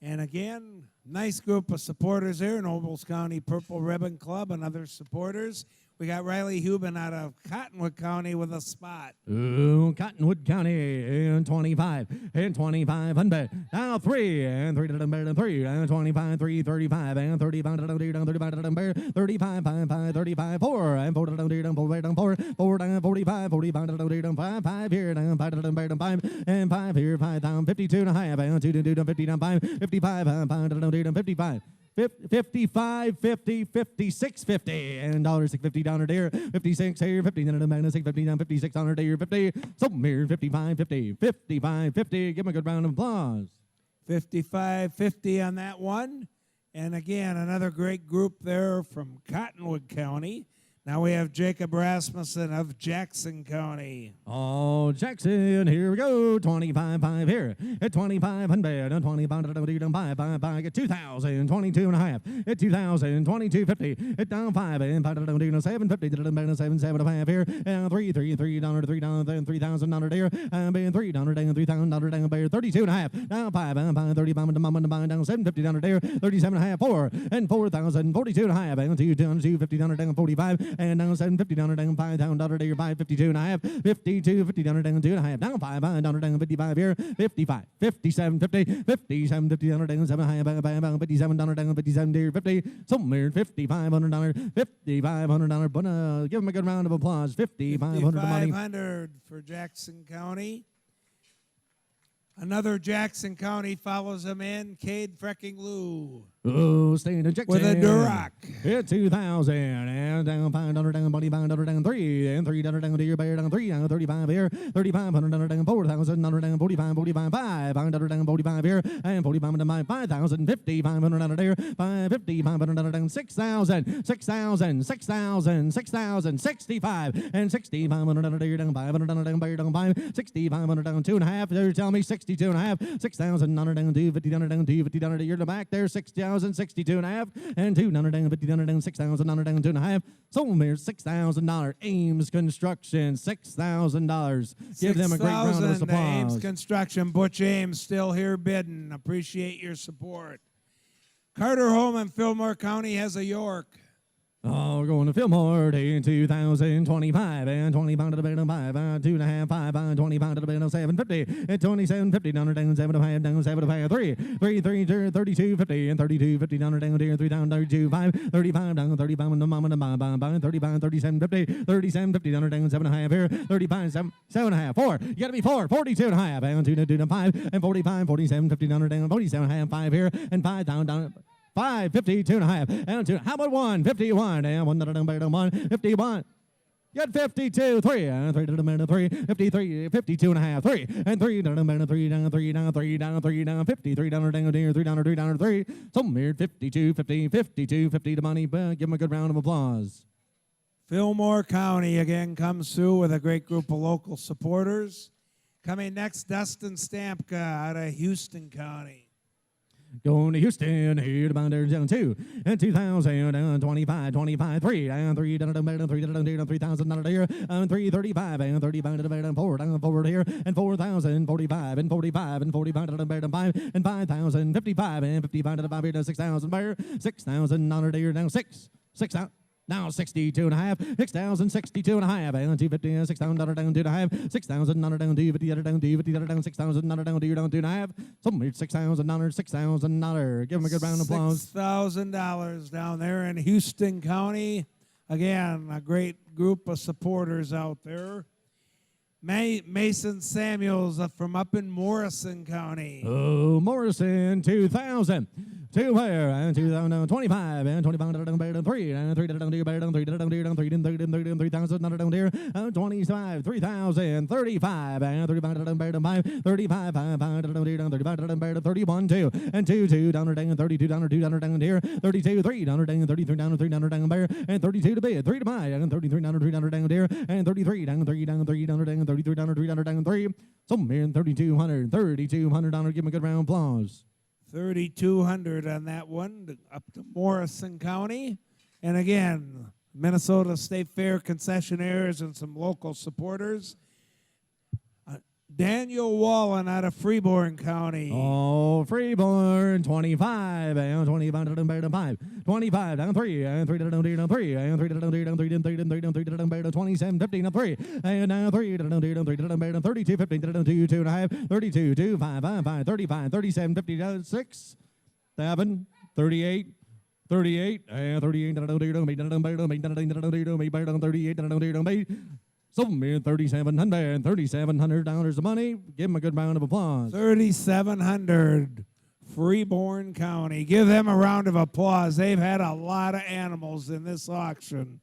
And again, nice group of supporters there, Nobles County Purple Ribbon Club and other supporters. We got Riley Huben out of Cottonwood County with a spot. Ooh, Cottonwood County and 25 and 2,500. Now 3 and 3 3 and 25 3 35 and 35 35 5 35 4 and 4 4 4 45 45 5 5 here down 5 and 5 here 5 52 and a half and 2 50 5 55 55 55 50 56 50 and $650 down there 56 here 50 down 6 50 down 56 down there 50 some here 55 50 55 50 give him a good round of applause. 55 50 on that one. And again, another great group there from Cottonwood County. Now we have Jacob Rasmussen of Jackson County. Oh, Jackson, here we go. 25-5 here. At 2,500 and 25 get 2,000, 22 and a half. At 2,000, 22.50. At down 5 and 750 7 7 and a half here. And $3 then $3,000 there. And being $3 down $3,000 down there 32 and a half. Down 5 and 35 down 750 down there 37 and a half 4 and 4,000 42 and a half and 250 down 45 and down 750 down $5,000 there 552 and a half 52 50 down 2 and a half down 5 down 55 here 55 57 50 57 50 down 7 high 57 down 57 there 50 somewhere $5,500 $5,500 but give him a good round of applause. $5,500 for Jackson County. Another Jackson County follows him in, Cade Frecking Lou. Oh, staying in Jackson. With a Duroc. Hit 2,000 and down $500 down $500 down 3 and $3 down to your bear down 3 down 35 here 3,500 down 4,000 down 45 45 500 down 45 here and 45 down 5,000 5,500 down there 550 500 down 6,000 6,000 6,000 6,000 65 and 6,500 down there down 500 down bear down 5 6,500 down 2 and a half. They're telling me 62 and a half 6,000 down 250 down 250 down you're in the back there 6,000 62 and a half and 250 down 6,000 down 2 and a half. Somewhere $6,000. Ames Construction $6,000. Give them a great round of applause. Ames Construction, Butch Ames still here bidding. Appreciate your support. Carter Home in Fillmore County has a York. Oh, we're going to Fillmore in 2025 and 25 to the bed of 5 2 and a half 5 25 to the bed of 750 and 2750 down 7 down 7 3 32 50 and 32 50 down 3 down 32 5 35 down 35 and the mama and 35 37 50 37 50 down 7 and a half here 35 7 and a half 4 you got to be 4 42 and a half and 2 to 5 and 45 47 50 down 47 and a half 5 here and 5 down 5 52 and a half and 2 how about 1 51 and 1 51 Get 52, 3, and 3 to the minute, 3, 53, 52 and a half, 3, and 3 to the minute, 3 down, 3 down, 3 down, 3 down, 53 down, 3 down, 3 down, 3. Somewhere 52, 50, 52, 50 to money. Give him a good round of applause. Fillmore County again comes through with a great group of local supporters. Coming next, Dustin Stampka out of Houston County. Going to Houston, here to bound down 2, and 2,000, down 25, 25, 3, down 3, down 3, down 3,000, down here, and 335, and 35 to the 4, down forward here, and 4,000, 45, and 45, and 45 to the 5, and 5,000, 55, and 55 to the 5 here, 6,000, there, 6,000, down here, down 6,000. Now 62 and a half, 6,000, 62 and a half, and 250, 6,000, down 2 and a half, 6,000, down 250, down 250, down 6,000, down 2 and a half, somewhere 6,000, $6,000. Give him a good round of applause. $6,000 down there in Houston County. Again, a great group of supporters out there. Mason Samuels from up in Morrison County. Oh, Morrison, 2,000. 2 where? And 2,025, and 25 down 3, and 3 down 3 down 3 down 3 down 3 down 3 down 3,000 down here, and 25, 3,000, 35, and 35 down 5, 35, 5 down 35 down 31, 2, and 2 down 32 down 2 down here, 32, 3 down 33 down 3 down there, and 32 to bid, 3 to buy, and 33 down 3 down here, and 33 down 3 down 3 down 33 down 3 down 3, somewhere $3,200, $3,200. Give him a good round of applause. 3,200 on that one, up to Morrison County. And again, Minnesota State Fair concessionaires and some local supporters. Daniel Wallen out of Freeborn County. Oh, Freeborn, 25, and 25 down 5, 25 down 3, and 3 down 3, and 3 down 3 down 3 down 3 down 3 down 27, 15 down 3, and now 3 down 3 down 3 down 32, 15 down 2, 2 and a half, 32, 2, 5, 5, 5, 35, 37, 50 down 6, 7, 38, 38, and 38 down 3 down 8 down 38 down 8. Somewhere $3,700 of money. Give him a good round of applause. 3,700, Freeborn County. Give them a round of applause. They've had a lot of animals in this auction.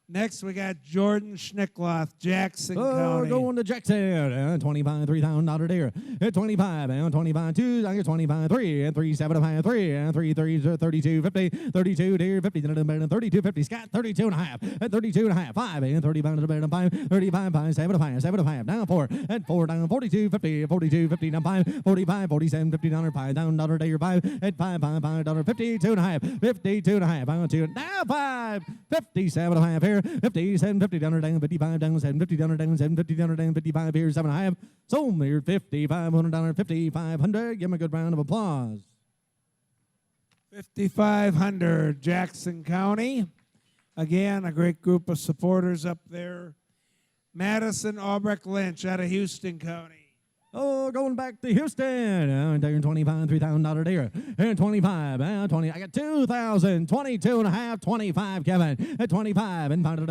Next, we got Jordan Schnickloth, Jackson County. Going to Jackson, and 25, $3,000 there. At 25, and 25, 2, I get 25, 3, and 3, 7, 5, 3, and 3, 32, 50, 32, dear, 50, 32, 50, Scott, 32 and a half, and 32 and a half, 5, and 35, 35, 5, 7, 5, 7, 5, down 4, and 4, down 42, 50, 42, 50, down 5, 45, 47, $50, $5, down $1 5, at 5, $5, 52 and a half, 52 and a half, down 2, now 5, 57 and a half here. 57, 50 down, down, 55 down, 750 down, down, 750 down, down, 55 here, 7 and a half. So near $5,500, 5,500. Give him a good round of applause. 5,500, Jackson County. Again, a great group of supporters up there. Madison Albrecht Lynch out of Houston County. Oh, going back to Houston. There, 25, $3,000 there. And 25, 20. I got 2,000, 22 and a half, 25, Kevin. At 25, and 5, and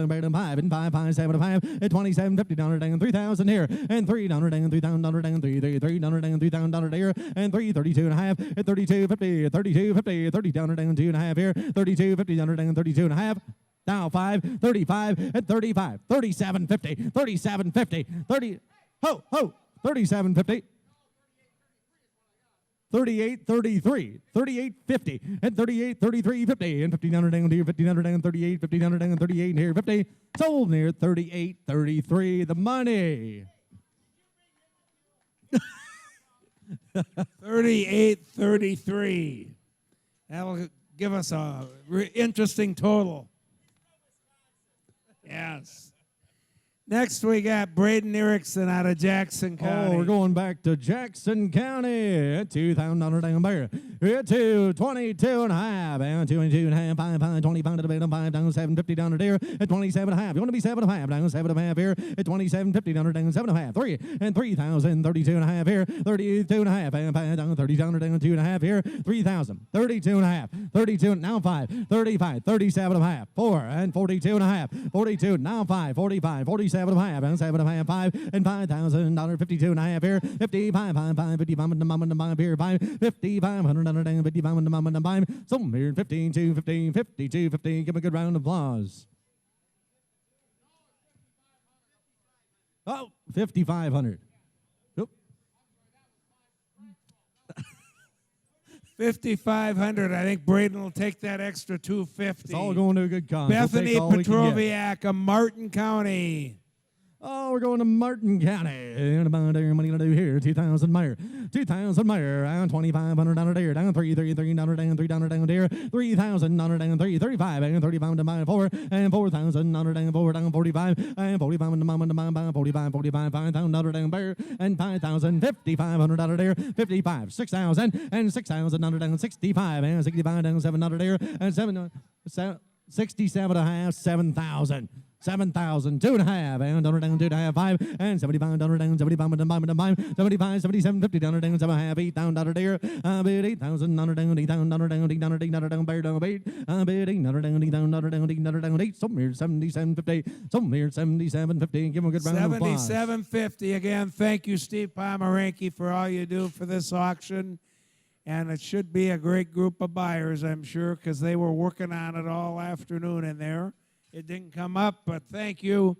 5, 5, 7, 5, at 27, $50, and 3,000 here. And $3,000, and $3,000, and $3,000, and $3,000 there. And 332 and a half, at 32, 50, 32, 50, $30, and 2 and a half here. 32, $50, and 32 and a half. Now 5, 35, and 35, 37, 50, 37, 50, 30, ho, ho. 37.50, 38.33, 38.50, and 38.33.50, and 1,500 down here, 1,500 down, 38, 1,500 down, 38 here, 50. Sold near 38.33. The money. 38.33. That'll give us a interesting total. Yes. Next, we got Braden Erickson out of Jackson County. Oh, we're going back to Jackson County. At $2,000 down there. At 22 and a half. And 22 and a half. 5, 25 to the bottom. 5 down, 750 down there. At 27 and a half. You want to be 7 and a half. Down 7 and a half here. At 27.50 down 7 and a half. 3 and 3,000. 32 and a half here. 32 and a half. And 5 down 30 down 2 and a half here. 3,000. 32 and a half. 32 now 5. 35. 37 and a half. 4 and 42 and a half. 42 now 5. 45. 47 and a half. And 7 and a half. 5 and $5,000. 52 and a half here. 55. 5. 55 and a half here. 5. 5,500. 55 and a half. 5. Somewhere 15. 2. 15. 52. 15. Give a good round of applause. Oh, 5,500. Oop. 5,500. I think Braden will take that extra 250. It's all going to a good cause. We'll Bethany take all we can get. Petroviak of Martin County. Oh, we're going to Martin County. And about there, money to do here. 2,000 Meyer. 2,000 Meyer. Down 2,500 down there. Down 3,300 down down 3 down there. 3,000 down down 3. 35 and 35 to buy 4 and 4,000 down down 4 down 45 and 45 to buy 45 45 5,000 down down there and 5,000 5,500 down there. 55 6,000 and 6,000 down down 65 and 65 down 7 down there and 67 and a half 7,000. 7,000, 2.5, and down, 2.5, 5, and 75, down, 75, 75, 77, 50, down, 7.5, 8, down, there, 8,000, down, 8,000, down, bear, down, 8, 8, somewhere 77, 50, somewhere 77, 50, give him a good round of applause. 77.50 again. Thank you, Steve Pomeranke, for all you do for this auction. And it should be a great group of buyers, I'm sure, because they were working on it all afternoon in there. It didn't come up, but thank you,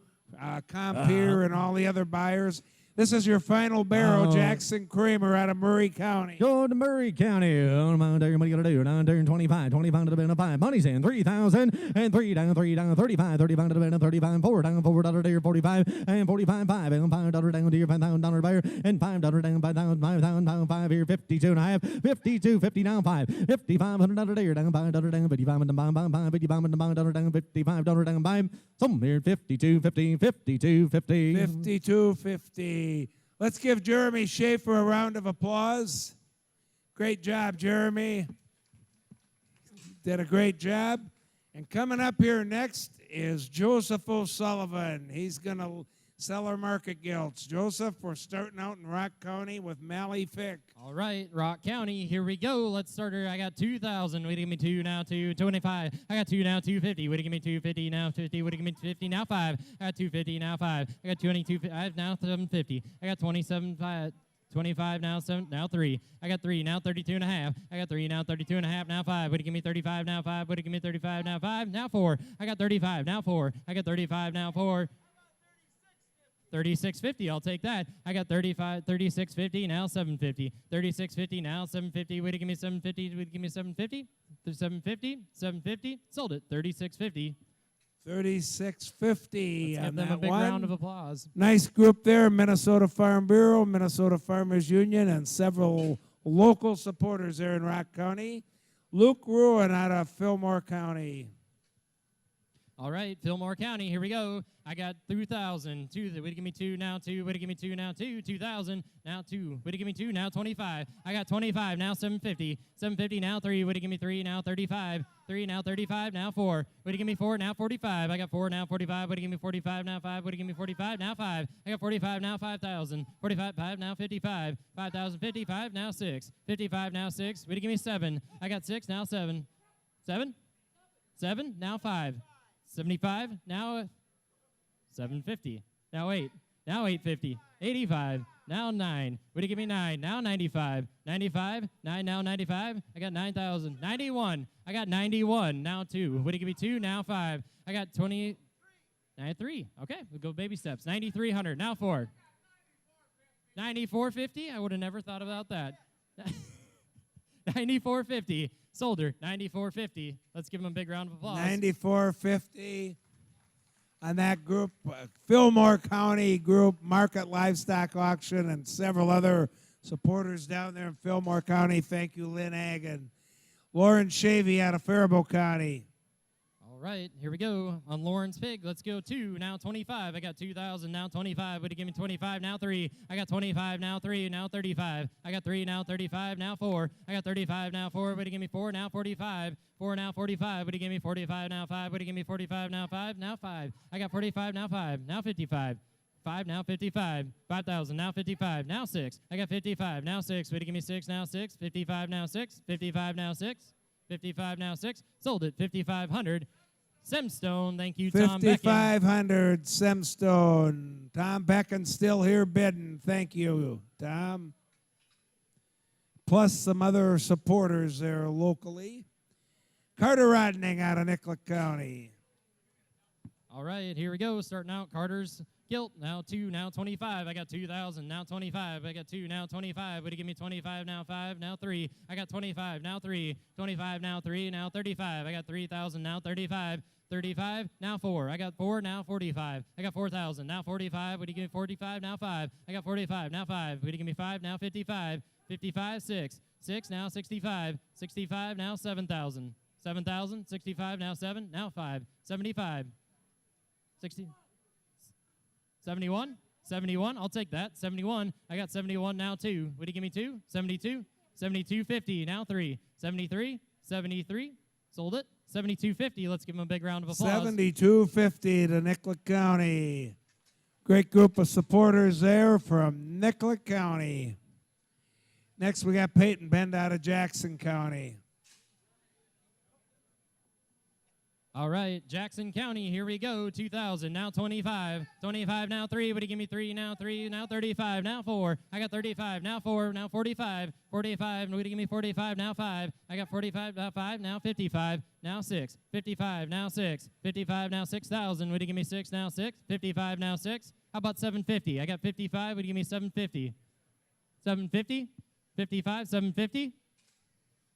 Compeer and all the other buyers. This is your final barrel, Jackson Kramer out of Murray County. Go to Murray County. What are you going to do? Down there 25, 25 to the bend of 5. Money's in 3,000 and 3 down, 35, 35 to the bend of 35, 4 down, 4 down there, 45 and 45, 5 and $5 down to your $5,000 buyer and $5 down, 5,000, 5,000, 5 here, 52 and a half, 52, 50 now 5, $5,500 there, down $5 down, 55 and $5, 55 and $5 down, $55 down 5, somewhere 52, 50, 52, 50. 52.50. Let's give Jeremy Schaefer a round of applause. Great job, Jeremy. Did a great job. And coming up here next is Joseph O'Sullivan. He's going to sell our market gilts. Joseph, we're starting out in Rock County with Mally Fick. All right, Rock County, here we go. Let's start her. I got 2,000. Would you give me 2 now? 225. I got 2 now. 250. Would you give me 250 now? 50. Would you give me 50 now? 5. I got 250 now. 5. I got 22. I have now 750. I got 27. 5. 25 now, 7 now 3. I got 3 now 32 and a half. I got 3 now 32 and a half now 5. Would you give me 35 now? 5. Would you give me 35 now? 5 now 4. I got 35 now 4. I got 35 now 4. 36.50, I'll take that. I got 36.50 now 750. 36.50 now 750. Would you give me 750? Would you give me 750? 750. 750. Sold it. 36.50. 36.50. Let's give them a big round of applause. Nice group there, Minnesota Farm Bureau, Minnesota Farmers Union, and several local supporters there in Rock County. Luke Ruin out of Fillmore County. All right, Fillmore County, here we go. I got 2,000. 2. Would you give me 2 now? 2. Would you give me 2 now? 2. 2,000 now 2. Would you give me 2 now? 25. I got 25 now 750. 750 now 3. Would you give me 3 now? 35. 3 now 35 now 4. Would you give me 4 now? 45. I got 4 now 45. Would you give me 45 now? 5. Would you give me 45 now? 5. I got 45 now 5,000. 45 5 now 55. 5,000 55 now 6. 55 now 6. Would you give me 7? I got 6 now 7. 7? 7 now 5. 75 now 750. Now 8. Now 850. 85. Now 9. Would you give me 9? Now 95. 95. 9 now 95. I got 9,000. 91. I got 91. Now 2. Would you give me 2? Now 5. I got 20. 93. Okay, we'll go baby steps. 9,300. Now 4. 94.50. I would have never thought about that. 94.50. Sold her. 94.50. Let's give him a big round of applause. 94.50 on that group. Fillmore County group, Market Livestock Auction, and several other supporters down there in Fillmore County. Thank you, Lynn Hagan. Lauren Shavy out of Faribault County. All right, here we go. On Lauren's Pig, let's go 2, now 25. I got 2,000, now 25. Would you give me 25, now 3? I got 25, now 3, now 35. I got 3, now 35, now 4. I got 35, now 4. Would you give me 4, now 45? 4, now 45. Would you give me 45, now 5? Would you give me 45, now 5? Now 5. I got 45, now 5. Now 55. 5, now 55. 5,000, now 55. Now 6. I got 55, now 6. Would you give me 6, now 6? 55, now 6. 55, now 6. 55, now 6. Sold it. 5,500. Semstone, thank you, Tom Becken. 5,500, Semstone. Tom Becken still here bidding. Thank you, Tom. Plus some other supporters there locally. Carter Rodning out of Nicollet County. All right, here we go. Starting out, Carter's Gilt, now 2, now 25. I got 2,000, now 25. I got 2, now 25. Would you give me 25, now 5, now 3. I got 25, now 3. 25, now 3, now 35. I got 3,000, now 35. 35, now 4. I got 4, now 45. I got 4,000, now 45. Would you give me 45, now 5? I got 45, now 5. Would you give me 5, now 55? 55, 6. 6, now 65. 65, now 7,000. 7,000, 65, now 7, now 5. 75. 60. 71. 71, I'll take that. 71, I got 71, now 2. Would you give me 2? 72. 72.50, now 3. 73. 73, sold it. 72.50, let's give them a big round of applause. 72.50 to Nicollet County. Great group of supporters there from Nicollet County. Next, we got Peyton Panda out of Jackson County. All right, Jackson County, here we go. 2,000, now 25. 25, now 3. Would you give me 3, now 3, now 35, now 4. I got 35, now 4, now 45. 45, would you give me 45, now 5. I got 45, now 5, now 55, now 6. 55, now 6. 55, now 6,000. Would you give me 6, now 6. 55, now 6. How about 750? I got 55, would you give me 750? 750? 55, 750?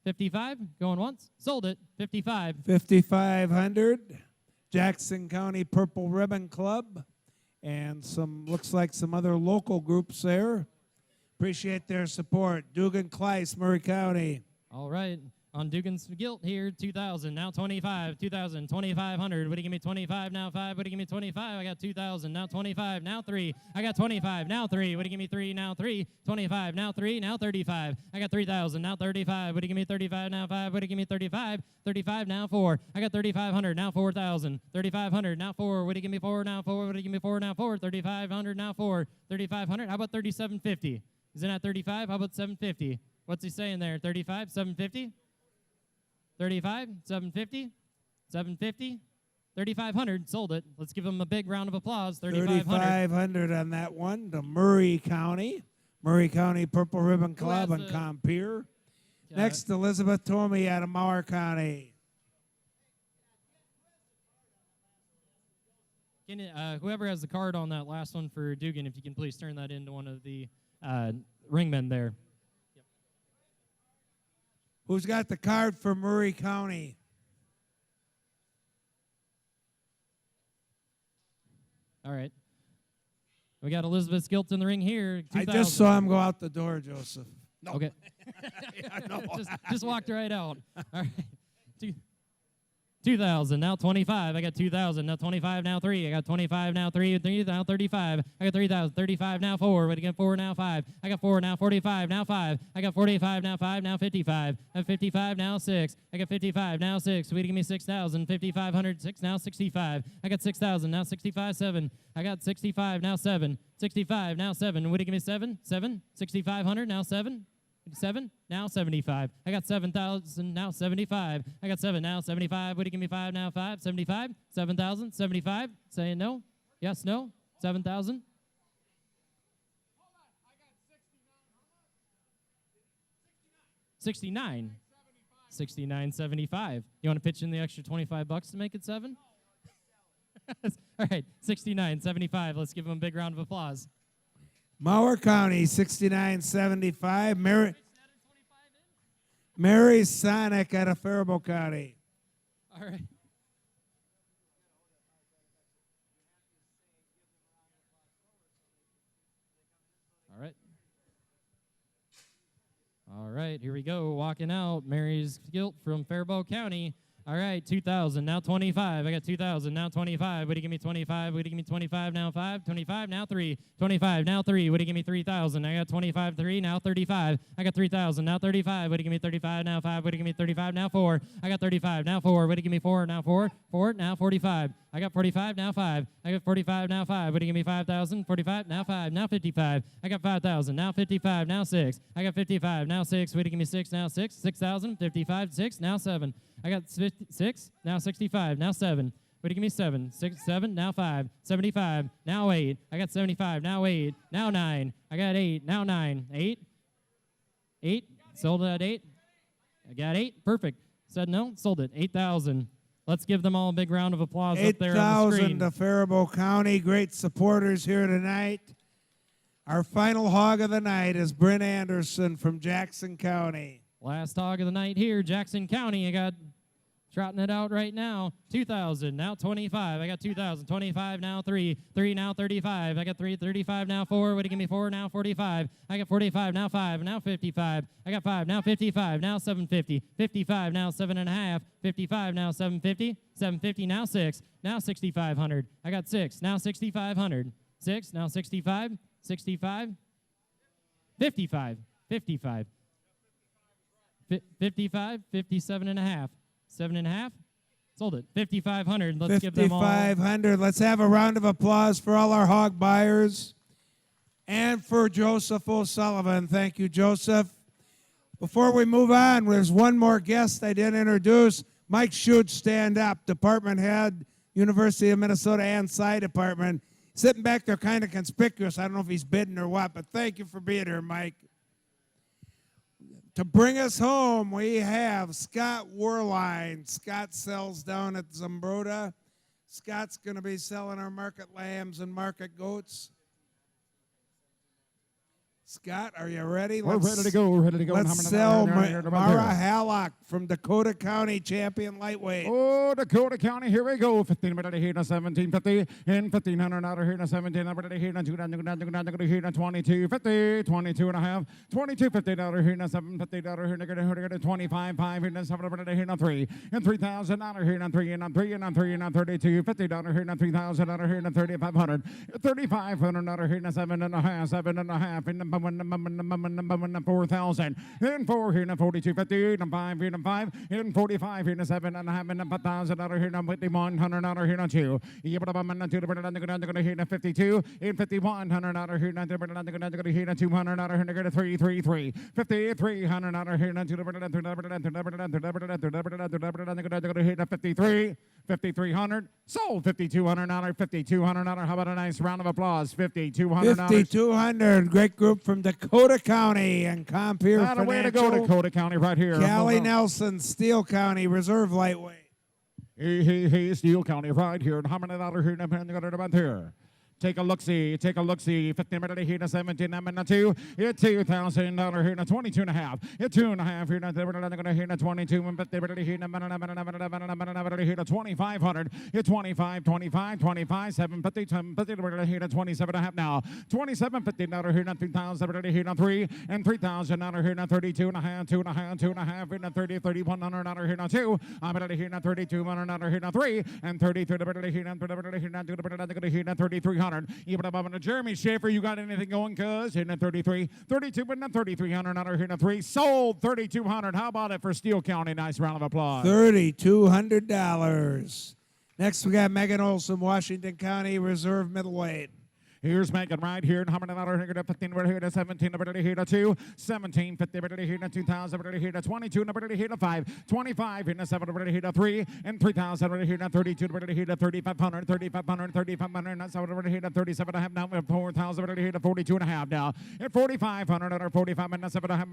55, going once, sold it, 55. 5,500, Jackson County Purple Ribbon Club, and looks like some other local groups there. Appreciate their support. Dugan Kleiss, Murray County. All right, on Dugan's Gilt here, 2,000, now 25, 2,000, 2,500. Would you give me 25, now 5? Would you give me 25? I got 2,000, now 25, now 3. I got 25, now 3. Would you give me 3, now 3? 25, now 3, now 35. I got 3,000, now 35. Would you give me 35, now 5? Would you give me 35? 35, now 4. I got 3,500, now 4,000. 3,500, now 4. Would you give me 4, now 4? Would you give me 4, now 4? 3,500, now 4. 3,500, how about 3,750? Is it at 35? How about 750? What's he saying there? 35, 750? 35, 750, 750, 3,500, sold it. Let's give them a big round of applause. 3,500 on that one to Murray County. Murray County Purple Ribbon Club and Compeer. Next, Elizabeth Tomey out of Mauer County. Whoever has the card on that last one for Dugan, if you can please turn that into one of the ringmen there. Who's got the card for Murray County? All right. We got Elizabeth Gilt in the ring here. I just saw him go out the door, Joseph. No. Okay. just walked right out. All right. 2,000, now 25. I got 2,000, now 25, now 3. I got 25, now 3, now 35. I got 3,000, 35, now 4. Would you get 4, now 5? I got 4, now 45, now 5. I got 45, now 5, now 55. I got 55, now 6. I got 55, now 6. Would you give me 6,000? 5,500, 6, now 65. I got 6,000, now 65, 7. I got 65, now 7. 65, now 7. Would you give me 7? 7. 6,500, now 7. 7, now 75. I got 7,000, now 75. I got 7, now 75. Would you give me 5, now 5? 75. 7,000, 75. Saying no? Yes, no? 7,000. 69. 69.75. You want to pitch in the extra $25 to make it 7? All right, 69.75. Let's give them a big round of applause. Mauer County, 69.75. Mary Sonic out of Faribault County. All right. All right. All right, here we go. Walking out, Mary's Gilt from Faribault County. All right, 2,000, now 25. I got 2,000, now 25. Would you give me 25? Would you give me 25, now 5? 25, now 3. 25, now 3. Would you give me 3,000? I got 25, 3, now 35. I got 3,000, now 35. Would you give me 35, now 5? Would you give me 35, now 4? I got 35, now 4. Would you give me 4, now 4? 4, now 45. I got 45, now 5. I got 45, now 5. Would you give me 5,000? 45, now 5, now 55. I got 5,000, now 55, now 6. I got 55, now 6. Would you give me 6, now 6? 6,000, 55, 6, now 7. I got 6, now 65, now 7. Would you give me 7? 6, 7, now 5. 75, now 8. I got 75, now 8. Now 9. I got 8, now 9. 8. 8. Sold it at 8. I got 8. Perfect. Said no. Sold it. 8,000. Let's give them all a big round of applause up there on the 8,000 screen. to Faribault County. Great supporters here tonight. Our final hog of the night is Brent Anderson from Jackson County. Last hog of the night here, Jackson County. I got trotting it out right now. 2,000, now 25. I got 2,000, 25, now 3. 3, now 35. I got 3, 35, now 4. Would it give me 4, now 45. I got 45, now 5, now 55. I got 5, now 55, now 750. 55, now 7.5. 55, now 750. 750, now 6. Now 6,500. I got 6, now 6,500. 6, now 65. 65. 55. 55. 55, 57.5. 7.5. Sold it. 5,500. Let's give them all. 5,500. Let's have a round of applause for all our hog buyers and for Joseph O'Sullivan. Thank you, Joseph. Before we move on, there's one more guest I didn't introduce. Mike Schutz, stand up. Department head, University of Minnesota and Sci Department. Sitting back there kind of conspicuous. I don't know if he's bidding or what, but thank you for being here, Mike. To bring us home, we have Scott Werline. Scott sells down at Zumbrota. Scott's going to be selling our market lambs and market goats. Scott, are you ready? We're ready to go. We're ready to go. Let's sell Mara Hallock from Dakota County, champion lightweight. Oh, Dakota County, here we go. 15 minute here to 1750 and 1,500 out of here to 17 minute here to 22, 50, 22 and a half, 22, 50 out of here to 750 out of here to 25, 5 here to 7 minute here to 3 and 3,000 out of here to 3 and 3 and 3 and 32, 50 out of here to 3,000 out of here to 3,500, 3,500 out of here to 7.5, 7.5 in the 4,000 and 4 here to 42.50 and 5 here to 5 and 45 here to 7.5 and 5,000 out of here to 5,100 out of here to 2. You put up a 2 to here to 52 and 5,100 out of here to here to 200 out of here to 333 5,300 out of here to 53 5,300 sold 5,200 out of 5,200 out. How about a nice round of applause? 5,200. 5,200. Great group from Dakota County and Compeer Not a way to go, Financial. Dakota County right here. Callie Nelson, Steele County, reserve lightweight. Hey, Steele County right here. And how many out of here? About here. Take a look-see. 15 minutes here to 17, I'm in 2. It's $2,000 here to 22 and a half. It's 2.5 here to 22 and 50 here to 2,500. It's 25, 25, 25, 750 here to 27 and a half now. 27.50 here to 3,000 here to 3 and 3,000 here to 32 and a half, 2.5, 2.5 here to 30, 3,100 here to 2. I'm here to 3,200 here to 3 and 33 here to 3,300. Even above Jeremy Schaefer, you got anything going, cuz? Hitting at 33, 32, but not 3,300 out of here to 3. Sold 3,200. How about it for Steele County? Nice round of applause. $3,200. Next, we got Megan Olsen, Washington County, reserve middleweight. Here's Megan right here. How many out here to 15 here to 17 here to 2, 17, 50 here to 2,000 here to 22 here to 5, 25 here to 7 here to 3, and 3,000 here to 32 here to 3,500, 3,500, 3,500, and 7 here to 37 and a half now. 4,000 here to 42 and a half now. At 4,500 or 45 and 7 and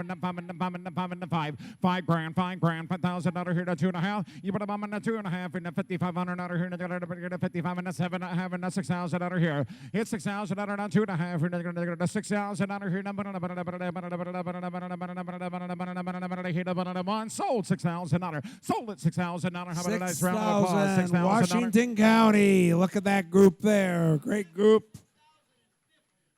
5, 5 grand, 5,000 out here to 2.5. You put a bomb on the 2.5 and 5,500 out here to 55 and 7 and a half and 6,000 out here. It's 6,000 out of 2.5, 6,000 out of here. Sold 6,000 out. Sold it 6,000 out. How about a nice round of applause? 6,000. Washington County. Look at that group there. Great group.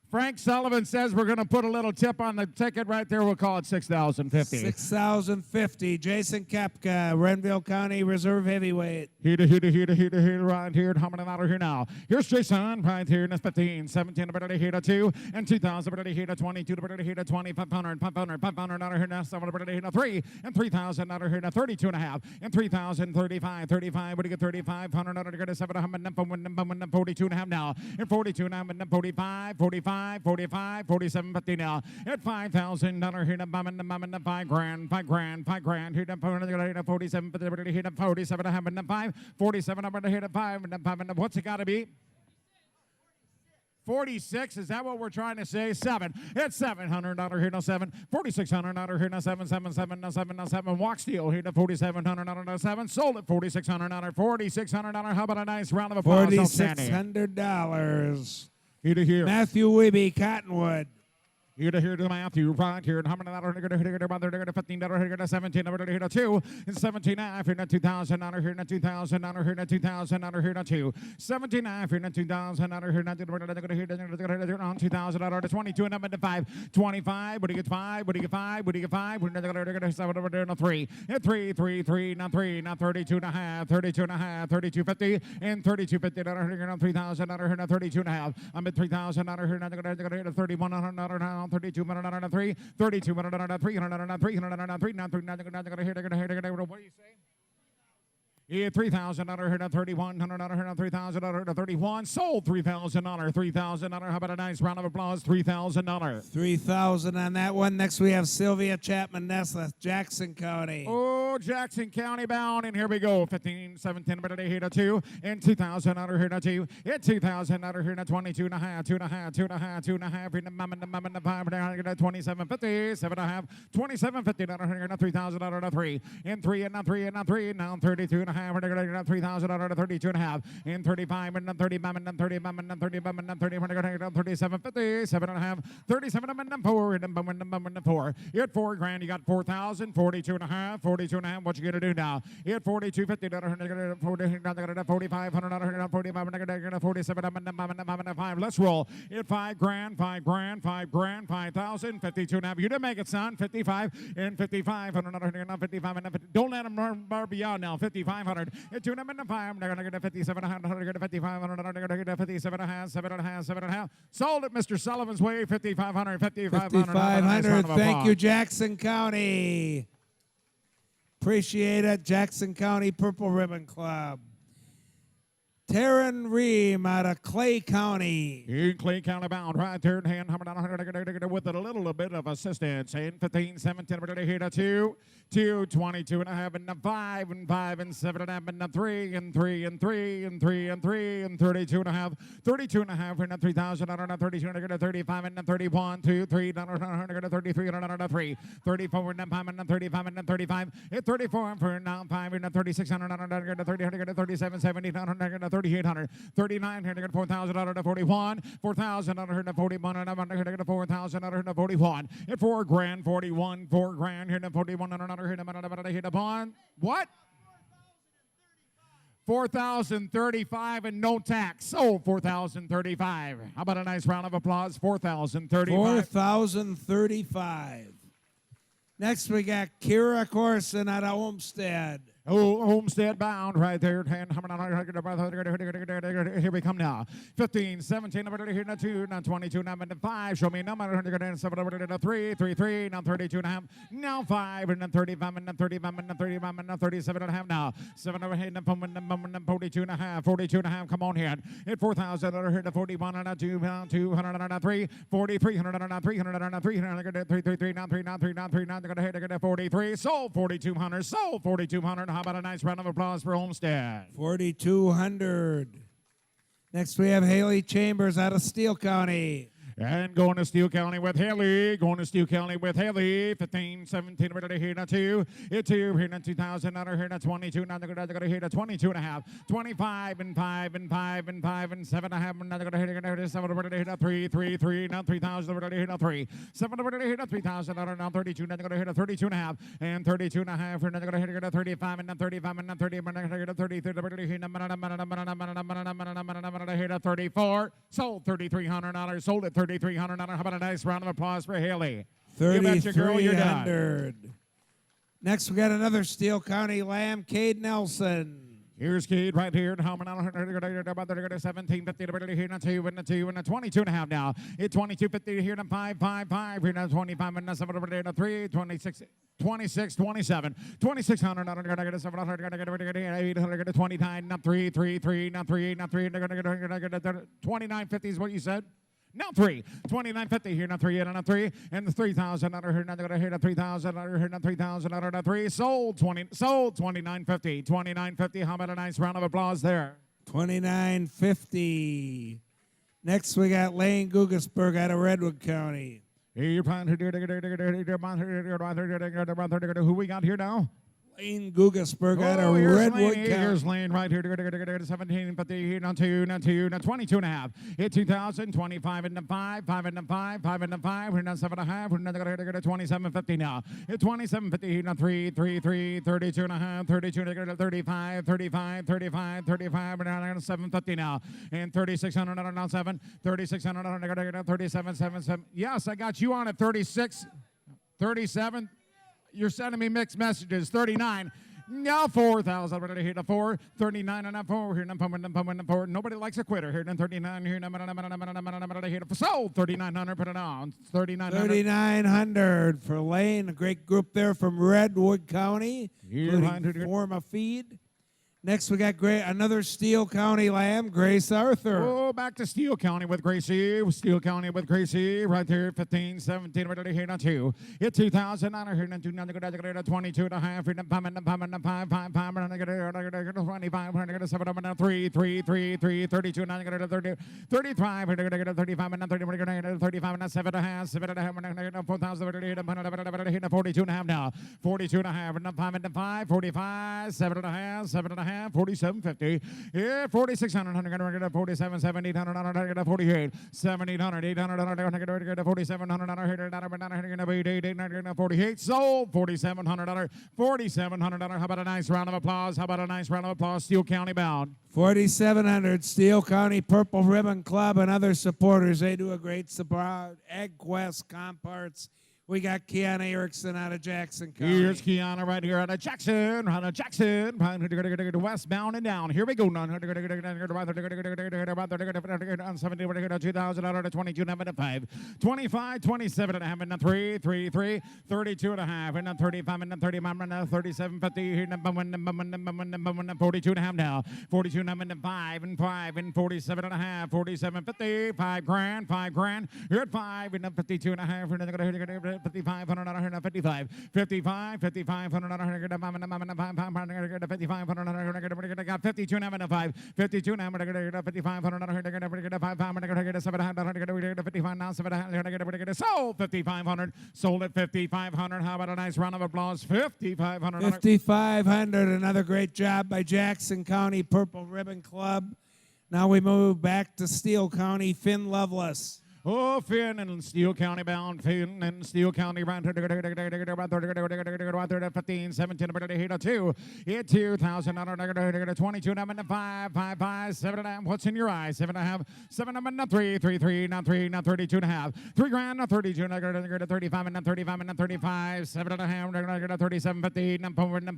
Frank Sullivan says we're going to put a little tip on the ticket right there. We'll call it 6,050. 6,050. Jason Kepka, Renville County, reserve heavyweight. Here, right here. How many out of here now? Here's Jason right here in 15, 17 here to 2, and 2,000 here to 22 here to 2,500, 500 out of here now, 7 here to 3, and 3,000 out of here to 32 and a half, and 3,000, 35, what do you get? 3,500 out of here to 700, 42 and a half now, and 42 now, and 45, 47, 50 now. At $5,000 here to bum and the 5 grand here to 47, here to 47 and a half and 5, 47 up here to 5 and 5 and what's it got to be? 46, is that what we're trying to say? 7. It's $700 here, no 7. $4,600 here, no 7. 7, 7, no 7, no 7. Walk Steele here, no $4,700, no 7. Sold at $4,600. $4,600. How about a nice round of applause? $4,600. Here to here. Matthew Wibby, Cottonwood. Here to Matthew, right here, and how many $15, here to $17, here to 2, and $17.5, here to $2,000, here to $2,000, here to $2,000, here to 2, $17.5, here to $2,000, here to $2,000, to 22, and up to 5, 25, what do you get 5, what do you get 5, what do you get 5, we're going to 7 over there, no 3, and 3, 3, 3, not 3, not 32.5, 32.5, 32.50, and 32.50, here to $3,000, here to 32.5, I'm at $3,000, here to $3,100 now. 3,203, 3,200, 300, 300, 300, what do you say? Yeah, $3,000 here to $3,100 here to $3,000 to $31. Sold $3,000, $3,000. How about a nice round of applause? $3,000. $3,000 on that one. Next we have Sylvia Chapman Nessa, Jackson County. Oh, Jackson County bound, and here we go. 15, 17, but here to 2, and $2,000 here to 2. It's $2,000 here to 22.5, 2.5, 2.5, 2.5. Here to mum and the 5, here to 27.50, 7.5, 27.50 here to $3,000 to 3, and 3 and 3 and 3. Now 32.5. We're going to get $3,000 to 32.5, and 35 and 30 and 30 and 30 and 30. We're going to get 37.50, 7.5, 37 and 4 and 4. You had $4,000. You got 4,000, 42.5, 42.5. What you going to do now? You had 42.50, 4,500, 45, 47 and 5. Let's roll. You had $5,000, $5,000, 5,000, 52.5. You didn't make it, son. 55 and 55, 55 and 50. Don't let them bar beyond now. 5,500. It's 2 and 5. They're going to get 5,700. 5,500. They're going to get 57.5, 7.5, 7.5. Sold it, Mr. Sullivan's way. 5,500. 5,500. Thank you, Jackson County. Appreciate it, Jackson County Purple Ribbon Club. Taryn Ream out of Clay County. In Clay County bound, right there in hand, with a little bit of assistance. 15, 17, here to 2, 22 and a half, and 5, and 5, and 7 and a half, and 3, and 3, and 3, and 3, and 3, and 32 and a half, 32 and a half, and 3,000, and 32, and 35, and 31, 2, 3, and 33, and 3, 34, and 5, and 35, and 35, and 34, and now 5, and 3600, and 30, 37, 70, 3,800, 39, 4,000 to 41, 4,000 to 41, and 4,000 to 41, and $4,000, 41, $4,000 here to 41, and hit upon what? 4,035 and no tax. Sold 4,035. How about a nice round of applause? 4,035. 4,035. Next we got Kira Corson out of Olmsted. Oh, Homestead bound right there. Here we come now. 15, 17, here to 2, now 22, now 5. Show me number 3, 3, 3, now 32 and a half. Now 5, and then 35, and then 35, and then 35, and then 37 and a half now. 7 over here, and 42 and a half, 42 and a half. Come on here. At 4,000 here to 41 and 2, 200 and 3, 4,300 and 300 and 300, 3, now 3, now 3, now 3, now they're going to hit 43. Sold 4,200, sold 4,200. How about a nice round of applause for Homestead? 4,200. Next we have Haley Chambers out of Steele County. And going to Steele County with Haley. Going to Steele County with Haley. 15, 17, here to 2. It's 2, here to 2,000, here to 22. Now they're going to hit a 22 and a half. 25 and 5 and 5 and 5 and 7 and a half. Now they're going to hit a 7 over to hit a 3, 3, 3. Now 3,000 over to hit a 3. 7 over to hit a 3,000. Now 32. Now they're going to hit a 32 and a half. And 32 and a half. Now they're going to hit a 35 and 35 and 30. Now they're going to hit a 30. Hit a 34. Sold $3,300. Sold at $3,300. How about a nice round of applause for Haley? 3,300. Next, we got another Steele County Lamb, Cade Nelson. Here's Cade right here. And how many? 17.50 here to 2 and 2 and 22 and a half now. It's 22.50 here to 5, 5, 5 here to 25 and 7 over there to 3, 26. 26, 27, 2,600, not going to get 700, going to get 800, 29, not 3, 3, 3, not 3, not 3, going to get 29.50 is what you said. Now 3, 29.50 here, now 3, and 3, and the 3,000 under here, now they're going to hit a 3,000 under here, now 3,000 under 3, sold 29.50, 29.50. How about a nice round of applause there? 29.50. Next, we got Lane Googesburg out of Redwood County. Who we got here now? Lane Googesburg out of here's Redwood Lane, County. here's Lane right here. 17, 50, now 2, now 2, now 22 and a half. Hit 2,000, 25 and 5, 5 and 5, 5 and 5. We're now 7 and a half. We're now 27.50 now. Hit 27.50, now 3, 32 and a half, 32, 35, 35, 35, 35. We're now 7.50 now. And 3,600 now 7, 3,600 37, 7, 7. Yes, I got you on at 36, 37. You're sending me mixed messages. 39. Now 4,000. We're going to hit a 4. 39 and a 4. Here, and 4. Nobody likes a quitter. Here, and 39. Here, and sold. 3,900. Put it on. 3,900. 3,900 for Lane. A great group there from Redwood County, including Forma Feed. Next, we got another Steele County lamb, Grace Arthur. Oh, back to Steele County with Gracie. Steele County with Gracie. Right there, 15, 17. We're going to hit on 2. Hit 2,000. Here, and 2, 22 and a half. Here, and 5, 5, 5, 5. We're going to 25. We're going to 7, 3, 3, 3, 3, 32. Now, we're going to 30, 35. We're going to 35 and 30. We're going to 35 and 7 and a half. 7 and a half. We're going to 4,000. We're going to hit 42 and a half now. 42 and a half. And 5 and 5. 45. 7 and a half. 7 and a half. 47.50. Yeah, 4,600. 47, 7, 800. 48, 7, 800. 800. 4,700. 48. Sold. 4,700. 4,700. How about a nice round of applause? How about a nice round of applause? Steele County bound. 4,700, Steele County Purple Ribbon Club and other supporters. They do a great support. Egg Quest Comparts. We got Kiana Erickson out of Jackson County. Here's Kiana right here out of Jackson. Westbound and down. Here we go. 2,000, 25, 27 and a half, and 3, 3, 3, 32 and a half, and 35 and 35, 37, 50, 42 and a half now. 42 and 5 and 5 and 47 and a half, 47, 50, 5 grand, 5 grand. You're at 5 and 52 and a half, 5,500, 55, 55, 5,500, 5,500, got 52 and a 5, 52 and a 5,500, 55 now, 700, sold 5,500, sold at 5,500. How about a nice round of applause? 5,500. 5,500, another great job by Jackson County Purple Ribbon Club. Now we move back to Steele County, Finn Lovelace. Oh, Finn and Steele County bound. Finn and Steele County bound. 15, 17, 2. Hit 2,000. 22, 5, 5, 5, 7 and a half. What's in your eyes? 7 and a half. 7 and 3, 3, 3, now 3, now 32 and a half. 3 grand, now 32, now 35 and 35 and 35. 7 and a half. 37, 50, now forward, now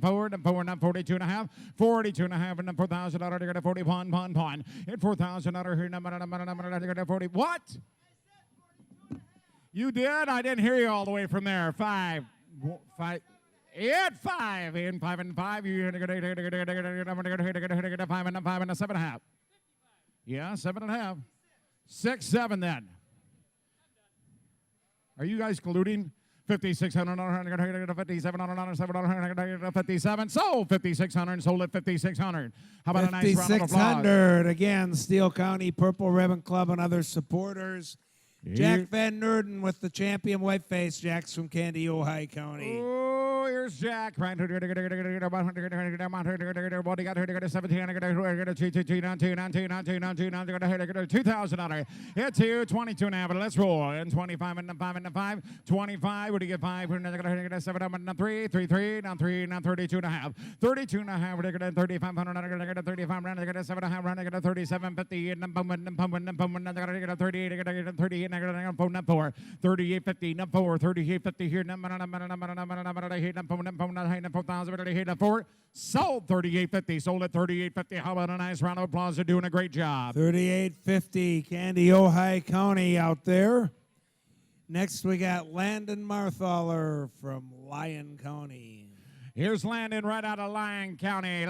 42 and a half. 42 and a half and 4,000. 41, 1. Hit 4,000. 40. What? You did? I didn't hear you all the way from there. 5. 8, 5. In 5 and 5. You're going to 5 and 5 and 7 and a half. Yeah, 7 and a half. 6, 7 then. Are you guys colluding? 5,600, 5,700, 700, 57. Sold 5,600. Sold at 5,600. How about a nice round of applause? 5,600. Again, Steele County Purple Ribbon Club and other supporters. Jack Van Noorden with the champion whiteface. Jack's from Candy, Ojai County. Oh, here's Jack. What do you got? 2,000. Hit 2, 22 and a half. Let's roll. And 25 and 5 and 5. 25. What do you get? 5. 7 and 3, 3, 3. Now 3, now 32 and a half. 32 and a half. 3,500. 35 round. 7 and a half round. 37, 50. And 38. 38. 4, 38, 50, 4, 38, 50 here, 4,000, sold 38.50, sold at 38.50. How about a nice round of applause? They're doing a great job. 38.50, Candy, Ojai County out there. Next, we got Landon Marthaler from Lyon County. Here's Landon right out of Lyon County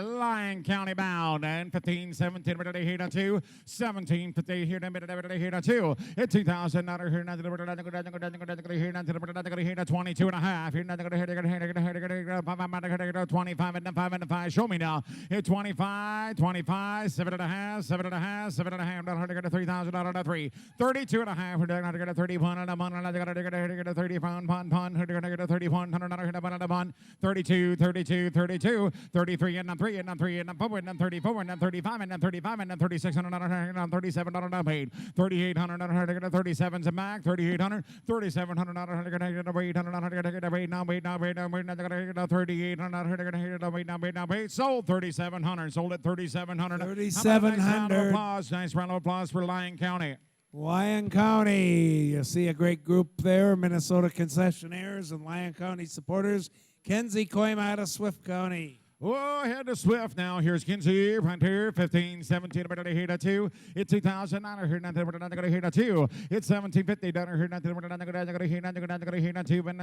bound, and 15, 17, here to 2, 17, 50, here to 2, at 2,000, not here, not here, to 22 and a half, here, 25 and 5 and 5, show me now, at 25, 25, 7 and a half, 7 and a half, 7 and a half, not here, 3,000, not here, 3, 32 and a half, not here, 31 and a month, not here, 30 pound, 31, 32, 32, 32, 33, and 3, and 3, and 4, and 34, and 35, and 35, and 36, and 37, and 8, 3,800, 37, and back, 3,800, 3,700, 800, 38, sold 3,700, sold at 3,700. 3,700. Nice round of applause for Lyon County. Lyon County, you see a great group there, Minnesota concessionaires and Lyon County supporters. Kenzie Coim out of Swift County. Oh, head to Swift now. Here's Kinsey, right here, 15, 17, here to 2. It's 2,000, not here, not here to 2. It's 1750, down here, not here, not here to 2, and 2, and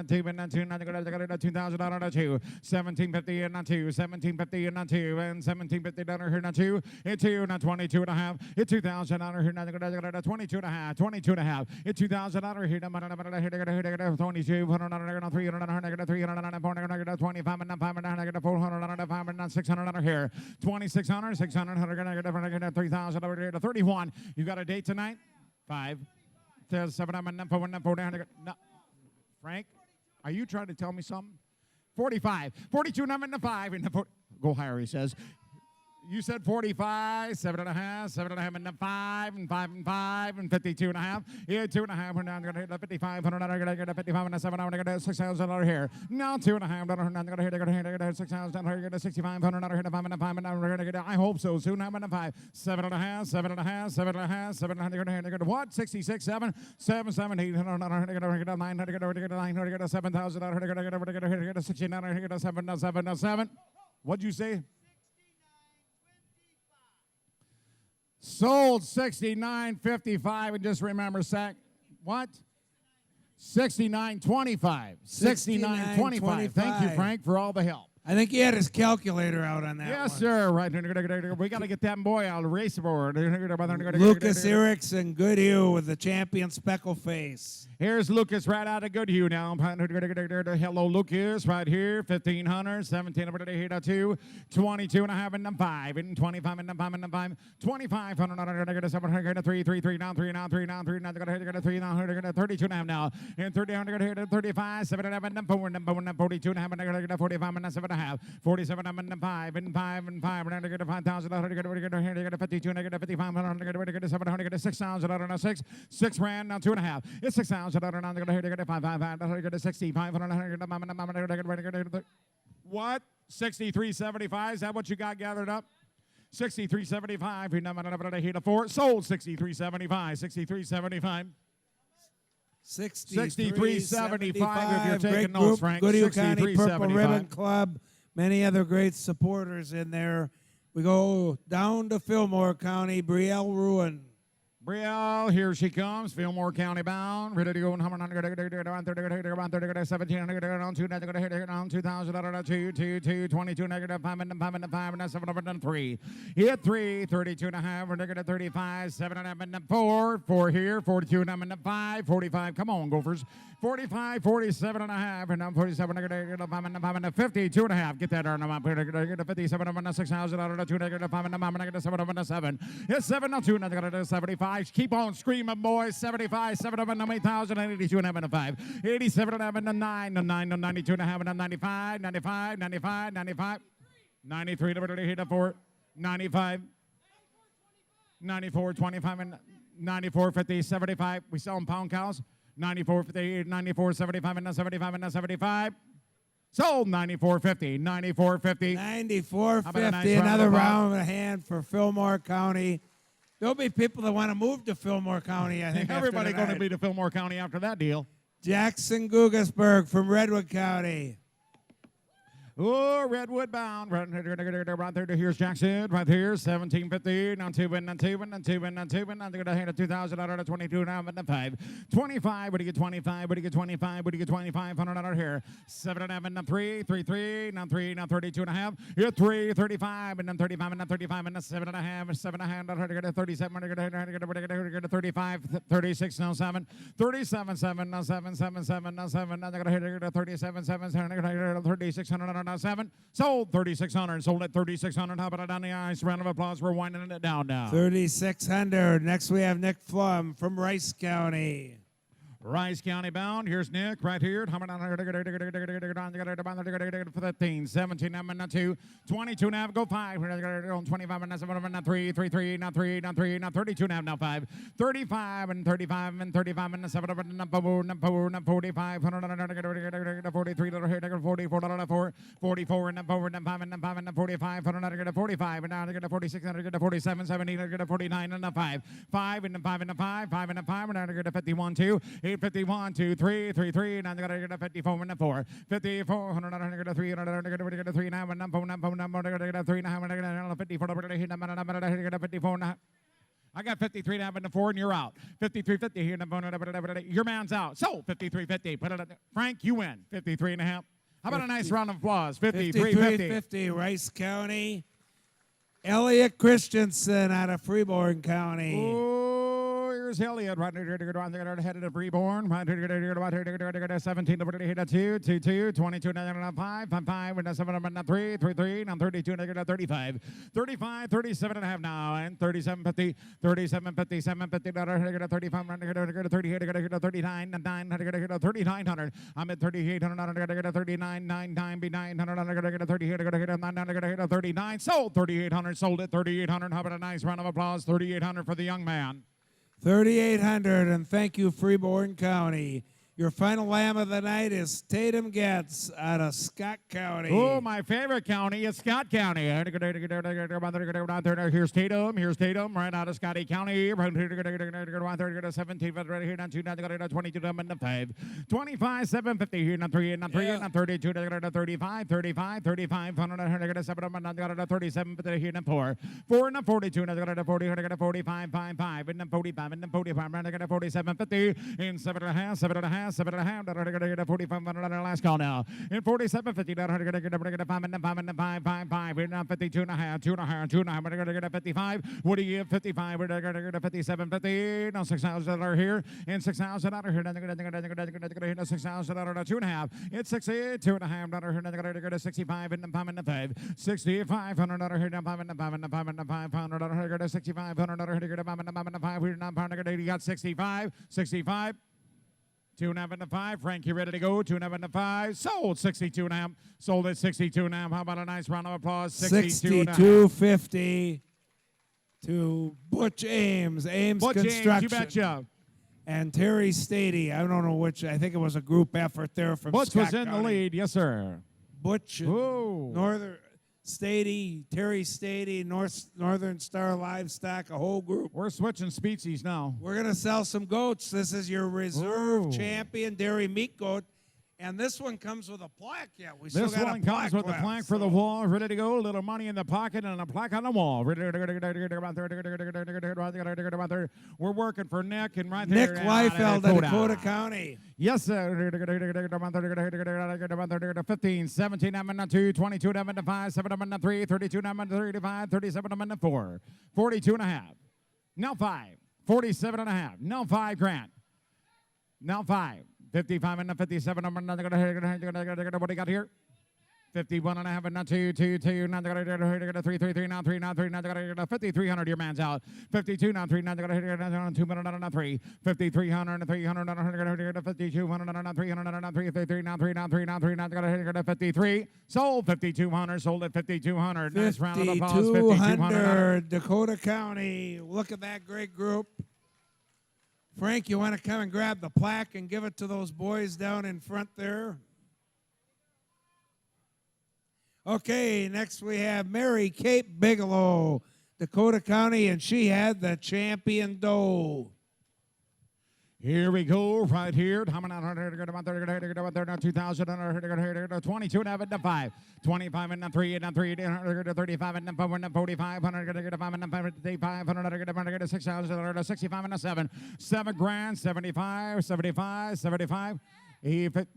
2, not here, 2,000, not to 2. 1750 and not 2, 1750 and not 2, and 1750 down here, not 2. It's 2, not 22 and a half. It's 2,000, not here, not here, 22 and a half, 22 and a half. It's 2,000, not here, not here, 22, 100, 300, 300, 400, 25, and 500, 400, 500, 600 under here. 2,600, 600, 100, 3,000 over here to 31. You got a date tonight? 5, 7, 4, 4, Frank, are you trying to tell me something? 45, 42, number 5, and go higher, he says. You said 45, 7 and a half, 7 and a half, and 5, and 5 and 5, and 52 and a half. Yeah, 2 and a half. We're now going to hit the 5,500. I'm going to get 55 and 7. I'm going to get 6,000 over here. Now 2 and a half. I'm going to hit 6,000. I'm going to get 6,500. I'm going to hit 5 and 5. And I'm going to get, I hope so soon. I'm going to 5, 7 and a half, 7 and a half, 7 and a half, 7 and a half. What? 66, 7, 7, 7, 8, 900, 7,000. I'm going to get 69, 7, 7. What'd you say? Sold 69.55, and just remember, what? 69.25. 69.25. Thank you, Frank, for all the help. I think he had his calculator out on that Yes, one. sir. Right. We got to get that boy out of the race board. Lucas Erickson, Goodhue with the champion speckle face. Here's Lucas right out of Goodhue now. Hello, Lucas, right here. 1,500, 17 over here to 2, 22 and a half and 5, and 25 and 5 and 5, 2,500, 700, 3, 3, 3, now 3, now 3, now 3, now 3, now 32 and a half now, and 30, 35, 7 and a half and 4, 42 and a half and 45 and 7 and a half, 47 and 5 and 5 and 5, and get 5,000, 52, negative 5,500, 700, 6,000, 6 grand, now 2 and a half. It's 6,000. What? 63.75? Is that what you got gathered up? 63.75. 4. Sold 63.75. 63.75. 63.75 if you're taking notes, Frank. Goodhue County Purple Ribbon Club. Many other great supporters in there. We go down to Fillmore County. Brielle Ruin. Brielle, here she comes. Fillmore County bound. Ready to go. 17, 2,000, 2, 22, negative 5 and 5 and 5 and 7 and 3. Hit 3, 32 and a half. We're negative 35, 7 and 4. 4 here, 42 and 5, 45. Come on, Gophers. 45, 47 and a half, and now 47, negative 5 and 5 and 52 and a half. Get that arm up. Negative 57 and 6,000 out of 2, negative 5 and 5, negative 7 and 7. It's 7 and 2, negative 75. Keep on screaming, boys. 75, 7 of 8,000, 82 and 5. 87 and 9, 92 and a half, and 95, 95, 95, 95. 93 to 4, 95. 94, 25, and 94, 50, 75. We sell them pound cows. 94, 58, 94, 75, and 75, and 75. Sold 94.50, 94.50. 94.50. Another round of a hand for Fillmore County. There'll be people that want to move to Fillmore County, I think. Everybody going to be to Fillmore County after that deal. Jackson Googesburg from Redwood County. Oh, Redwood bound. Right there. Here's Jackson. Right here. 1750. Now two and then two and then two and then two and then they're going to hand it 2,000 out of 22 now and then 5. 25. What do you get 25? What do you get 25? What do you get 2500 out here? 7 and a half and then 3. 3 3. Now 3. Now 32 and a half. Here 3. 35 and then 35 and then 35 and then 7 and a half. 7 and a half. Now get 37. Get 35. 36 now 7. 37 7 now 7 7 7 now 7. Now they're going to hit it 37 7 3600 now 7. Sold 3600. Sold at 3600. How about it on the ice? Round of applause. We're winding it down now. 3,600. Next we have Nick Flum from Rice County. Rice County bound. Here's Nick right here. 15, 17, now 2, 22 now, go 5, 25 and 7, 3, 3, 3, now 3, now 3, now 32 now 5, 35 and 35 and 35 and 7, 4, 45, 43, 44, 44 and 4 and 5 and 5 and 45, 45 and now 46, 47, 17, 49 and 5, 5 and 5 and 5, 5 and 5 and now 51, 2, 51, 2, 3, 3, 3, and I'm going to get a 54 and a 4. 54, 100, 3, 3, now, and 3, now, 54, I got 53 now and a 4, and you're out. 53.50 here. Your man's out. So 53.50. Put it up. Frank, you win. 53 and a half. How about a nice round of applause? 53.50. 53.50, Rice County. Elliot Christensen out of Freeborn County. Oh, here's Elliot. Right headed to Freeborn. Right 17 to 2, 2, 2, 22, 5, 5, and 7, 3, 3, 3, now 32, 35, 35, 37 and a half now, and 37.50, 37.50, 7.50, 35, 38, 39, 9, 3,900. I'm at 3,800, 39, 9, 9, be 900, 38, 39, sold 3,800, sold at 3,800. How about a nice round of applause? 3,800 for the young man. 3,800, and thank you, Freeborn County. Your final lamb of the night is Tatum Getz out of Scott County. Oh, my favorite county is Scott County. Here's Tatum. Here's Tatum right out of Scotty County. 17, 22, 5. 25, 750 here, not 3, not 3, not 32, 35, 35, 35, 37 here, not 4. 4 and 42, 45, 5, 5, and 45, and 45, 47, 50, and 7.5, 7.5. 7.5, 45 last call now. In 47, 50, 5 and 5 and 5, 5, 5. We're now 52 and a half, 2 and a half, 2 and a half. We're going to get a 55. What do you get? 55. We're going to get a 57, 50. Now 6,000 are here. And 6,000 out of here. 6,000 out of 2 and a half. It's 60, 2 and a half. Out of here. Going to get a 65 and 5 and 5. 6500 out of here. 5 and 5 and 5 and 500 out of here. 6,500 out of here. 5 and 5. We're not pound. You got 65, 65. 2 and a half and a 5. Frank, you ready to go? 2 and a half and a 5. Sold 62 and a half. Sold at 62 and a half. How about a nice round of applause? 62.50 to Butch Ames. Ames Butch Construction. Ames, you betcha. And Terry Stady. I don't know which. I think it was a group effort there from Butch Scott was in County. the lead. Yes, sir. Butch, Whoa. Northern Stady, Terry Stady, Northern Star Livestock, a whole group. We're switching species now. We're going to sell some goats. This is your reserve champion dairy meat goat. And this one comes with a plaque. Yeah, we still This got one a plaque comes with left, the plaque for the wall, ready to go. A little money in the pocket and a plaque on the wall. We're working for Nick and right there. Nick Liefeld of Dakota County. Yes, sir. 15, 17, 2, 22, 5, 7, 3, 32, 35, 37, 4, 42 and a half. Now 5, 47 and a half. Now 5 grand. Now 5. 55 and 57. What do you got here? 51 and a half and not 2, 2, 2. Now 3, 3, 3. Now 3, now 3. Now 5,300. Your man's out. 52 now 3. Now 2 minutes now 3. 5,300 300 5,200 300 3, now 3 now 3 now 3 now 53. Sold 5,200. Sold at 5,200. Nice round of applause. 5,200. Dakota County. Look at that great group. Frank, you want to come and grab the plaque and give it to those boys down in front there? Okay, next we have Mary Kate Bigelow, Dakota County, and she had the champion doe. Here we go, right here. 2,000, 22 and a half and a 5. 25 and a 3 and a 3, 35 and a 4 and a 45, 155 and a 55, 100, 6,000, 65 and a 7. 7 grand, 75, 75, 75.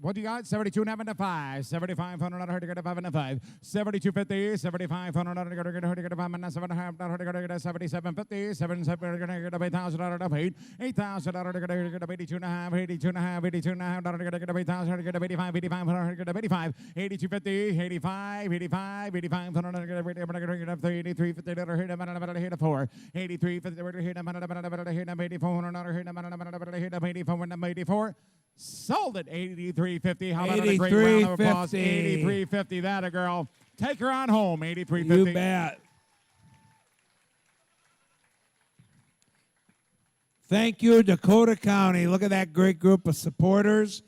What do you got? 72 and a half and a 5. 7,500, get a 5 and a 5. 72.50, 7,500, get a 5 and a 7 and a half, 77.50, 7,700, get a 8,000, 8. 8,000, get a 82 and a half, 82 and a half, 82 and a half, get a 8,000, get a 85, 85, get a 85, 82.50, 85, 85, 8500, get a 83, 50, hit a 4. 83, 50, hit a 84, 84. Sold at 83.50. How about a great round of applause? 83.50. That a girl. Take her on home. 83.50. You bet. Thank you, Dakota County. Look at that great group of supporters.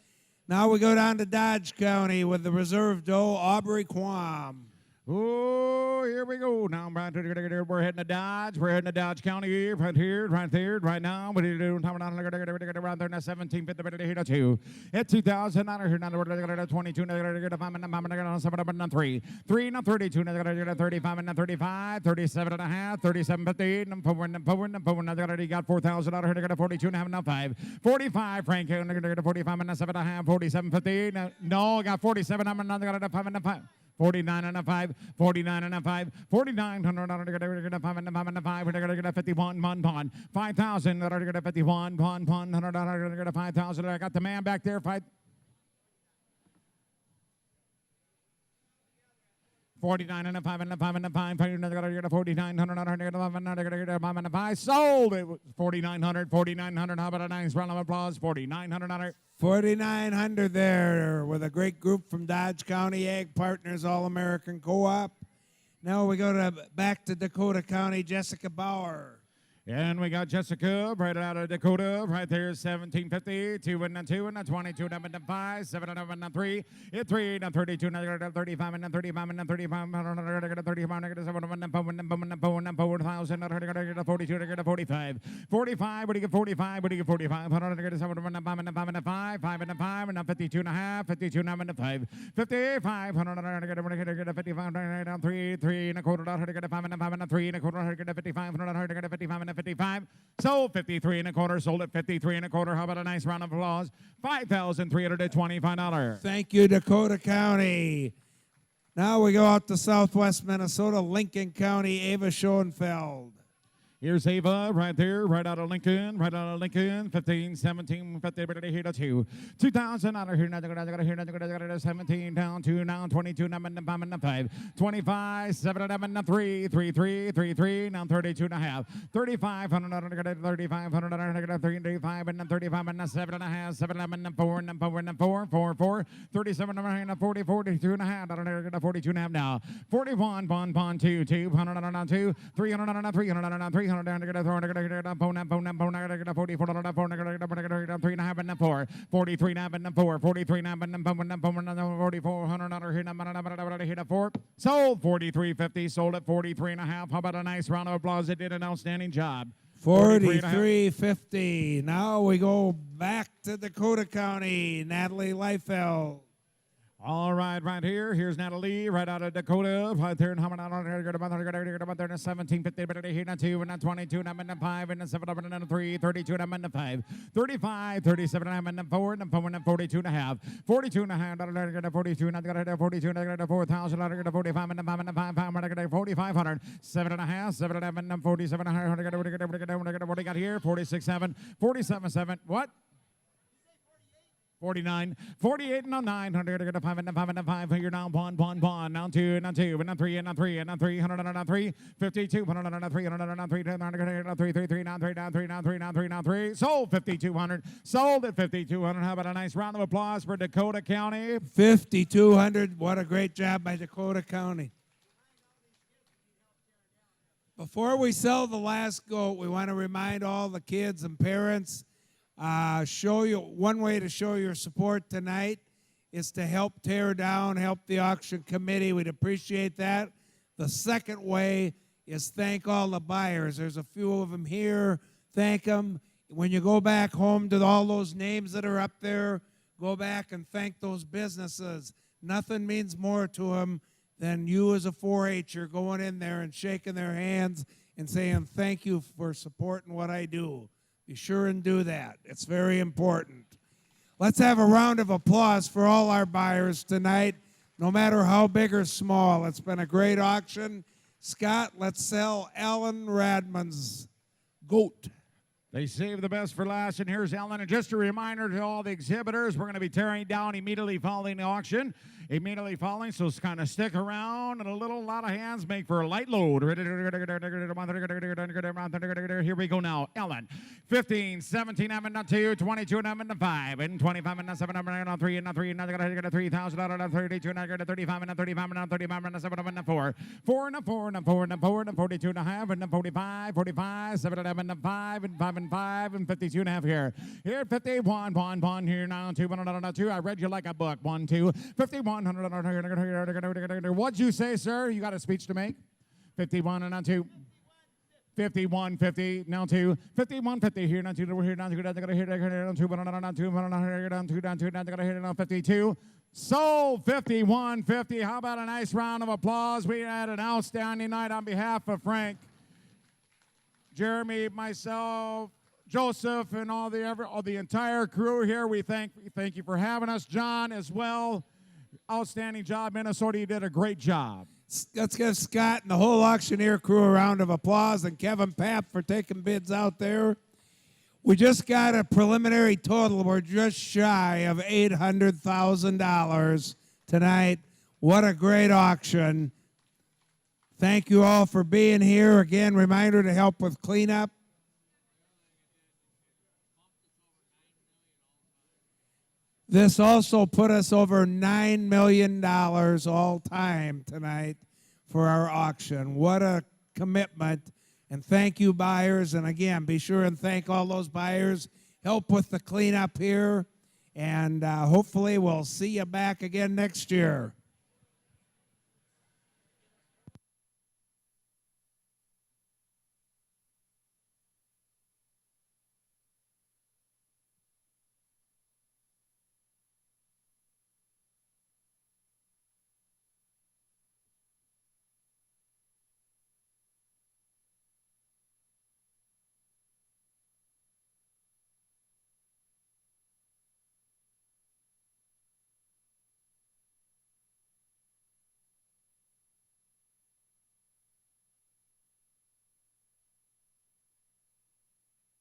Now we go down to Dodge County with the reserve doe, Aubrey Quam. Oh, here we go. Now we're heading to Dodge. We're heading to Dodge County. Right here, right there, right now. What are you doing? Around there now. 17, 50, hit 2. At 2,000, here now. 22, 7, 3. 3 now 32, 35 and 35, 37 and a half, 37, 50. Now you got 4,000 out here. 42 and a half, now 5. 45, Frank. 45 and 7 and a half, 47, 50. No, I got 47. I'm another 5 and 5. 49 and a 5, 49 and a 5, 4,900, 5 and a 5 and a 5, we're going to get a 51, 1 pawn, 5,000, we're going to get a 51, pawn, 100, 5,000, I got the man back there, 49 and a 5 and a 5 and a 5, 4,900, sold. It was 4,900, 4,900. How about a nice round of applause? 4,900. 4,900 there with a great group from Dodge County Ag Partners All-American Co-op. Now we go back to Dakota County, Jessica Bauer. And we got Jessica right out of Dakota, right there, 1750, 2 and a 2 and a 22 and a 5, 7 and a 3, 3 and a 32 and a 35 and a 35 and a 35, 35 and a 7 and a 4,000, 42 and a 45, 45, what do you get 45, what do you get 45, 100 and 7 and a 5 and a 5 and a 5, 5 and a 5 and a 52 and a half, 52 and a 5, 55, 100 and 55, 3, 3 and a quarter, 5 and a 5 and a 3 and a quarter, 55, 100 and 55 and 55, sold 53 and a quarter, sold at 53 and a quarter. How about a nice round of applause? $5,325. Thank you, Dakota County. Now we go out to Southwest Minnesota, Lincoln County, Ava Schoenfeld. Here's Ava right there, right out of Lincoln, 15, 17, 50, here to 2. 2,000 out of here, 17 down, 2 now, 22, now, 5, 25, 7, 3, 3, now 32 and a half, 3,500, 3,500, 35, and 35, and 7 and a half, 7, and 4, and 4, and 4, 37, and 40, 42 and a half, 42 and a half now, 41, bond, 2, 200, 2, 300, 300, 300, 43 now and 4, 43 now and 4, sold 43.50, sold at 43 and a half. How about a nice round of applause? It did an outstanding job. 43.50. Now we go back to Dakota County, Natalie Leifeld. All right, right here. Here's Natalie, right out of Dakota. Right there, and how about 17, 50, here, 2, and 22, and 5, and 7, and 3, 32, and 5, 35, 37, and 4, and 42 and a half, 42 and a half, 42, and 42, and 4,000, 45, and 5, and 5, 4,500, 7 and a half, 7 and 47, what do you got here? 46, 7, 47, 7, what? 49, 48, and 900, 5 and 5 and 5. Here now, 1, now 2, and 2, and 3, and 3, and 300, and 3, 52, 100, and 300, and 3, 3, now 3, now 3. Sold 5,200. Sold at 5,200. How about a nice round of applause for Dakota County? 5,200. What a great job by Dakota County. Before we sell the last goat, we want to remind all the kids and parents. Show you one way to show your support tonight is to help tear down, help the auction committee. We'd appreciate that. The second way is thank all the buyers. There's a few of them here. Thank them. when you go back home to all those names that are up there, go back and thank those businesses. Nothing means more to them than you as a 4-H'er going in there and shaking their hands and saying thank you for supporting what I do. Be sure and do that. It's very important. Let's have a round of applause for all our buyers tonight, no matter how big or small. It's been a great auction. Scott, let's sell Alan Radman's goat. They saved the best for last, and here's Ellen. And just a reminder to all the exhibitors, we're going to be tearing down immediately following the auction. Immediately following, so kind of stick around, and a lot of hands make for a light load. Here we go now. Ellen, 15, 17, I'm 2, 22, I'm 5, and 25, and 7, I'm 3, and 3, and I got $3,000, 32, and I got 35, and 35, and 35, and 7, and 4, 4, and 4, and 4, and 4, and 42 and a half, and 45, 45, 7, and 5, and 5, and 5, and 52 and a half here. Here, 51, 1, here now, 2, 2. I read you like a book. 1, 2, 51. What'd you say, sir? You got a speech to make? 51 and now 2. 51, 50, now 2. 51, 50, here, now 2, here, now 2, down, here, down 2, down 2, here, down 2, down 2, down, here, now 52. Sold 51, 50. How about a nice round of applause? We had an outstanding night on behalf of Frank, Jeremy, myself, Joseph, and all the entire crew here. We thank you for having us. John as well. Outstanding job, Minnesota. You did a great job. Let's give Scott and the whole auctioneer crew a round of applause, and Kevin Papp for taking bids out there. We just got a preliminary total. We're just shy of $800,000 tonight. What a great auction. Thank you all for being here. Again, reminder to help with cleanup. This also put us over $9 million all time tonight for our auction. What a commitment. And thank you, buyers. And again, be sure and thank all those buyers. Help with the cleanup here. And hopefully we'll see you back again next year.